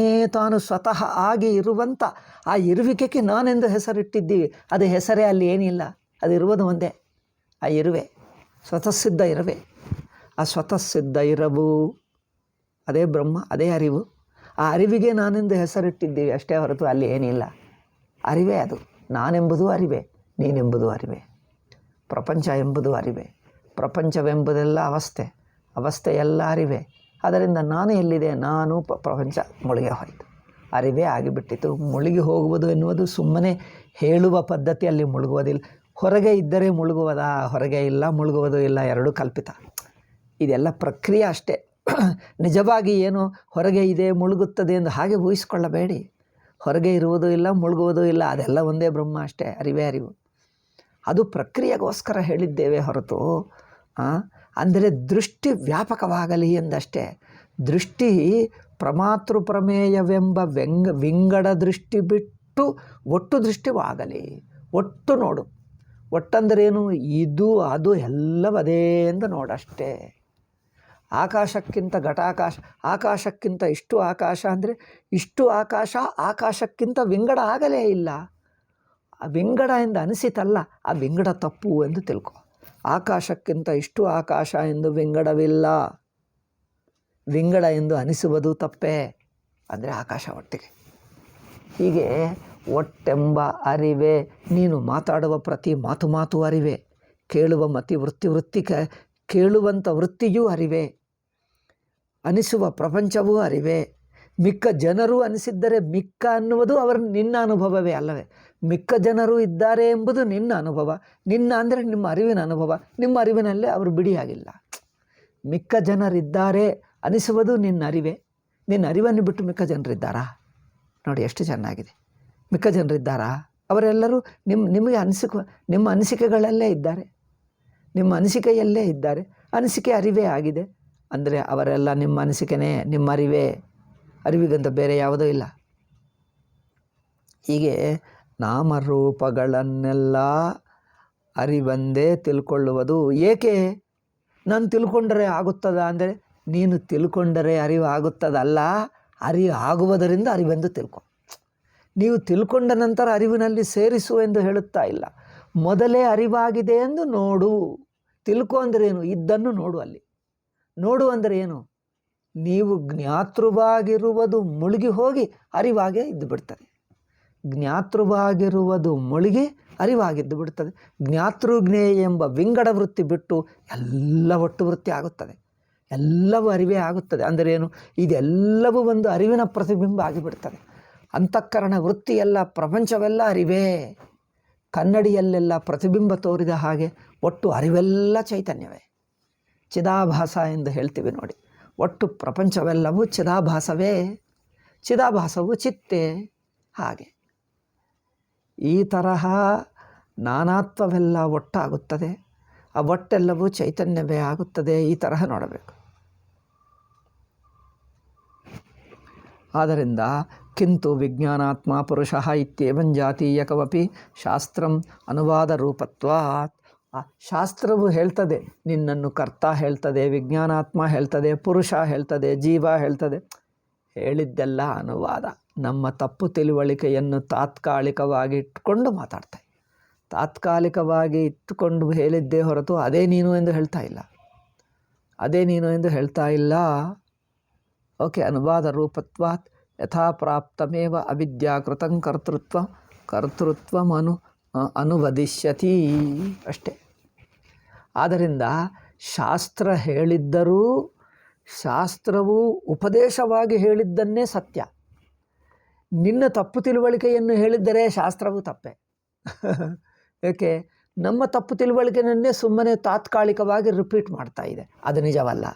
ತಾನು ಸ್ವತಃ ಆಗಿ ಇರುವಂಥ ಆ ಇರುವಿಕೆಗೆ ನಾನೆಂದು ಹೆಸರಿಟ್ಟಿದ್ದೀವಿ. ಅದು ಹೆಸರೇ ಅಲ್ಲಿ ಏನಿಲ್ಲ. ಅದು ಇರುವುದು ಒಂದೇ, ಆ ಇರುವೆ. ಸ್ವತಃಸಿದ್ಧ ಇರುವೆ. ಆ ಸ್ವತಃಸಿದ್ಧ ಇರವು ಅದೇ ಬ್ರಹ್ಮ, ಅದೇ ಅರಿವು. ಆ ಅರಿವಿಗೆ ನಾನೆಂದು ಹೆಸರಿಟ್ಟಿದ್ದೀವಿ ಅಷ್ಟೇ ಹೊರತು ಅಲ್ಲಿ ಏನಿಲ್ಲ. ಅರಿವೇ ಅದು. ನಾನೆಂಬುದು ಅರಿವೇ, ನೀನೆಂಬುದು ಅರಿವೇ. ಪ್ರಪಂಚ ಎಂಬುದು ಅರಿವೇ. ಪ್ರಪಂಚವೆಂಬುದೆಲ್ಲ ಅವಸ್ಥೆ ಎಲ್ಲ ಅರಿವೇ. ಅದರಿಂದ ನಾನು ಎಲ್ಲಿದೆ? ನಾನು ಪ್ರಪಂಚ ಮುಳುಗಿ ಹೋಯಿತು, ಅರಿವೇ ಆಗಿಬಿಟ್ಟಿತು. ಮುಳುಗಿ ಹೋಗುವುದು ಎನ್ನುವುದು ಸುಮ್ಮನೆ ಹೇಳುವ ಪದ್ಧತಿಯಲ್ಲಿ ಮುಳುಗುವುದಿಲ್ಲ. ಹೊರಗೆ ಇದ್ದರೆ ಮುಳುಗುವುದಾ? ಹೊರಗೆ ಇಲ್ಲ, ಮುಳುಗುವುದೂ ಇಲ್ಲ, ಎರಡೂ ಕಲ್ಪಿತ. ಇದೆಲ್ಲ ಪ್ರಕ್ರಿಯೆ ಅಷ್ಟೇ. ನಿಜವಾಗಿ ಏನು ಹೊರಗೆ ಇದೆ, ಮುಳುಗುತ್ತದೆ ಎಂದು ಹಾಗೆ ಊಹಿಸಿಕೊಳ್ಳಬೇಡಿ. ಹೊರಗೆ ಇರುವುದೂ ಇಲ್ಲ, ಮುಳುಗುವುದೂ ಇಲ್ಲ, ಅದೆಲ್ಲ ಒಂದೇ ಬ್ರಹ್ಮ ಅಷ್ಟೇ. ಅರಿವೇ ಅರಿವು. ಅದು ಪ್ರಕ್ರಿಯೆಗೋಸ್ಕರ ಹೇಳಿದ್ದೇವೆ ಹೊರತು ಅಂದರೆ ದೃಷ್ಟಿ ವ್ಯಾಪಕವಾಗಲಿ ಎಂದಷ್ಟೇ. ದೃಷ್ಟಿ ಪ್ರಮಾತೃ ಪ್ರಮೇಯವೆಂಬ ವಿಂಗಡ ದೃಷ್ಟಿ ಬಿಟ್ಟು ಒಟ್ಟು ದೃಷ್ಟಿವಾಗಲಿ. ಒಟ್ಟು ನೋಡು. ಒಟ್ಟಂದರೇನು? ಇದು ಅದು ಎಲ್ಲವದೇ ಎಂದು ನೋಡಷ್ಟೇ. ಆಕಾಶಕ್ಕಿಂತ ಘಟಾಕಾಶ, ಆಕಾಶಕ್ಕಿಂತ ಇಷ್ಟು ಆಕಾಶ ಅಂದರೆ ಇಷ್ಟು ಆಕಾಶ ಆಕಾಶಕ್ಕಿಂತ ವಿಂಗಡ ಆಗಲೇ ಇಲ್ಲ. ಆ ವಿಂಗಡ ಎಂದು ಅನಿಸಿತಲ್ಲ, ಆ ವಿಂಗಡ ತಪ್ಪು ಎಂದು ತಿಳ್ಕೊ. ಆಕಾಶಕ್ಕಿಂತ ಇಷ್ಟು ಆಕಾಶ ಎಂದು ವಿಂಗಡವಿಲ್ಲ. ವಿಂಗಡ ಎಂದು ಅನಿಸುವುದು ತಪ್ಪೇ. ಅಂದರೆ ಆಕಾಶ ಒಟ್ಟಿಗೆ. ಹೀಗೆ ಒಟ್ಟೆಂಬ ಅರಿವೇ. ನೀನು ಮಾತಾಡುವ ಪ್ರತಿ ಮಾತು ಅರಿವೇ. ಕೇಳುವ ವೃತ್ತಿ ಕೇಳುವಂಥ ವೃತ್ತಿಯೂ ಅರಿವೇ. ಅನಿಸುವ ಪ್ರಪಂಚವೂ ಅರಿವೇ. ಮಿಕ್ಕ ಜನರು ಅನಿಸಿದ್ದರೆ ಮಿಕ್ಕ ಅನ್ನುವುದು ನಿನ್ನ ಅನುಭವವೇ ಅಲ್ಲವೇ? ಮಿಕ್ಕ ಜನರು ಇದ್ದಾರೆ ಎಂಬುದು ನಿನ್ನ ಅನುಭವ. ನಿನ್ನ ಅಂದರೆ ನಿಮ್ಮ ಅರಿವಿನ ಅನುಭವ. ನಿಮ್ಮ ಅರಿವಿನಲ್ಲೇ ಅವರು ಬಿಡಿಯಾಗಿಲ್ಲ. ಮಿಕ್ಕ ಜನರಿದ್ದಾರೆ ಅನಿಸುವುದು ನಿನ್ನ ಅರಿವೇ. ನಿನ್ನ ಅರಿವನ್ನು ಬಿಟ್ಟು ಮಿಕ್ಕ ಜನರಿದ್ದಾರಾ? ನೋಡಿ ಎಷ್ಟು ಚೆನ್ನಾಗಿದೆ. ಮಿಕ್ಕ ಜನರಿದ್ದಾರಾ? ಅವರೆಲ್ಲರೂ ನಿಮಗೆ ನಿಮ್ಮ ಅನಿಸಿಕೆಗಳಲ್ಲೇ ಇದ್ದಾರೆ. ನಿಮ್ಮ ಅನಿಸಿಕೆಯಲ್ಲೇ ಇದ್ದಾರೆ. ಅನಿಸಿಕೆ ಅರಿವೇ ಆಗಿದೆ. ಅಂದರೆ ಅವರೆಲ್ಲ ನಿಮ್ಮ ಅನಿಸಿಕೆನೇ, ನಿಮ್ಮ ಅರಿವೇ. ಅರಿವಿಗಂತ ಬೇರೆ ಯಾವುದೂ ಇಲ್ಲ. ಹೀಗೆ ನಾಮರೂಪಗಳನ್ನೆಲ್ಲ ಅರಿವಂದೇ ತಿಳ್ಕೊಳ್ಳುವುದು. ಏಕೆ? ನಾನು ತಿಳ್ಕೊಂಡರೆ ಆಗುತ್ತದ ಅಂದರೆ, ನೀನು ತಿಳ್ಕೊಂಡರೆ ಅರಿವು ಆಗುತ್ತದಲ್ಲ, ಅರಿವು ಆಗುವುದರಿಂದ ಅರಿವೆಂದು ತಿಳ್ಕೊ. ನೀವು ತಿಳ್ಕೊಂಡ ನಂತರ ಅರಿವಿನಲ್ಲಿ ಸೇರಿಸು ಎಂದು ಹೇಳುತ್ತಾ ಇಲ್ಲ. ಮೊದಲೇ ಅರಿವಾಗಿದೆ ಎಂದು ನೋಡು. ತಿಳ್ಕೊ ಅಂದರೆ ಏನು? ಇದ್ದನ್ನು ನೋಡು. ಅಲ್ಲಿ ನೋಡು ಅಂದರೆ ಏನು? ನೀವು ಜ್ಞಾತೃವಾಗಿರುವುದು ಮುಳುಗಿ ಹೋಗಿ ಅರಿವಾಗೇ ಇದ್ದು ಬಿಡ್ತದೆ. ಜ್ಞಾತೃವಾಗಿರುವುದು ಮುಳುಗಿ ಅರಿವಾಗಿದ್ದು ಬಿಡ್ತದೆ. ಜ್ಞಾತೃಜ್ಞೇಯ ಎಂಬ ವಿಂಗಡ ವೃತ್ತಿ ಬಿಟ್ಟು ಎಲ್ಲ ಒಟ್ಟು ವೃತ್ತಿ ಆಗುತ್ತದೆ. ಎಲ್ಲವೂ ಅರಿವೇ ಆಗುತ್ತದೆ. ಅಂದರೆ ಏನು? ಇದೆಲ್ಲವೂ ಒಂದು ಅರಿವಿನ ಪ್ರತಿಬಿಂಬ ಆಗಿಬಿಡ್ತದೆ. ಅಂತಃಕರಣ ವೃತ್ತಿ ಎಲ್ಲ, ಪ್ರಪಂಚವೆಲ್ಲ ಅರಿವೇ. ಕನ್ನಡಿಯಲ್ಲೆಲ್ಲ ಪ್ರತಿಬಿಂಬ ತೋರಿದ ಹಾಗೆ ಒಟ್ಟು ಅರಿವೆಲ್ಲ ಚೈತನ್ಯವೇ, ಚಿದಾಭಾಸ ಎಂದು ಹೇಳ್ತೀವಿ ನೋಡಿ. ಒಟ್ಟು ಪ್ರಪಂಚವೆಲ್ಲವೂ ಚಿದಾಭಾಸವೇ, ಚಿದಾಭಾಸವು ಚಿತ್ತೆ. ಹಾಗೆ ಈ ತರಹ ನಾನಾತ್ವವೆಲ್ಲ ಒಟ್ಟಾಗುತ್ತದೆ. ಆ ಒಟ್ಟೆಲ್ಲವೂ ಚೈತನ್ಯವೇ ಆಗುತ್ತದೆ. ಈ ತರಹ ನೋಡಬೇಕು. ಆದ್ದರಿಂದ ಕಿಂತು ವಿಜ್ಞಾನಾತ್ಮ ಪುರುಷಃ ಇತ್ಯೇವಂ ಜಾತೀಯಕವಪಿ ಶಾಸ್ತ್ರಂ ಅನುವಾದ ರೂಪತ್ವಾತ್. ಶಾಸ್ತ್ರವು ಹೇಳ್ತದೆ, ನಿನ್ನನ್ನು ಕರ್ತ ಹೇಳ್ತದೆ, ವಿಜ್ಞಾನಾತ್ಮ ಹೇಳ್ತದೆ, ಪುರುಷ ಹೇಳ್ತದೆ, ಜೀವ ಹೇಳ್ತದೆ. ಹೇಳಿದ್ದೆಲ್ಲ ಅನುವಾದ. ನಮ್ಮ ತಪ್ಪು ತಿಳುವಳಿಕೆಯನ್ನು ತಾತ್ಕಾಲಿಕವಾಗಿ ಇಟ್ಟುಕೊಂಡು ಮಾತಾಡ್ತಾ, ತಾತ್ಕಾಲಿಕವಾಗಿ ಇಟ್ಟುಕೊಂಡು ಹೇಳಿದ್ದೇ ಹೊರತು ಅದೇ ನೀನು ಎಂದು ಹೇಳ್ತಾ ಇಲ್ಲ, ಅದೇ ನೀನು ಎಂದು ಹೇಳ್ತಾ ಇಲ್ಲ. ಓಕೆ. ಅನುವಾದ ರೂಪತ್ವಾತ್ ಯಥಾ ಪ್ರಾಪ್ತಮೇವ ಅವಿದ್ಯಾಕೃತಂ ಕರ್ತೃತ್ವ ಅನುವದಿಷ್ಯತಿ. ಅಷ್ಟೇ. ಆದ್ದರಿಂದ ಶಾಸ್ತ್ರ ಹೇಳಿದ್ದರೂ ಶಾಸ್ತ್ರವು ಉಪದೇಶವಾಗಿ ಹೇಳಿದ್ದನ್ನೇ ಸತ್ಯ. ನಿನ್ನ ತಪ್ಪು ತಿಳುವಳಿಕೆಯನ್ನು ಹೇಳಿದ್ದರೆ ಶಾಸ್ತ್ರವು ತಪ್ಪೆ. ಏಕೆ? ನಮ್ಮ ತಪ್ಪು ತಿಳುವಳಿಕೆಯನ್ನೇ ಸುಮ್ಮನೆ ತಾತ್ಕಾಲಿಕವಾಗಿ ರಿಪೀಟ್ ಮಾಡ್ತಾ ಇದೆ. ಅದು ನಿಜವಲ್ಲ.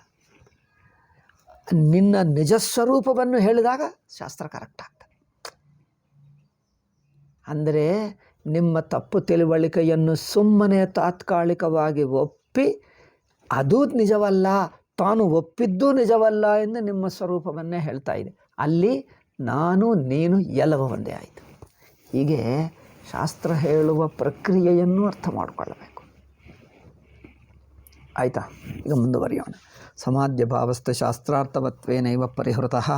ನಿನ್ನ ನಿಜಸ್ವರೂಪವನ್ನು ಹೇಳಿದಾಗ ಶಾಸ್ತ್ರ ಕರೆಕ್ಟ್ ಆಗ್ತದೆ. ಅಂದರೆ ನಿಮ್ಮ ತಪ್ಪು ತಿಳುವಳಿಕೆಯನ್ನು ಸುಮ್ಮನೆ ತಾತ್ಕಾಲಿಕವಾಗಿ ಒಪ್ಪಿ ಅದು ನಿಜವಲ್ಲ, ತಾನು ಒಪ್ಪಿದ್ದೂ ನಿಜವಲ್ಲ ಎಂದು ನಿಮ್ಮ ಸ್ವರೂಪವನ್ನೇ ಹೇಳ್ತಾ ಇದೆ. ಅಲ್ಲಿ ನಾನು ನೀನು ಎಲ್ಲವೂ ಒಂದೇ ಆಯಿತು. ಹೀಗೆ ಶಾಸ್ತ್ರ ಹೇಳುವ ಪ್ರಕ್ರಿಯೆಯನ್ನು ಅರ್ಥ ಮಾಡಿಕೊಳ್ಳಬೇಕು. ಆಯಿತಾ? ಈಗ ಮುಂದುವರಿಯೋಣ. ಸಮಾಧ್ಯ ಭಾವಸ್ಥ ಶಾಸ್ತ್ರಾರ್ಥವತ್ವೇನೈವ ಪರಿಹೃತಃ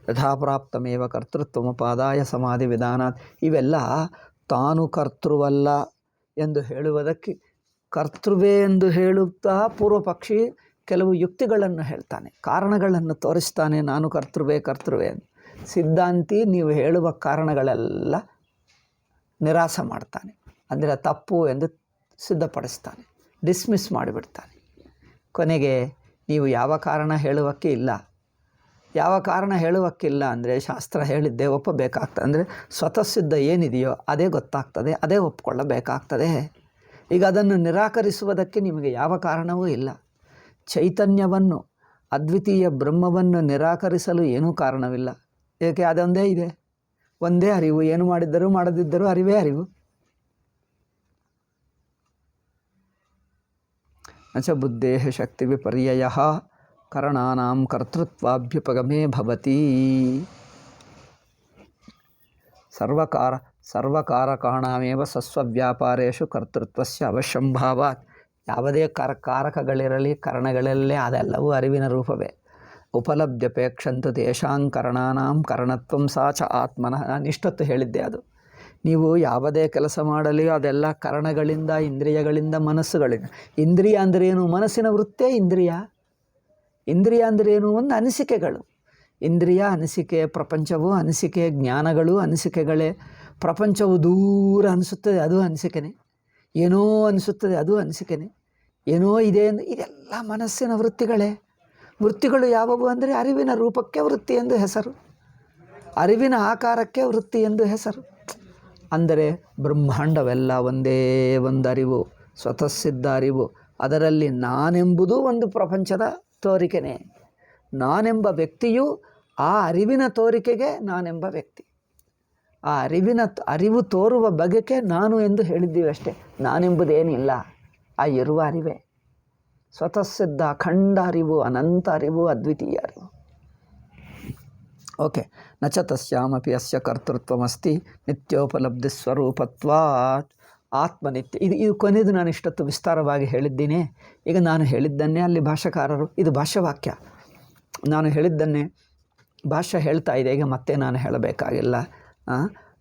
ಯಥಾಪ್ರಾಪ್ತಮೇವ ಕರ್ತೃತ್ವಮುಪಾದಾಯ ಸಮಾಧಿ ವಿಧಾನಾತ್. ಇವೆಲ್ಲ ತಾನು ಕರ್ತೃವಲ್ಲ ಎಂದು ಹೇಳುವುದಕ್ಕೆ ಕರ್ತೃವೇ ಎಂದು ಹೇಳುತ್ತಾ ಪೂರ್ವಪಕ್ಷಿ ಕೆಲವು ಯುಕ್ತಿಗಳನ್ನು ಹೇಳ್ತಾನೆ, ಕಾರಣಗಳನ್ನು ತೋರಿಸ್ತಾನೆ. ನಾನು ಕರ್ತೃವೇ ಅಂತ. ಸಿದ್ಧಾಂತಿ ನೀವು ಹೇಳುವ ಕಾರಣಗಳೆಲ್ಲ ನಿರಾಸ ಮಾಡ್ತಾನೆ. ಅಂದರೆ ತಪ್ಪು ಎಂದು ಸಿದ್ಧಪಡಿಸ್ತಾನೆ, ಡಿಸ್ಮಿಸ್ ಮಾಡಿಬಿಡ್ತಾನೆ. ಕೊನೆಗೆ ನೀವು ಯಾವ ಕಾರಣ ಹೇಳುವಕ್ಕೆ ಇಲ್ಲ, ಯಾವ ಕಾರಣ ಹೇಳುವಕ್ಕಿಲ್ಲ ಅಂದರೆ ಶಾಸ್ತ್ರ ಹೇಳಿದ್ದೇ ಒಪ್ಪಬೇಕಾಗ್ತದೆ. ಅಂದರೆ ಸ್ವತಃ ಸಿದ್ಧ ಏನಿದೆಯೋ ಅದೇ ಗೊತ್ತಾಗ್ತದೆ, ಅದೇ ಒಪ್ಪಿಕೊಳ್ಳಬೇಕಾಗ್ತದೆ. ಈಗ ಅದನ್ನು ನಿರಾಕರಿಸುವುದಕ್ಕೆ ನಿಮಗೆ ಯಾವ ಕಾರಣವೂ ಇಲ್ಲ. ಚೈತನ್ಯವನ್ನು, ಅದ್ವಿತೀಯ ಬ್ರಹ್ಮವನ್ನು ನಿರಾಕರಿಸಲು ಏನೂ ಕಾರಣವಿಲ್ಲ. ಏಕೆ? ಅದೊಂದೇ ಇದೆ, ಒಂದೇ ಅರಿವು. ಏನು ಮಾಡಿದ್ದರೂ ಮಾಡದಿದ್ದರೂ ಅರಿವೇ ಅರಿವು. ನಚ ಬುದ್ಧೇಃ ಶಕ್ತಿ ವಿಪರ್ಯಯಃ ಕರಣಾನಾಂ ಕರ್ತೃತ್ವಾಭ್ಯುಪಗಮೇ ಭವತಿ. ಸರ್ವಕಾರಕಾಣಾಮೇವ ಸಸ್ವವ್ಯಾಪಾರೇಷು ಕರ್ತೃತ್ವಸ್ಯ ಅವಶ್ಯಂಭಾವಾತ್. ಯಾವುದೇ ಕಾರಕಗಳಿರಲಿ, ಕರಣಗಳಲ್ಲೇ ಅದೆಲ್ಲವೂ ಅರಿವಿನ ರೂಪವೇ. ಉಪಲಬ್ಧ್ಯಪೇಕ್ಷಂತು ತೇಷಾಂ ಕರಣಾನಾಂ ಕರಣತ್ವಂ ಸಾ ಚ ಆತ್ಮನಃ. ನಾನು ಇಷ್ಟೊತ್ತು ಹೇಳಿದ್ದೆ ಅದು. ನೀವು ಯಾವುದೇ ಕೆಲಸ ಮಾಡಲಿ ಅದೆಲ್ಲ ಕರಣಗಳಿಂದ, ಇಂದ್ರಿಯಗಳಿಂದ, ಮನಸ್ಸುಗಳಿಂದ. ಇಂದ್ರಿಯ ಅಂದ್ರೇನು? ಮನಸ್ಸಿನ ವೃತ್ತೇ ಇಂದ್ರಿಯ. ಇಂದ್ರಿಯ ಅಂದ್ರೇನು? ಒಂದು ಅನಿಸಿಕೆಗಳು. ಇಂದ್ರಿಯ ಅನಿಸಿಕೆ, ಪ್ರಪಂಚವು ಅನಿಸಿಕೆ, ಜ್ಞಾನಗಳು ಅನಿಸಿಕೆಗಳೇ. ಪ್ರಪಂಚವು ದೂರ ಅನಿಸುತ್ತದೆ, ಅದು ಅನಿಸಿಕೆನೇ. ಏನೋ ಅನಿಸುತ್ತದೆ, ಅದು ಅನಿಸಿಕೆನೇ. ಏನೋ ಇದೆ ಎಂದು, ಇದೆಲ್ಲ ಮನಸ್ಸಿನ ವೃತ್ತಿಗಳೇ. ವೃತ್ತಿಗಳು ಯಾವುವು ಅಂದರೆ ಅರಿವಿನ ರೂಪಕ್ಕೆ ವೃತ್ತಿ ಎಂದು ಹೆಸರು, ಅರಿವಿನ ಆಕಾರಕ್ಕೆ ವೃತ್ತಿ ಎಂದು ಹೆಸರು. ಅಂದರೆ ಬ್ರಹ್ಮಾಂಡವೆಲ್ಲ ಒಂದೇ ಒಂದು ಅರಿವು, ಸ್ವತಃ ಸಿದ್ಧ ಅರಿವು. ಅದರಲ್ಲಿ ನಾನೆಂಬುದು ಒಂದು ಪ್ರಪಂಚದ ತೋರಿಕೆನೇ. ನಾನೆಂಬ ವ್ಯಕ್ತಿಯು ಆ ಅರಿವಿನ ತೋರಿಕೆಗೆ ನಾನೆಂಬ ವ್ಯಕ್ತಿ. ಆ ಅರಿವು ತೋರುವ ಬಗೆಗೆ ನಾನು ಎಂದು ಹೇಳಿದ್ದೀವಿ ಅಷ್ಟೇ. ನಾನೆಂಬುದೇನಿಲ್ಲ, ಆ ಇರುವ ಅರಿವೇ ಸ್ವತಃ ಸಿದ್ಧ ಅಖಂಡ ಅರಿವು, ಅನಂತ ಅರಿವು, ಅದ್ವಿತೀಯ ಅರಿವು. ಓಕೆ. ನಚ ತಸ್ಯಾಮಪಿ ಅಸ್ಯ ಕರ್ತೃತ್ವಮಸ್ತಿ ನಿತ್ಯೋಪಲಬ್ಧಿ ಸ್ವರೂಪತ್ವಾತ್ ಆತ್ಮನಿತ್ಯ. ಇದು ಕೊನೆಯದು. ನಾನು ಇಷ್ಟೊತ್ತು ವಿಸ್ತಾರವಾಗಿ ಹೇಳಿದ್ದೀನಿ. ಈಗ ನಾನು ಹೇಳಿದ್ದನ್ನೇ ಅಲ್ಲಿ ಭಾಷ್ಯಕಾರರು, ಇದು ಭಾಷ್ಯವಾಕ್ಯ, ನಾನು ಹೇಳಿದ್ದನ್ನೇ ಭಾಷ್ಯ ಹೇಳ್ತಾ ಇದೆ. ಈಗ ಮತ್ತೆ ನಾನು ಹೇಳಬೇಕಾಗಿಲ್ಲ.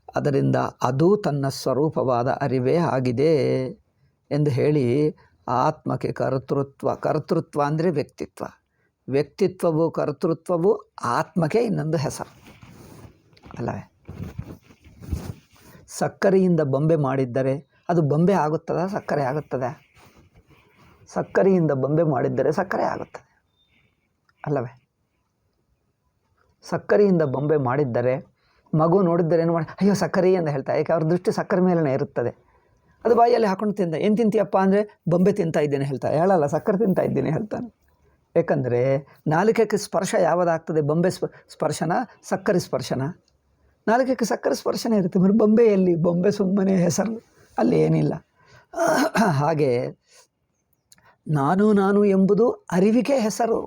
ಅದರಿಂದ ಅದು ತನ್ನ ಸ್ವರೂಪವಾದ ಅರಿವೇ ಆಗಿದೆ ಎಂದು ಹೇಳಿ ಆತ್ಮಕ್ಕೆ ಕರ್ತೃತ್ವ ಅಂದರೆ ವ್ಯಕ್ತಿತ್ವವು ಕರ್ತೃತ್ವವು ಆತ್ಮಕ್ಕೆ ಇನ್ನೊಂದು ಹೆಸರು ಅಲ್ಲವೇ? ಸಕ್ಕರೆಯಿಂದ ಬೊಂಬೆ ಮಾಡಿದ್ದರೆ ಅದು ಬೊಂಬೆ ಆಗುತ್ತದ? ಸಕ್ಕರೆ ಆಗುತ್ತದೆ? ಸಕ್ಕರೆಯಿಂದ ಬೊಂಬೆ ಮಾಡಿದ್ದರೆ ಸಕ್ಕರೆ ಆಗುತ್ತದೆ ಅಲ್ಲವೇ? ಸಕ್ಕರೆಯಿಂದ ಬೊಂಬೆ ಮಾಡಿದ್ದರೆ ಮಗು ನೋಡಿದ್ದರೆ ಏನು ಮಾಡಿ, ಅಯ್ಯೋ ಸಕ್ಕರೆ ಅಂತ ಹೇಳ್ತಾರೆ. ಯಾಕೆ? ಅವ್ರ ದೃಷ್ಟಿ ಸಕ್ಕರೆ ಮೇಲೇ ಇರುತ್ತದೆ. ಅದು ಬಾಯಲ್ಲಿ ಹಾಕೊಂಡು ತಿಂದ, ಏನು ತಿಂತೀಯಪ್ಪ ಅಂದರೆ ಬೊಂಬೆ ತಿಂತಾ ಇದ್ದೇನೆ ಹೇಳ್ತಾರೆ. ಹೇಳಲ್ಲ, ಸಕ್ಕರೆ ತಿಂತಾ ಇದ್ದೀನಿ ಹೇಳ್ತಾನೆ. ಏಕೆಂದರೆ ನಾಲಿಕೆಗೆ ಸ್ಪರ್ಶ ಯಾವುದಾಗ್ತದೆ? ಬೊಂಬೆ ಸ್ಪರ್ಶನ, ಸಕ್ಕರೆ ಸ್ಪರ್ಶನ? ನಾಲಿಕೆಗೆ ಸಕ್ಕರೆ ಸ್ಪರ್ಶನ ಇರುತ್ತೆ. మరి ಬೊಂಬೆಯಲ್ಲಿ ಬೊಂಬೆ ಸುಮ್ಮನೆ ಹೆಸರು, ಅಲ್ಲಿ ಏನಿಲ್ಲ. ಹಾಗೆ ನಾನು ಎಂಬುದು ಅರಿವಿಗೆ ಹೆಸರು.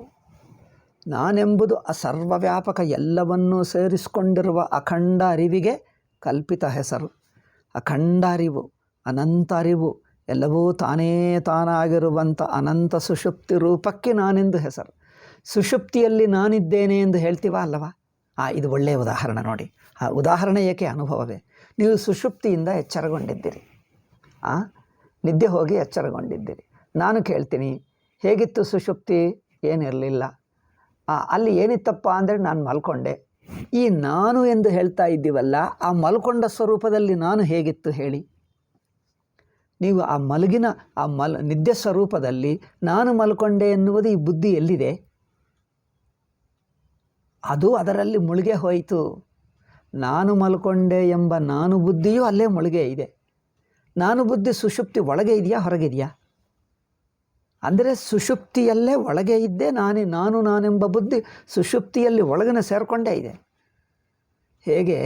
ನಾನೆಂಬುದು ಸರ್ವವ್ಯಾಪಕ ಎಲ್ಲವನ್ನೂ ಸೇರಿಸಿಕೊಂಡಿರುವ ಅಖಂಡ ಅರಿವಿಗೆ ಕಲ್ಪಿತ ಹೆಸರು. ಅಖಂಡ ಅರಿವು, ಅನಂತ ಅರಿವು, ಎಲ್ಲವೂ ತಾನಾಗಿರುವಂಥ ಅನಂತ ಸುಷುಪ್ತಿ ರೂಪಕ್ಕೆ ನಾನೆಂದು ಹೆಸರು. ಸುಷುಪ್ತಿಯಲ್ಲಿ ನಾನಿದ್ದೇನೆ ಎಂದು ಹೇಳ್ತೀವ ಅಲ್ಲವಾ? ಇದು ಒಳ್ಳೆಯ ಉದಾಹರಣೆ ನೋಡಿ. ಆ ಉದಾಹರಣೆ ಏಕೆ? ಅನುಭವವೇ. ನೀವು ಸುಷುಪ್ತಿಯಿಂದ ಎಚ್ಚರಗೊಂಡಿದ್ದೀರಿ, ನಿದ್ದೆ ಹೋಗಿ ಎಚ್ಚರಗೊಂಡಿದ್ದೀರಿ. ನಾನು ಕೇಳ್ತೀನಿ, ಹೇಗಿತ್ತು ಸುಷುಪ್ತಿ? ಏನಿರಲಿಲ್ಲ. ಅಲ್ಲಿ ಏನಿತ್ತಪ್ಪ ಅಂದರೆ ನಾನು ಮಲ್ಕೊಂಡೆ. ಈ ನಾನು ಎಂದು ಹೇಳ್ತಾ ಇದ್ದೀವಲ್ಲ, ಆ ಮಲ್ಕೊಂಡ ಸ್ವರೂಪದಲ್ಲಿ ನಾನು ಹೇಗಿತ್ತು ಹೇಳಿ? ನೀವು ಆ ನಿದ್ದೆ ಸ್ವರೂಪದಲ್ಲಿ ನಾನು ಮಲ್ಕೊಂಡೆ ಎನ್ನುವುದು ಈ ಬುದ್ಧಿ ಎಲ್ಲಿದೆ? ಅದು ಅದರಲ್ಲಿ ಮುಳುಗೆ ಹೋಯಿತು. ನಾನು ಮಲ್ಕೊಂಡೆ ಎಂಬ ನಾನು ಬುದ್ಧಿಯೂ ಅಲ್ಲೇ ಮುಳುಗೆ ಇದೆ. ನಾನು ಬುದ್ಧಿ ಸುಷುಪ್ತಿ ಒಳಗೆ ಇದೆಯಾ ಹೊರಗಿದೆಯಾ? ಅಂದರೆ ಸುಷುಪ್ತಿಯಲ್ಲೇ ಒಳಗೆ ಇದ್ದೇ ನಾನೆಂಬ ಬುದ್ಧಿ ಸುಷುಪ್ತಿಯಲ್ಲಿ ಒಳಗನೆ ಸೇರಿಕೊಂಡೇ ಇದೆ. ಹೇಗೆ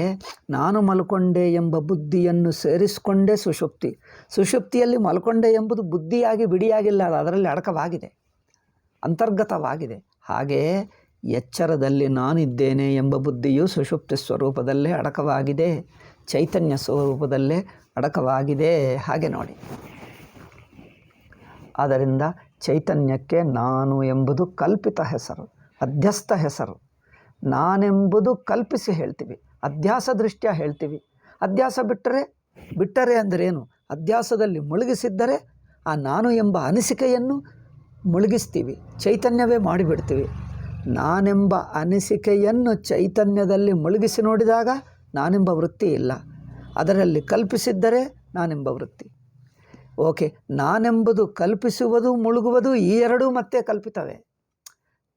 ನಾನು ಮಲ್ಕೊಂಡೆ ಎಂಬ ಬುದ್ಧಿಯನ್ನು ಸೇರಿಸಿಕೊಂಡೇ ಸುಷುಪ್ತಿಯಲ್ಲಿ ಮಲ್ಕೊಂಡೆ ಎಂಬುದು ಬುದ್ಧಿಯಾಗಿ ಬಿಡಿಯಾಗಿಲ್ಲ, ಅದರಲ್ಲಿ ಅಡಕವಾಗಿದೆ, ಅಂತರ್ಗತವಾಗಿದೆ. ಹಾಗೆ ಎಚ್ಚರದಲ್ಲಿ ನಾನಿದ್ದೇನೆ ಎಂಬ ಬುದ್ಧಿಯು ಸುಷುಪ್ತಿ ಸ್ವರೂಪದಲ್ಲೇ ಅಡಕವಾಗಿದೆ, ಚೈತನ್ಯ ಸ್ವರೂಪದಲ್ಲೇ ಅಡಕವಾಗಿದೆ. ಹಾಗೆ ನೋಡಿ, ಆದ್ದರಿಂದ ಚೈತನ್ಯಕ್ಕೆ ನಾನು ಎಂಬುದು ಕಲ್ಪಿತ ಹೆಸರು, ಅಧ್ಯಸ್ಥ ಹೆಸರು. ನಾನೆಂಬುದು ಕಲ್ಪಿಸಿ ಹೇಳ್ತೀವಿ, ಅಧ್ಯಾಸ ದೃಷ್ಟ್ಯ ಹೇಳ್ತೀವಿ. ಅಧ್ಯಾಸ ಬಿಟ್ಟರೆ ಅಂದರೇನು? ಅಧ್ಯಾಸದಲ್ಲಿ ಮುಳುಗಿಸಿದ್ದರೆ ಆ ನಾನು ಎಂಬ ಅನಿಸಿಕೆಯನ್ನು ಮುಳುಗಿಸ್ತೀವಿ, ಚೈತನ್ಯವೇ ಮಾಡಿಬಿಡ್ತೀವಿ. ನಾನೆಂಬ ಅನಿಸಿಕೆಯನ್ನು ಚೈತನ್ಯದಲ್ಲಿ ಮುಳುಗಿಸಿ ನೋಡಿದಾಗ ನಾನೆಂಬ ವೃತ್ತಿ ಇಲ್ಲ. ಅದರಲ್ಲಿ ಕಲ್ಪಿಸಿದ್ದರೆ ನಾನೆಂಬ ವೃತ್ತಿ. ಓಕೆ, ನಾನೆಂಬುದು ಕಲ್ಪಿಸುವುದು ಮುಳುಗುವುದು ಈ ಎರಡೂ ಮತ್ತೆ ಕಲ್ಪಿತವೇ.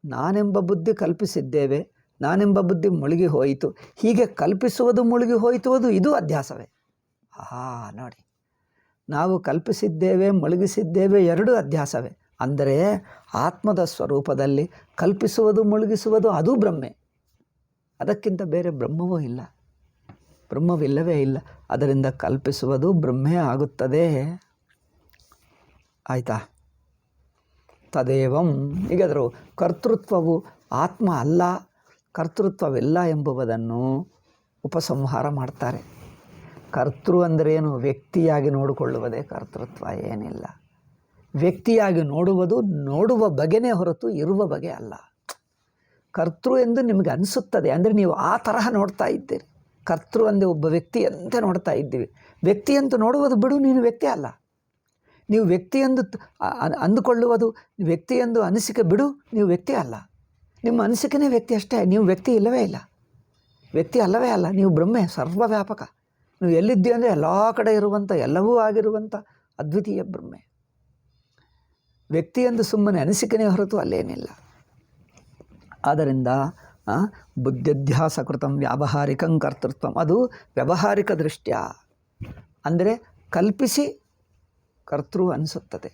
ನಾನೆಂಬ ಬುದ್ಧಿ ಕಲ್ಪಿಸಿದ್ದೇವೆ, ನಾನೆಂಬ ಬುದ್ಧಿ ಮುಳುಗಿ ಹೋಯಿತು. ಹೀಗೆ ಕಲ್ಪಿಸುವುದು ಮುಳುಗಿ ಹೋಯಿತುವುದು ಇದು ಅಧ್ಯಾಸವೇ. ನೋಡಿ, ನಾವು ಕಲ್ಪಿಸಿದ್ದೇವೆ, ಮುಳುಗಿಸಿದ್ದೇವೆ, ಎರಡೂ ಅಧ್ಯಾಸವೇ. ಅಂದರೆ ಆತ್ಮದ ಸ್ವರೂಪದಲ್ಲಿ ಕಲ್ಪಿಸುವುದು ಮುಳುಗಿಸುವುದು ಅದು ಬ್ರಹ್ಮೆ. ಅದಕ್ಕಿಂತ ಬೇರೆ ಬ್ರಹ್ಮವೂ ಇಲ್ಲ, ಬ್ರಹ್ಮವಿಲ್ಲವೇ ಇಲ್ಲ. ಅದರಿಂದ ಕಲ್ಪಿಸುವುದು ಬ್ರಹ್ಮೇ ಆಗುತ್ತದೆ. ಆಯಿತಾ? ತದೇವಂ. ಹೀಗಾದರೂ ಕರ್ತೃತ್ವವು ಆತ್ಮ ಅಲ್ಲ, ಕರ್ತೃತ್ವವಿಲ್ಲ ಎಂಬುವುದನ್ನು ಉಪಸಂಹಾರ ಮಾಡ್ತಾರೆ. ಕರ್ತೃ ಅಂದರೇನು? ವ್ಯಕ್ತಿಯಾಗಿ ನೋಡಿಕೊಳ್ಳುವುದೇ ಕರ್ತೃತ್ವ, ಏನಿಲ್ಲ. ವ್ಯಕ್ತಿಯಾಗಿ ನೋಡುವ ಬಗೆನೇ ಹೊರತು ಇರುವ ಬಗೆ ಅಲ್ಲ. ಕರ್ತೃ ಎಂದು ನಿಮಗೆ ಅನಿಸುತ್ತದೆ, ಅಂದರೆ ನೀವು ಆ ತರಹ ನೋಡ್ತಾ ಇದ್ದೀರಿ. ಕರ್ತೃ ಅಂದರೆ ಒಬ್ಬ ವ್ಯಕ್ತಿಯಂತೆ ನೋಡ್ತಾ ಇದ್ದೀವಿ. ವ್ಯಕ್ತಿಯಂತೂ ನೋಡುವುದು ಬಿಡು, ನೀನು ವ್ಯಕ್ತಿ ಅಲ್ಲ. ನೀವು ವ್ಯಕ್ತಿಯೆಂದು ಅಂದುಕೊಳ್ಳುವುದು, ವ್ಯಕ್ತಿಯೆಂದು ಅನಿಸಿಕೆ ಬಿಡು, ನೀವು ವ್ಯಕ್ತಿ ಅಲ್ಲ. ನಿಮ್ಮ ಅನಿಸಿಕೆನೇ ವ್ಯಕ್ತಿ ಅಷ್ಟೇ, ನೀವು ವ್ಯಕ್ತಿ ಇಲ್ಲವೇ ಇಲ್ಲ, ವ್ಯಕ್ತಿ ಅಲ್ಲವೇ ಅಲ್ಲ. ನೀವು ಬ್ರಹ್ಮೆ, ಸರ್ವವ್ಯಾಪಕ. ನೀವು ಎಲ್ಲಿದ್ದೀವಿ ಅಂದರೆ ಎಲ್ಲ ಕಡೆ ಇರುವಂಥ, ಎಲ್ಲವೂ ಆಗಿರುವಂಥ ಅದ್ವಿತೀಯ ಬ್ರಹ್ಮೆ. ವ್ಯಕ್ತಿಯೆಂದು ಸುಮ್ಮನೆ ಅನಿಸಿಕೆನೇ ಹೊರತು ಅಲ್ಲೇನಿಲ್ಲ. ಆದ್ದರಿಂದ ಬುದ್ಧ್ಯಧ್ಯಾಸ ಕೃತಂ ವ್ಯಾವಹಾರಿಕಂ ಕರ್ತೃತ್ವಂ, ಅದು ವ್ಯಾವಹಾರಿಕ ದೃಷ್ಟ್ಯ. ಅಂದರೆ ಕಲ್ಪಿಸಿ ಕರ್ತೃ ಅನಿಸುತ್ತದೆ,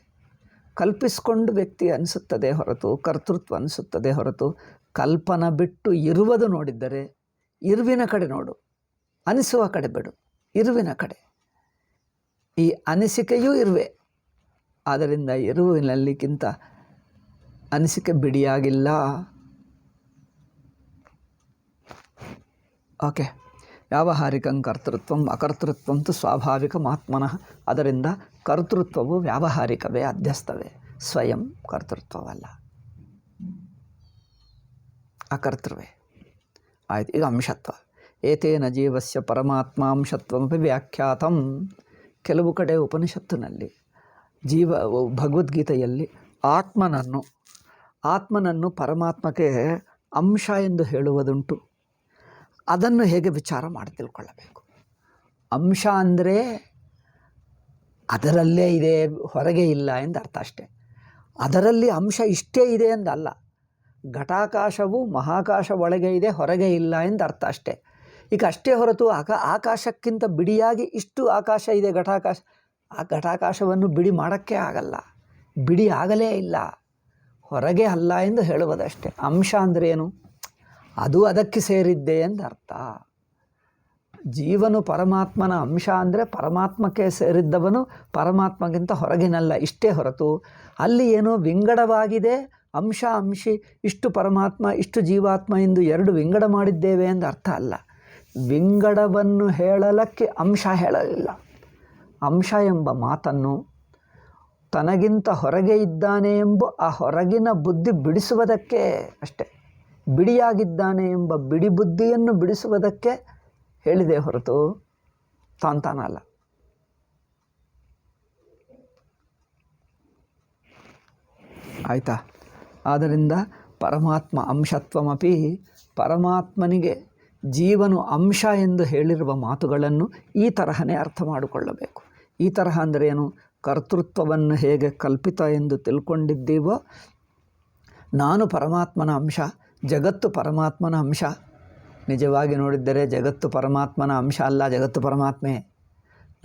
ಕಲ್ಪಿಸಿಕೊಂಡು ವ್ಯಕ್ತಿ ಅನಿಸುತ್ತದೆ ಹೊರತು ಕರ್ತೃತ್ವ ಅನಿಸುತ್ತದೆ ಹೊರತು ಕಲ್ಪನ ಬಿಟ್ಟು ಇರುವುದು ನೋಡಿದ್ದರೆ ಇರುವಿನ ಕಡೆ ನೋಡು, ಅನಿಸುವ ಕಡೆ ಬಿಡು. ಇರುವಿನ ಕಡೆ ಈ ಅನಿಸಿಕೆಯೂ ಇರುವೆ. ಆದ್ದರಿಂದ ಇರುವಿನಲ್ಲಿಗಿಂತ ಅನಿಸಿಕೆ ಬಿಡಿಯಾಗಿಲ್ಲ. ಓಕೆ, ವ್ಯಾವಹಾರಿಕಂ ಕರ್ತೃತ್ವಂ ಅಕರ್ತೃತ್ವಂತು ಸ್ವಾಭಾವಿಕಮಾತ್ಮನಃ. ಅದರಿಂದ ಕರ್ತೃತ್ವವು ವ್ಯಾವಹಾರಿಕವೇ, ಅಧ್ಯಸ್ಥವೇ, ಸ್ವಯಂ ಕರ್ತೃತ್ವವಲ್ಲ, ಅಕರ್ತೃವೇ. ಆಯಿತು. ಈಗ ಅಂಶತ್ವ. ಏತೇನ ಜೀವಸ್ಯ ಪರಮಾತ್ಮಾಂಶತ್ವಮಪಿ ವ್ಯಾಖ್ಯಾತಂ. ಕೆಲವು ಕಡೆ ಉಪನಿಷತ್ತಿನಲ್ಲಿ ಭಗವದ್ಗೀತೆಯಲ್ಲಿ ಆತ್ಮನನ್ನು ಪರಮಾತ್ಮಕ್ಕೆ ಅಂಶ ಎಂದು ಹೇಳುವುದುಂಟು. ಅದನ್ನು ಹೇಗೆ ವಿಚಾರ ಮಾಡಿ ತಿಳ್ಕೊಳ್ಳಬೇಕು. ಅಂಶ ಅಂದರೆ ಅದರಲ್ಲೇ ಇದೆ, ಹೊರಗೆ ಇಲ್ಲ ಎಂದು ಅರ್ಥ ಅಷ್ಟೆ. ಅದರಲ್ಲಿ ಅಂಶ ಇಷ್ಟೇ ಇದೆ ಎಂದಲ್ಲ. ಘಟಾಕಾಶವು ಮಹಾಕಾಶ ಒಳಗೆ ಇದೆ, ಹೊರಗೆ ಇಲ್ಲ ಎಂದು ಅರ್ಥ ಅಷ್ಟೆ. ಈಗ ಅಷ್ಟೇ ಹೊರತು ಆಕಾಶಕ್ಕಿಂತ ಬಿಡಿಯಾಗಿ ಇಷ್ಟು ಆಕಾಶ ಇದೆ ಘಟಾಕಾಶ. ಆ ಘಟಾಕಾಶವನ್ನು ಬಿಡಿ ಮಾಡೋಕ್ಕೆ ಆಗಲ್ಲ, ಬಿಡಿ ಆಗಲೇ ಇಲ್ಲ, ಹೊರಗೆ ಅಲ್ಲ ಎಂದು ಹೇಳುವುದಷ್ಟೇ. ಅಂಶ ಅಂದರೆ ಏನು? ಅದು ಅದಕ್ಕೆ ಸೇರಿದ್ದೆ ಎಂದರ್ಥ. ಜೀವನು ಪರಮಾತ್ಮನ ಅಂಶ ಅಂದರೆ ಪರಮಾತ್ಮಕ್ಕೆ ಸೇರಿದ್ದವನು ಪರಮಾತ್ಮಗಿಂತ ಹೊರಗಿನಲ್ಲ, ಇಷ್ಟೇ ಹೊರತು ಅಲ್ಲಿ ಏನೋ ವಿಂಗಡವಾಗಿದೆ, ಅಂಶಿ ಇಷ್ಟು ಪರಮಾತ್ಮ ಇಷ್ಟು ಜೀವಾತ್ಮ ಎಂದು ಎರಡು ವಿಂಗಡ ಮಾಡಿದ್ದೇವೆ ಎಂದು ಅರ್ಥ ಅಲ್ಲ. ವಿಂಗಡವನ್ನು ಹೇಳಲಕ್ಕೆ ಅಂಶ ಹೇಳಲಿಲ್ಲ. ಅಂಶ ಎಂಬ ಮಾತನ್ನು ತನಗಿಂತ ಹೊರಗೆ ಇದ್ದಾನೆ ಎಂಬ ಆ ಹೊರಗಿನ ಬುದ್ಧಿ ಬಿಡಿಸುವುದಕ್ಕೆ ಅಷ್ಟೆ. ಬಿಡಿಯಾಗಿದ್ದಾನೆ ಎಂಬ ಬಿಡಿ ಬುದ್ಧಿಯನ್ನು ಬಿಡಿಸುವುದಕ್ಕೆ ಹೇಳಿದೆ ಹೊರತು ತಾನಲ್ಲ. ಆಯಿತಾ? ಆದ್ದರಿಂದ ಪರಮಾತ್ಮ ಅಂಶತ್ವಮಪಿ, ಪರಮಾತ್ಮನಿಗೆ ಜೀವನು ಅಂಶ ಎಂದು ಹೇಳಿರುವ ಮಾತುಗಳನ್ನು ಈ ತರಹನೇ ಅರ್ಥ ಮಾಡಿಕೊಳ್ಳಬೇಕು. ಈ ತರಹ ಅಂದರೆ ಏನು? ಕರ್ತೃತ್ವವನ್ನು ಹೇಗೆ ಕಲ್ಪಿತ ಎಂದು ತಿಳ್ಕೊಂಡಿದ್ದೀವೋ, ನಾನು ಪರಮಾತ್ಮನ ಅಂಶ, ಜಗತ್ತು ಪರಮಾತ್ಮನ ಅಂಶ. ನಿಜವಾಗಿ ನೋಡಿದ್ದರೆ ಜಗತ್ತು ಪರಮಾತ್ಮನ ಅಂಶ ಅಲ್ಲ, ಜಗತ್ತು ಪರಮಾತ್ಮೆ.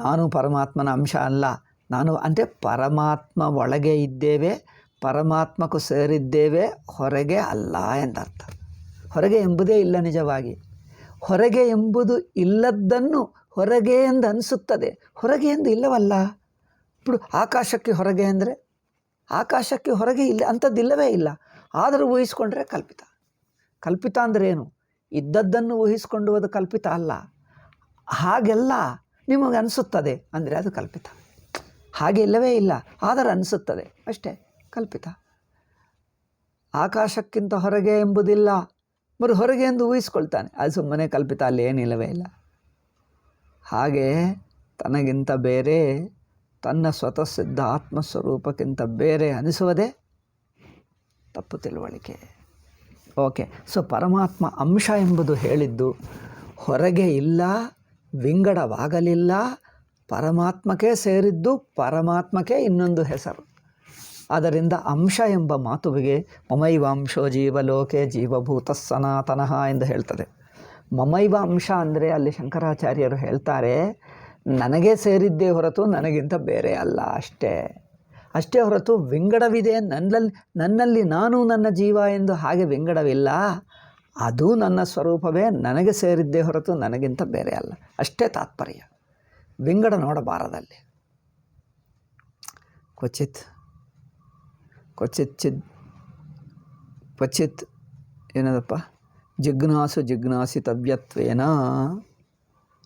ನಾನು ಪರಮಾತ್ಮನ ಅಂಶ ಅಲ್ಲ, ನಾನು ಅಂದರೆ ಪರಮಾತ್ಮ ಒಳಗೆ ಇದ್ದೇವೆ, ಪರಮಾತ್ಮಕ್ಕೂ ಸೇರಿದ್ದೇವೆ, ಹೊರಗೆ ಅಲ್ಲ ಎಂದರ್ಥ. ಹೊರಗೆ ಎಂಬುದೇ ಇಲ್ಲ. ನಿಜವಾಗಿ ಹೊರಗೆ ಎಂಬುದು ಇಲ್ಲದ್ದನ್ನು ಹೊರಗೆ ಎಂದು ಅನಿಸುತ್ತದೆ, ಹೊರಗೆ ಎಂದು ಇಲ್ಲವಲ್ಲ. ఇప్పుడు ಆಕಾಶಕ್ಕೆ ಹೊರಗೆ ಅಂದರೆ ಆಕಾಶಕ್ಕೆ ಹೊರಗೆ ಇಲ್ಲ, ಅಂಥದ್ದಿಲ್ಲವೇ ಇಲ್ಲ. ಆದರೂ ಊಹಿಸ್ಕೊಂಡ್ರೆ ಕಲ್ಪಿತ. ಕಲ್ಪಿತ ಅಂದರೆ ಏನು? ಇದ್ದದ್ದನ್ನು ಊಹಿಸ್ಕೊಳ್ಳುವುದು ಕಲ್ಪಿತ ಅಲ್ಲ. ಹಾಗೆಲ್ಲ ನಿಮಗೆ ಅನಿಸುತ್ತದೆ ಅಂದರೆ ಅದು ಕಲ್ಪಿತ. ಹಾಗೆ ಇಲ್ಲವೇ ಇಲ್ಲ, ಆದರೆ ಅನಿಸುತ್ತದೆ ಅಷ್ಟೇ, ಕಲ್ಪಿತ. ಆಕಾಶಕ್ಕಿಂತ ಹೊರಗೆ ಎಂಬುದಿಲ್ಲ, మరి ಹೊರಗೆ ಎಂದು ಊಹಿಸ್ಕೊಳ್ತಾನೆ, ಅದು ಸುಮ್ಮನೆ ಕಲ್ಪಿತ, ಅಲ್ಲಿ ಏನಿಲ್ಲವೇ ಇಲ್ಲ. ಹಾಗೆ ತನಗಿಂತ ಬೇರೆ, ತನ್ನ ಸ್ವತಃ ಸಿದ್ಧ ಆತ್ಮಸ್ವರೂಪಕ್ಕಿಂತ ಬೇರೆ ಅನಿಸುವುದೇ ತಪ್ಪು ತಿಳುವಳಿಕೆ. ಓಕೆ. ಸೊ ಪರಮಾತ್ಮ ಅಂಶ ಎಂಬುದು ಹೇಳಿದ್ದು ಹೊರಗೆ ಇಲ್ಲ, ವಿಂಗಡವಾಗಲಿಲ್ಲ, ಪರಮಾತ್ಮಕ್ಕೆ ಸೇರಿದ್ದು, ಪರಮಾತ್ಮಕ್ಕೆ ಇನ್ನೊಂದು ಹೆಸರು. ಆದ್ದರಿಂದ ಅಂಶ ಎಂಬ ಮಾತುವಿಗೆ ಮಮೈವ ಅಂಶೋ ಜೀವಲೋಕೆ ಜೀವಭೂತ ಸನಾತನಃ ಎಂದು ಹೇಳ್ತದೆ. ಮಮೈವ ಅಂಶ ಅಂದರೆ ಅಲ್ಲಿ ಶಂಕರಾಚಾರ್ಯರು ಹೇಳ್ತಾರೆ, ನನಗೆ ಸೇರಿದ್ದೇ ಹೊರತು ನನಗಿಂತ ಬೇರೆ ಅಲ್ಲ, ಅಷ್ಟೇ ಹೊರತು ವಿಂಗಡವಿದೆ ನನ್ನಲ್ಲಿ ನಾನು ನನ್ನ ಜೀವ ಎಂದು ಹಾಗೆ ವಿಂಗಡವಿಲ್ಲ. ಅದು ನನ್ನ ಸ್ವರೂಪವೇ, ನನಗೆ ಸೇರಿದ್ದೇ ಹೊರತು ನನಗಿಂತ ಬೇರೆ ಅಲ್ಲ, ಅಷ್ಟೇ ತಾತ್ಪರ್ಯ. ವಿಂಗಡ ನೋಡಬಾರದಲ್ಲಿ. ಕ್ವಚಿತ್ ಏನದಪ್ಪ, ಜಿಜ್ಞಾಸಿತವ್ಯತ್ವೇನ.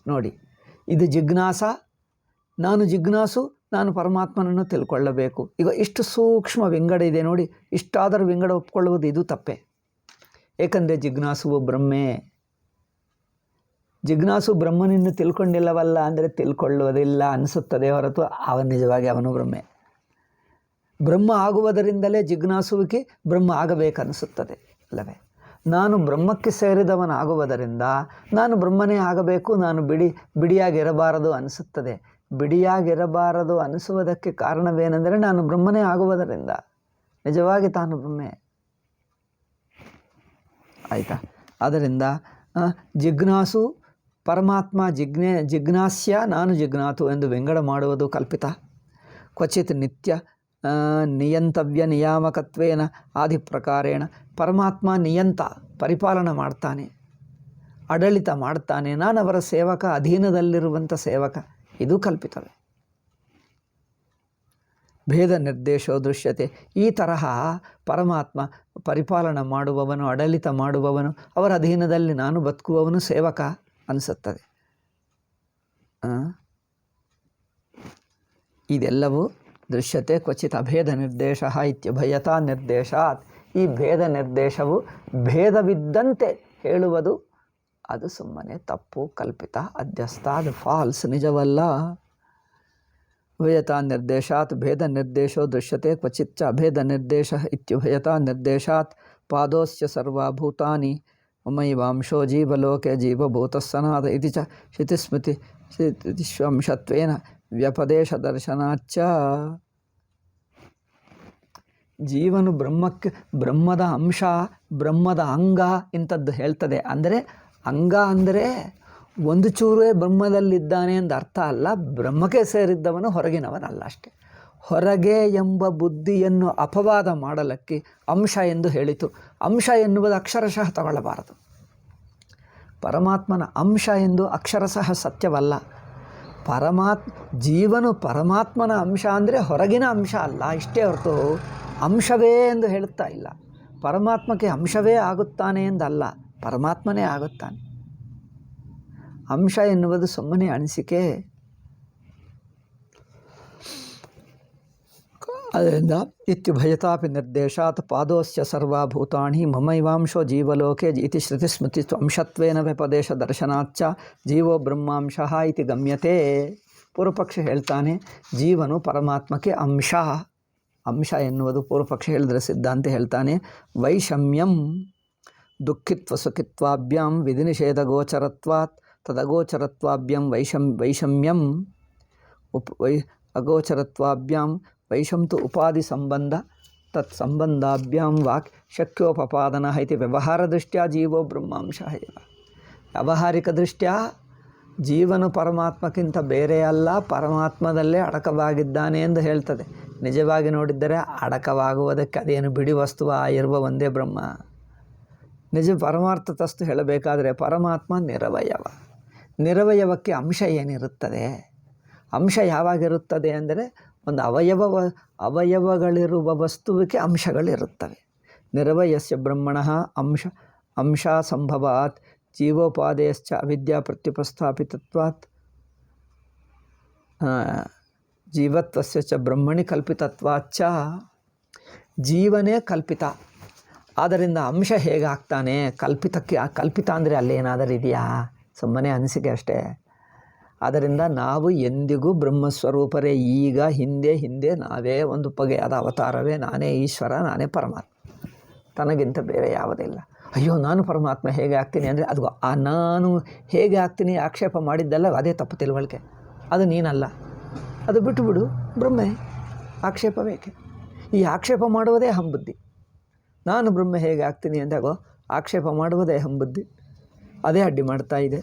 ನೋಡಿ, ಇದು ಜಿಜ್ಞಾಸ, ನಾನು ಪರಮಾತ್ಮನನ್ನು ತಿಳ್ಕೊಳ್ಳಬೇಕು. ಈಗ ಇಷ್ಟು ಸೂಕ್ಷ್ಮ ವಿಂಗಡ ಇದೆ ನೋಡಿ, ಇಷ್ಟಾದರೂ ವಿಂಗಡ ಒಪ್ಕೊಳ್ಳುವುದು ಇದು ತಪ್ಪೆ. ಏಕೆಂದರೆ ಜಿಜ್ಞಾಸುವು ಬ್ರಹ್ಮೇ. ಜಿಜ್ಞಾಸು ಬ್ರಹ್ಮನಿನ್ನು ತಿಳ್ಕೊಂಡಿಲ್ಲವಲ್ಲ ಅಂದರೆ ತಿಳ್ಕೊಳ್ಳುವುದಿಲ್ಲ ಅನಿಸುತ್ತದೆ ಹೊರತು ನಿಜವಾಗಿ ಅವನು ಬ್ರಹ್ಮೆ. ಬ್ರಹ್ಮ ಆಗುವುದರಿಂದಲೇ ಜಿಜ್ಞಾಸುವಿಗೆ ಬ್ರಹ್ಮ ಆಗಬೇಕನ್ನಿಸುತ್ತದೆ ಅಲ್ಲವೇ? ನಾನು ಬ್ರಹ್ಮಕ್ಕೆ ಸೇರಿದವನಾಗುವುದರಿಂದ ನಾನು ಬ್ರಹ್ಮನೇ ಆಗಬೇಕು, ನಾನು ಬಿಡಿಯಾಗಿರಬಾರದು ಅನಿಸುತ್ತದೆ. ಬಿಡಿಯಾಗಿರಬಾರದು ಅನಿಸುವುದಕ್ಕೆ ಕಾರಣವೇನೆಂದರೆ ನಾನು ಬ್ರಹ್ಮನೇ ಆಗುವುದರಿಂದ. ನಿಜವಾಗಿ ತಾನು ಬ್ರಹ್ಮೆ. ಆಯಿತಾ? ಆದ್ದರಿಂದ ಜಿಜ್ಞಾಸು ಪರಮಾತ್ಮ, ಜಿಜ್ಞಾಸ್ಯ ನಾನು ಜಿಜ್ಞಾತು ಎಂದು ವಿಂಗಡ ಮಾಡುವುದು ಕಲ್ಪಿತ. ಕ್ವಚಿತ್ ನಿತ್ಯ ನಿಯಂತವ್ಯ ನಿಯಾಮಕತ್ವೇನ ಆದಿಪ್ರಕಾರೇಣ. ಪರಮಾತ್ಮ ನಿಯಂತ, ಪರಿಪಾಲನೆ ಮಾಡ್ತಾನೆ, ಆಡಳಿತ ಮಾಡ್ತಾನೆ, ನಾನು ಅವರ ಸೇವಕ, ಅಧೀನದಲ್ಲಿರುವಂಥ ಸೇವಕ, ಇದು ಕಲ್ಪಿತವೇ. ಭೇದ ನಿರ್ದೇಶೋ ದೃಶ್ಯತೆ. ಈ ತರಹ ಪರಮಾತ್ಮ ಪರಿಪಾಲನೆ ಮಾಡುವವನು, ಆಡಳಿತ ಮಾಡುವವನು, ಅವರ ಅಧೀನದಲ್ಲಿ ನಾನು ಬದುಕುವವನು, ಸೇವಕ ಅನಿಸುತ್ತದೆ. ಇದೆಲ್ಲವೂ ದೃಶ್ಯತೆ. ಕ್ವಚಿತ್ ಅಭೇದ ನಿರ್ದೇಶ ಇತ್ಯುಭಯತಾ ನಿರ್ದೇಶಾತ್. ಈ ಭೇದ ನಿರ್ದೇಶವು ಭೇದವಿದ್ದಂತೆ ಹೇಳುವುದು ಅದು ಸುಮ್ಮನೆ ತಪ್ಪು, ಕಲ್ಪಿತ, ಅಧ್ಯಸ್ಥ, ಅದು ಫಾಲ್ಸ್, ನಿಜವಲ್ಲ. ಉಭಯತಾ ನಿರ್ದೇಶಾತ್ ಭೇದ ನಿರ್ದೇಶೋ ದೃಶ್ಯತೆ ಕ್ವಚಿಚ್ಚ ಅಭೇದ ನಿರ್ದೇಶ ಇತ್ಯುಭಯತಾ ನಿರ್ದೇಶಾತ್ ಪಾದೋಸ್ಯ ಸರ್ವಭೂತಾನಿ ಮಮೈವಾಂಶೋ ಜೀವಲೋಕೆ ಜೀವಭೂತಃ ಸನಾತ ಇತಿ ಚ ಶ್ರುತಿಸ್ಮೃತಿ ಶ್ರುತಿಶ್ವಂಶತ್ವೇನ ವ್ಯಪದೇಶ ದರ್ಶನಾಚ್ಚ. ಜೀವನು ಬ್ರಹ್ಮಕ್ಕೆ ಬ್ರಹ್ಮದ ಅಂಶ, ಬ್ರಹ್ಮದ ಅಂಗ ಇಂಥದ್ದು ಹೇಳ್ತದೆ. ಅಂದರೆ ಅಂಗ ಅಂದರೆ ಒಂದು ಚೂರೇ ಬ್ರಹ್ಮದಲ್ಲಿದ್ದಾನೆ ಎಂದು ಅರ್ಥ ಅಲ್ಲ. ಬ್ರಹ್ಮಕ್ಕೆ ಸೇರಿದ್ದವನು ಹೊರಗಿನವನಲ್ಲ ಅಷ್ಟೆ. ಹೊರಗೆ ಎಂಬ ಬುದ್ಧಿಯನ್ನು ಅಪವಾದ ಮಾಡಲಕ್ಕೆ ಅಂಶ ಎಂದು ಹೇಳಿತು. ಅಂಶ ಎನ್ನುವುದು ಅಕ್ಷರಶಃ ತಗೊಳ್ಳಬಾರದು. ಪರಮಾತ್ಮನ ಅಂಶ ಎಂದು ಅಕ್ಷರಶಃ ಸತ್ಯವಲ್ಲ. ಜೀವನು ಪರಮಾತ್ಮನ ಅಂಶ ಅಂದರೆ ಹೊರಗಿನ ಅಂಶ ಅಲ್ಲ, ಇಷ್ಟೇ ಹೊರತು ಅಂಶವೇ ಎಂದು ಹೇಳುತ್ತಾ ಇಲ್ಲ. ಪರಮಾತ್ಮಕ್ಕೆ ಅಂಶವೇ ಆಗುತ್ತಾನೆ ಎಂದಲ್ಲ, ಪರಮಾತ್ಮನೇ ಆಗುತ್ತಾನೆ. ಅಂಶ ಎನ್ನುವುದು ಸುಮ್ಮನೆ ಅನಿಸಿಕೆ. ಅದರಿಂದ ಇತ್ಯುಭಯತಾಪಿ ನಿರ್ದೇಶಾತ್ ಪಾದೋಸ್ಯ ಸರ್ವಭೂತಾನಿ ಮಮೈವಾಂಶೋ ಜೀವಲೋಕೆ ಇತಿ ಶ್ರುತಿಸ್ಮೃತಿ ಅಂಶತ್ವೇನ ವ್ಯಪದೇಶ ದರ್ಶನಾಚ್ಚ ಜೀವೋ ಬ್ರಹ್ಮಾಂಶಃ ಇತಿ ಗಮ್ಯತೆ. ಪೂರ್ವಪಕ್ಷ ಹೇಳ್ತಾನೆ ಜೀವನು ಪರಮಾತ್ಮಕ್ಕೆ ಅಂಶ. ಅಂಶ ಎನ್ನುವುದು ಪೂರ್ವಪಕ್ಷ ಹೇಳಿದರೆ ಸಿದ್ಧಾಂತ ಹೇಳ್ತಾನೆ ವೈಷಮ್ಯಂ ದುಃಖಿತ್ವ ಸುಖಿತ್ವಾಭ್ಯಾಂ ವಿಧಿನಿಷೇಧ ಗೋಚರತ್ವಾತ್ ತದಗೋಚರತ್ವಾಭ್ಯಂ ವೈಷಮ್ಯಂ ಅಗೋಚರತ್ವಾಭ್ಯಾಂ ವೈಷಂತು ಉಪಾಧಿ ಸಂಬಂಧ ತತ್ ಸಂಬಂಧಾಭ್ಯಾಂ ವಾಕ್ ಶಕ್ಯೋಪಪಾದನ ಇತಿ ವ್ಯವಹಾರ ದೃಷ್ಟ್ಯಾ ಜೀವೋ ಬ್ರಹ್ಮಾಂಶ ಇವ. ವ್ಯಾವಹಾರಿಕ ದೃಷ್ಟ್ಯಾ ಜೀವನು ಪರಮಾತ್ಮಕ್ಕಿಂತ ಬೇರೆ ಅಲ್ಲ, ಪರಮಾತ್ಮದಲ್ಲೇ ಅಡಕವಾಗಿದ್ದಾನೆ ಎಂದು ಹೇಳ್ತದೆ. ನಿಜವಾಗಿ ನೋಡಿದ್ದರೆ ಅಡಕವಾಗುವುದಕ್ಕೆ ಅದೇನು ಬಿಡಿ ವಸ್ತುವ ಇರುವ ಒಂದೇ ಬ್ರಹ್ಮ. ನಿಜ ಪರಮಾರ್ಥ ತಸ್ತು ಹೇಳಬೇಕಾದರೆ ಪರಮಾತ್ಮ ನಿರವಯವ. ನಿರವಯವಕ್ಕೆ ಅಂಶ ಏನಿರುತ್ತದೆ? ಅಂಶ ಯಾವಾಗಿರುತ್ತದೆ ಅಂದರೆ ಒಂದು ಅವಯವಗಳಿರುವ ವಸ್ತುವಿಗೆ ಅಂಶಗಳಿರುತ್ತವೆ. ನಿರವಯಸ್ಯ ಬ್ರಹ್ಮಣಃ ಅಂಶ ಸಂಭವಾತ್ ಜೀವೋಪಾದೇಶ್ಚ ಅವಿದ್ಯಾ ಪ್ರತ್ಯುಪಸ್ಥಾಪಿತತ್ವಾತ್ ಜೀವತ್ವಸ್ಯ ಚ ಬ್ರಹ್ಮಣಿ ಕಲ್ಪಿತತ್ವಾಚ್ಚ. ಜೀವನೇ ಕಲ್ಪಿತ, ಆದ್ದರಿಂದ ಅಂಶ ಹೇಗಾಗ್ತಾನೆ? ಕಲ್ಪಿತ ಅಂದರೆ ಅಲ್ಲೇನಾದರೂ ಇದೆಯಾ? ಸುಮ್ಮನೆ ಅನಿಸಿಕೆ ಅಷ್ಟೇ. ಆದ್ದರಿಂದ ನಾವು ಎಂದಿಗೂ ಬ್ರಹ್ಮಸ್ವರೂಪರೇ. ಈಗ ಹಿಂದೆ ನಾವೇ ಒಂದು ಬಗೆಯಾದ ಅವತಾರವೇ. ನಾನೇ ಈಶ್ವರ, ನಾನೇ ಪರಮಾತ್ಮ, ತನಗಿಂತ ಬೇರೆ ಯಾವುದಿಲ್ಲ. ಅಯ್ಯೋ ನಾನು ಪರಮಾತ್ಮ ಹೇಗೆ ಆಗ್ತೀನಿ ಅಂದರೆ ಅದು ನಾನು ಹೇಗೆ ಆಗ್ತೀನಿ ಆಕ್ಷೇಪ ಮಾಡಿದ್ದಲ್ಲ, ಅದೇ ತಪ್ಪು ತಿಳುವಳಿಕೆ. ಅದು ನೀನಲ್ಲ, ಅದು ಬಿಟ್ಟುಬಿಡು, ಬ್ರಹ್ಮೆ. ಆಕ್ಷೇಪ ಬೇಕೆ? ಈ ಆಕ್ಷೇಪ ಮಾಡುವುದೇ ಹಂಬುದ್ಧಿ. ನಾನು ಬ್ರಹ್ಮ ಹೇಗೆ ಆಗ್ತೀನಿ ಅಂದಾಗೋ ಆಕ್ಷೇಪ ಮಾಡುವುದೇ ಹಂಬುದ್ಧಿ. ಅದೇ ಅಡ್ಡಿ ಮಾಡ್ತಾ ಇದೆ.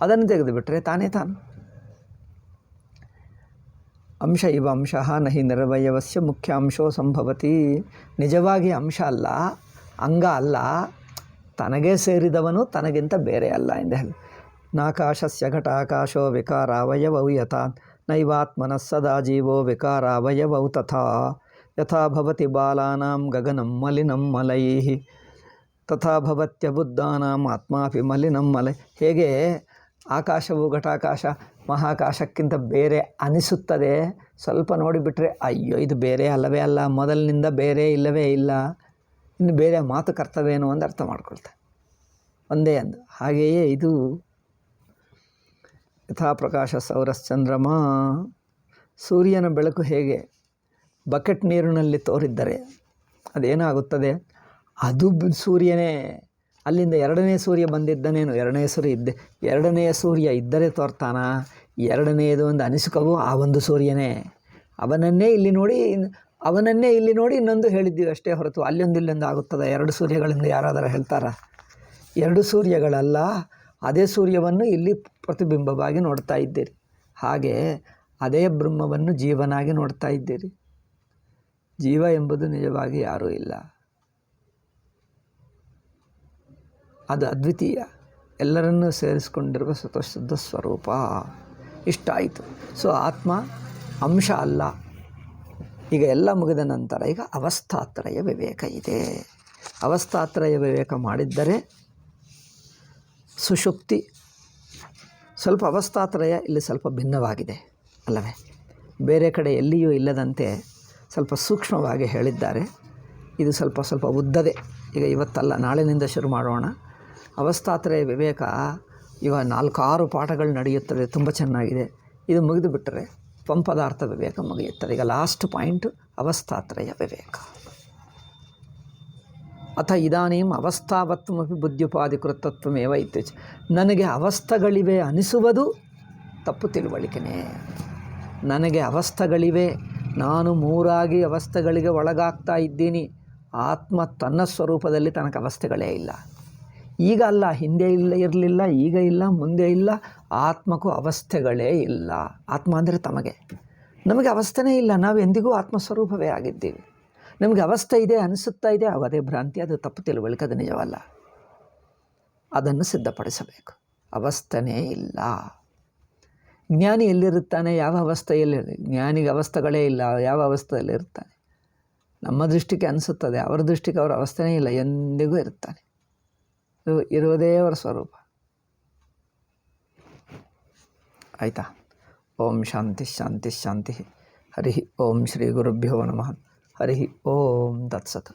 ಅದನ್ನು ತೆಗೆದುಬಿಟ್ರೆ ತಾನೇ ತಾನು. ಅಂಶ ಇವ ಅಂಶಃ ನಹಿ ನಿರವಯವಸ್ಯ ಮುಖ್ಯಾಂಶೋ ಸಂಭವತಿ. ನಿಜವಾಗಿ ಅಂಶ ಅಲ್ಲ, ಅಂಗ ಅಲ್ಲ, ತನಗೇ ಸೇರಿದವನು ತನಗಿಂತ ಬೇರೆ ಅಲ್ಲ ಎಂದು ಹೇಳಿ. ನಾಕಾಶಸ್ಯ ಘಟಾಕಾಶೋ ವಿಕಾರಾವಯವೌ ಯಥಾ ನೈವಾತ್ಮನಃ ಸದಾ ಜೀವೋ ವಿಕಾರಾವಯವೌ ತಥಾ ಯಥಾ ಭವತಿ ಬಾಲಾನಾಂ ಗಗನಂ ಮಲಿನಂ ಮಲೈಃ ತಥಾ ಭವತ್ಯಬುದ್ಧಾನಾಂ ಆತ್ಮಾಪಿ ಮಲಿನಂ ಮಲೈ. ಹೇಗೆ ಆಕಾಶವು ಘಟಾಕಾಶ ಮಹಾಕಾಶಕ್ಕಿಂತ ಬೇರೆ ಅನಿಸುತ್ತದೆ, ಸ್ವಲ್ಪ ನೋಡಿಬಿಟ್ರೆ ಅಯ್ಯೋ ಇದು ಬೇರೆ ಅಲ್ಲವೇ ಅಲ್ಲ, ಮೊದಲಿನಿಂದ ಬೇರೆ ಇಲ್ಲವೇ ಇಲ್ಲ, ಇನ್ನು ಬೇರೆ ಮಾತು ಕರ್ತವೇನು ಅಂತ ಅರ್ಥ ಮಾಡ್ಕೊಳ್ತಾರೆ. ಒಂದೇ ಅಂದು. ಹಾಗೆಯೇ ಇದು ಯಥಾ ಪ್ರಕಾಶ ಸೌರಶ್ಚಂದ್ರಮ. ಸೂರ್ಯನ ಬೆಳಕು ಹೇಗೆ ಬಕೆಟ್ ನೀರಿನಲ್ಲಿ ತೋರಿದ್ದರೆ ಅದೇನಾಗುತ್ತದೆ? ಅದು ಸೂರ್ಯನೇ. ಅಲ್ಲಿಂದ ಎರಡನೇ ಸೂರ್ಯ ಬಂದಿದ್ದನೇನು? ಎರಡನೆಯ ಸೂರ್ಯ ಇದ್ದರೆ ತೋರ್ತಾನ. ಎರಡನೆಯದು ಒಂದು ಅನಿಸುಕವು ಆ ಒಂದು ಸೂರ್ಯನೇ. ಅವನನ್ನೇ ಇಲ್ಲಿ ನೋಡಿ ಇನ್ನೊಂದು ಹೇಳಿದ್ದೀವಿ ಅಷ್ಟೇ ಹೊರತು ಅಲ್ಲೊಂದು ಇಲ್ಲೊಂದು ಆಗುತ್ತದೆ. ಎರಡು ಸೂರ್ಯಗಳಿಂದ ಯಾರಾದರೂ ಹೇಳ್ತಾರ? ಎರಡು ಸೂರ್ಯಗಳಲ್ಲ, ಅದೇ ಸೂರ್ಯವನ್ನು ಇಲ್ಲಿ ಪ್ರತಿಬಿಂಬವಾಗಿ ನೋಡ್ತಾ ಇದ್ದೀರಿ. ಹಾಗೆ ಅದೇ ಬ್ರಹ್ಮವನ್ನು ಜೀವನಾಗಿ ನೋಡ್ತಾ ಇದ್ದೀರಿ. ಜೀವ ಎಂಬುದು ನಿಜವಾಗಿ ಯಾರೂ ಇಲ್ಲ, ಅದು ಅದ್ವಿತೀಯ, ಎಲ್ಲರನ್ನೂ ಸೇರಿಸಿಕೊಂಡಿರುವ ಸ್ವತಃ ಸ್ವರೂಪ. ಇಷ್ಟ ಆಯಿತು. ಸೊ ಆತ್ಮ ಅಂಶ ಅಲ್ಲ. ಈಗ ಎಲ್ಲ ಮುಗಿದ ನಂತರ ಈಗ ಅವಸ್ಥಾತ್ರಯ ವಿವೇಕ ಇದೆ. ಅವಸ್ಥಾತ್ರಯ ವಿವೇಕ ಮಾಡಿದ್ದರೆ ಸುಷುಪ್ತಿ ಸ್ವಲ್ಪ ಅವಸ್ಥಾತ್ರಯ ಇಲ್ಲಿ ಸ್ವಲ್ಪ ಭಿನ್ನವಾಗಿದೆ ಅಲ್ಲವೇ? ಬೇರೆ ಕಡೆ ಎಲ್ಲಿಯೂ ಇಲ್ಲದಂತೆ ಸ್ವಲ್ಪ ಸೂಕ್ಷ್ಮವಾಗಿ ಹೇಳಿದ್ದಾರೆ. ಇದು ಸ್ವಲ್ಪ ಉದ್ದದೆ. ಈಗ ಇವತ್ತಲ್ಲ, ನಾಳಿನಿಂದ ಶುರು ಮಾಡೋಣ. ಅವಸ್ಥಾತ್ರಯ ವಿವೇಕ ಇವಾಗ 4-6 ಪಾಠಗಳು ನಡೆಯುತ್ತದೆ, ತುಂಬ ಚೆನ್ನಾಗಿದೆ. ಇದು ಮುಗಿದು ಬಿಟ್ಟರೆ ಪಂಪದಾರ್ಥ ವಿವೇಕ ಮುಗಿಯುತ್ತದೆ. ಈಗ ಲಾಸ್ಟ್ ಪಾಯಿಂಟು ಅವಸ್ಥಾತ್ರಯ ವಿವೇಕ. ಅಥ ಇದಾನೀಂ ಅವಸ್ಥಾವತ್ವಮಪಿ ಬುದ್ಧ್ಯುಪಾಧಿಕೃತತ್ವಮೇವ ಇತ್ಯುಚ್ಯತೆ. ನನಗೆ ಅವಸ್ಥೆಗಳಿವೆ ಅನಿಸುವುದು ತಪ್ಪು ತಿಳುವಳಿಕೆನೇ. ನನಗೆ ಅವಸ್ಥೆಗಳಿವೆ, ನಾನು ಮೂರಾಗಿ ಅವಸ್ಥೆಗಳಿಗೆ ಒಳಗಾಗ್ತಾ ಇದ್ದೀನಿ. ಆತ್ಮ ತನ್ನ ಸ್ವರೂಪದಲ್ಲಿ ತನಗೆ ಅವಸ್ಥೆಗಳೇ ಇಲ್ಲ. ಈಗ ಅಲ್ಲ, ಹಿಂದೆ ಇರಲಿಲ್ಲ, ಈಗ ಇಲ್ಲ, ಮುಂದೆ ಇಲ್ಲ. ಆತ್ಮಕ್ಕೂ ಅವಸ್ಥೆಗಳೇ ಇಲ್ಲ. ಆತ್ಮ ಅಂದರೆ ನಮಗೆ ಅವಸ್ಥೆನೇ ಇಲ್ಲ. ನಾವು ಎಂದಿಗೂ ಆತ್ಮಸ್ವರೂಪವೇ ಆಗಿದ್ದೀವಿ. ನಮಗೆ ಅವಸ್ಥೆ ಇದೆ ಅನಿಸುತ್ತಾ ಇದೆ, ಅದೇ ಭ್ರಾಂತಿ, ಅದು ತಪ್ಪು ತಿಳುವಳಿಕೆ, ಅದು ನಿಜವಲ್ಲ. ಅದನ್ನು ಸಿದ್ಧಪಡಿಸಬೇಕು. ಅವಸ್ಥೆನೇ ಇಲ್ಲ. ಜ್ಞಾನಿ ಎಲ್ಲಿರುತ್ತಾನೆ? ಯಾವ ಅವಸ್ಥೆಯಲ್ಲಿ? ಜ್ಞಾನಿಗೆ ಅವಸ್ಥೆಗಳೇ ಇಲ್ಲ. ಯಾವ ಅವಸ್ಥೆಯಲ್ಲಿ ಇರ್ತಾನೆ? ನಮ್ಮ ದೃಷ್ಟಿಗೆ ಅನಿಸುತ್ತದೆ, ಅವರ ದೃಷ್ಟಿಗೆ ಅವರ ಅವಸ್ಥೆನೇ ಇಲ್ಲ, ಎಂದಿಗೂ ಇರುತ್ತಾನೆ. ಇರುವುದೇ ಅವರ ಸ್ವರೂಪ. ಆಯಿತಾ? ಓಂ ಶಾಂತಿ ಶಾಂತಿ ಶಾಂತಿ. ಹರಿ ಓಂ ಶ್ರೀ ಗುರುಭ್ಯೋ ನಮಃ. ಹರಿ ಓಂ ತತ್ಸತ್.